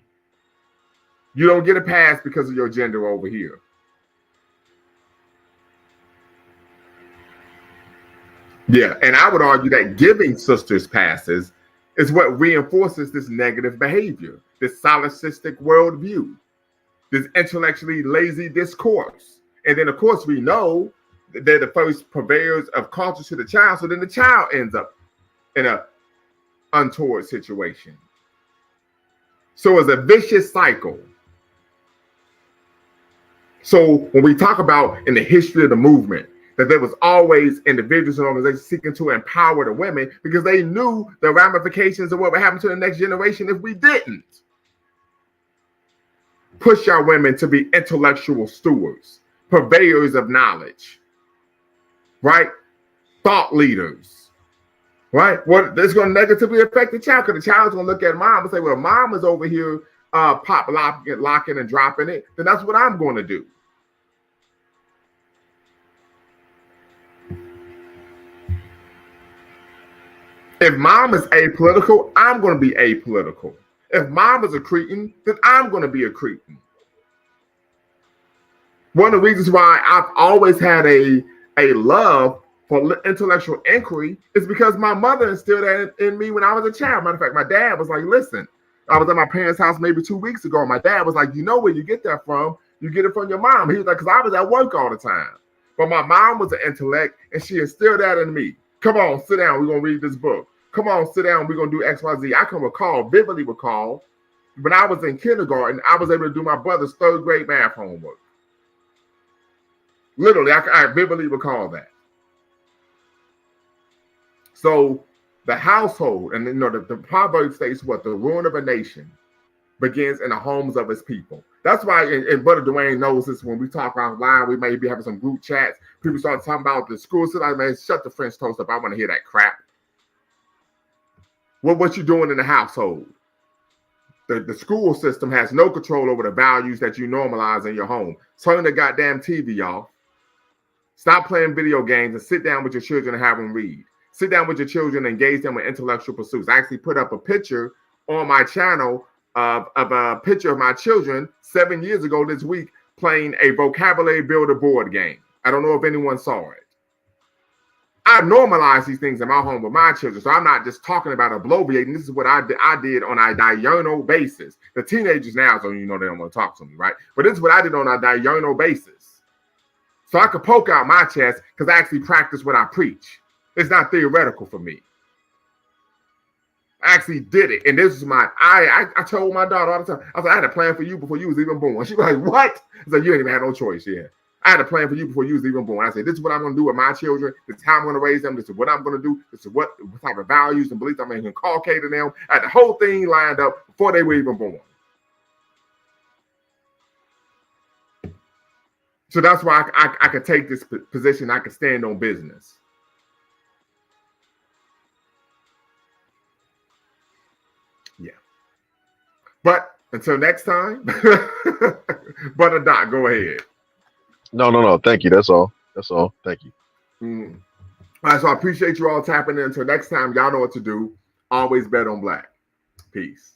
You don't get a pass because of your gender over here. Yeah, and I would argue that giving sisters passes is what reinforces this negative behavior, this solipsistic worldview, this intellectually lazy discourse. And then, of course, we know that they're the first purveyors of culture to the child, so then the child ends up in a untoward situation. So it's a vicious cycle. So when we talk about in the history of the movement, that there was always individuals and organizations seeking to empower the women because they knew the ramifications of what would happen to the next generation if we didn't push our women to be intellectual stewards, purveyors of knowledge, right? Thought leaders, right? What that's going to negatively affect the child, because the child's going to look at mom and say, well, mom is over here pop locking and dropping it, then that's what I'm going to do. If mom is apolitical, I'm going to be apolitical. If mom is a cretin, then I'm going to be a cretin. One of the reasons why I've always had a love for intellectual inquiry is because my mother instilled that in me when I was a child. Matter of fact, my dad was like, listen, I was at my parents' house maybe 2 weeks ago. And my dad was like, you know where you get that from? You get it from your mom. He was like, because I was at work all the time. But my mom was an intellect and she instilled that in me. Come on, sit down. We're going to read this book. Come on, sit down. We're going to do X, Y, Z. I can vividly recall, when I was in kindergarten, I was able to do my brother's 3rd grade math homework. Literally, I vividly recall that. So the household, and the proverb states what? The ruin of a nation begins in the homes of its people. That's why, and Brother Dwayne knows this, when we talk online, we may be having some group chats. People start talking about the school system. Like, man, shut the French toast up. I want to hear that crap. What you doing in the household? The school system has no control over the values that you normalize in your home. Turn the goddamn TV off. Stop playing video games and sit down with your children and have them read. Sit down with your children and engage them in intellectual pursuits. I actually put up a picture on my channel of a picture of my children 7 years ago this week playing a vocabulary builder board game. I don't know if anyone saw it. I've normalized these things in my home with my children, so I'm not just talking about obliviating. This is what I did on a diurnal basis. The teenagers now, so you know they don't want to talk to me, right? But this is what I did on a diurnal basis. So I could poke out my chest because I actually practice what I preach. It's not theoretical for me. I actually did it. And this is I told my daughter all the time, I was like, I had a plan for you before you was even born. She was like, what? I said, you ain't even had no choice, yeah. I had a plan for you before you was even born. I said, this is what I'm going to do with my children. This is how I'm going to raise them. This is what I'm going to do. This is what type of values and beliefs I'm going to inculcate in them. I had the whole thing lined up before they were even born. So that's why I could take this position. I could stand on business. Yeah. But until next time, Brother Doc, go ahead. No. Thank you. That's all. Thank you. All right, so I appreciate you all tapping in. Until next time, y'all know what to do. Always bet on black. Peace.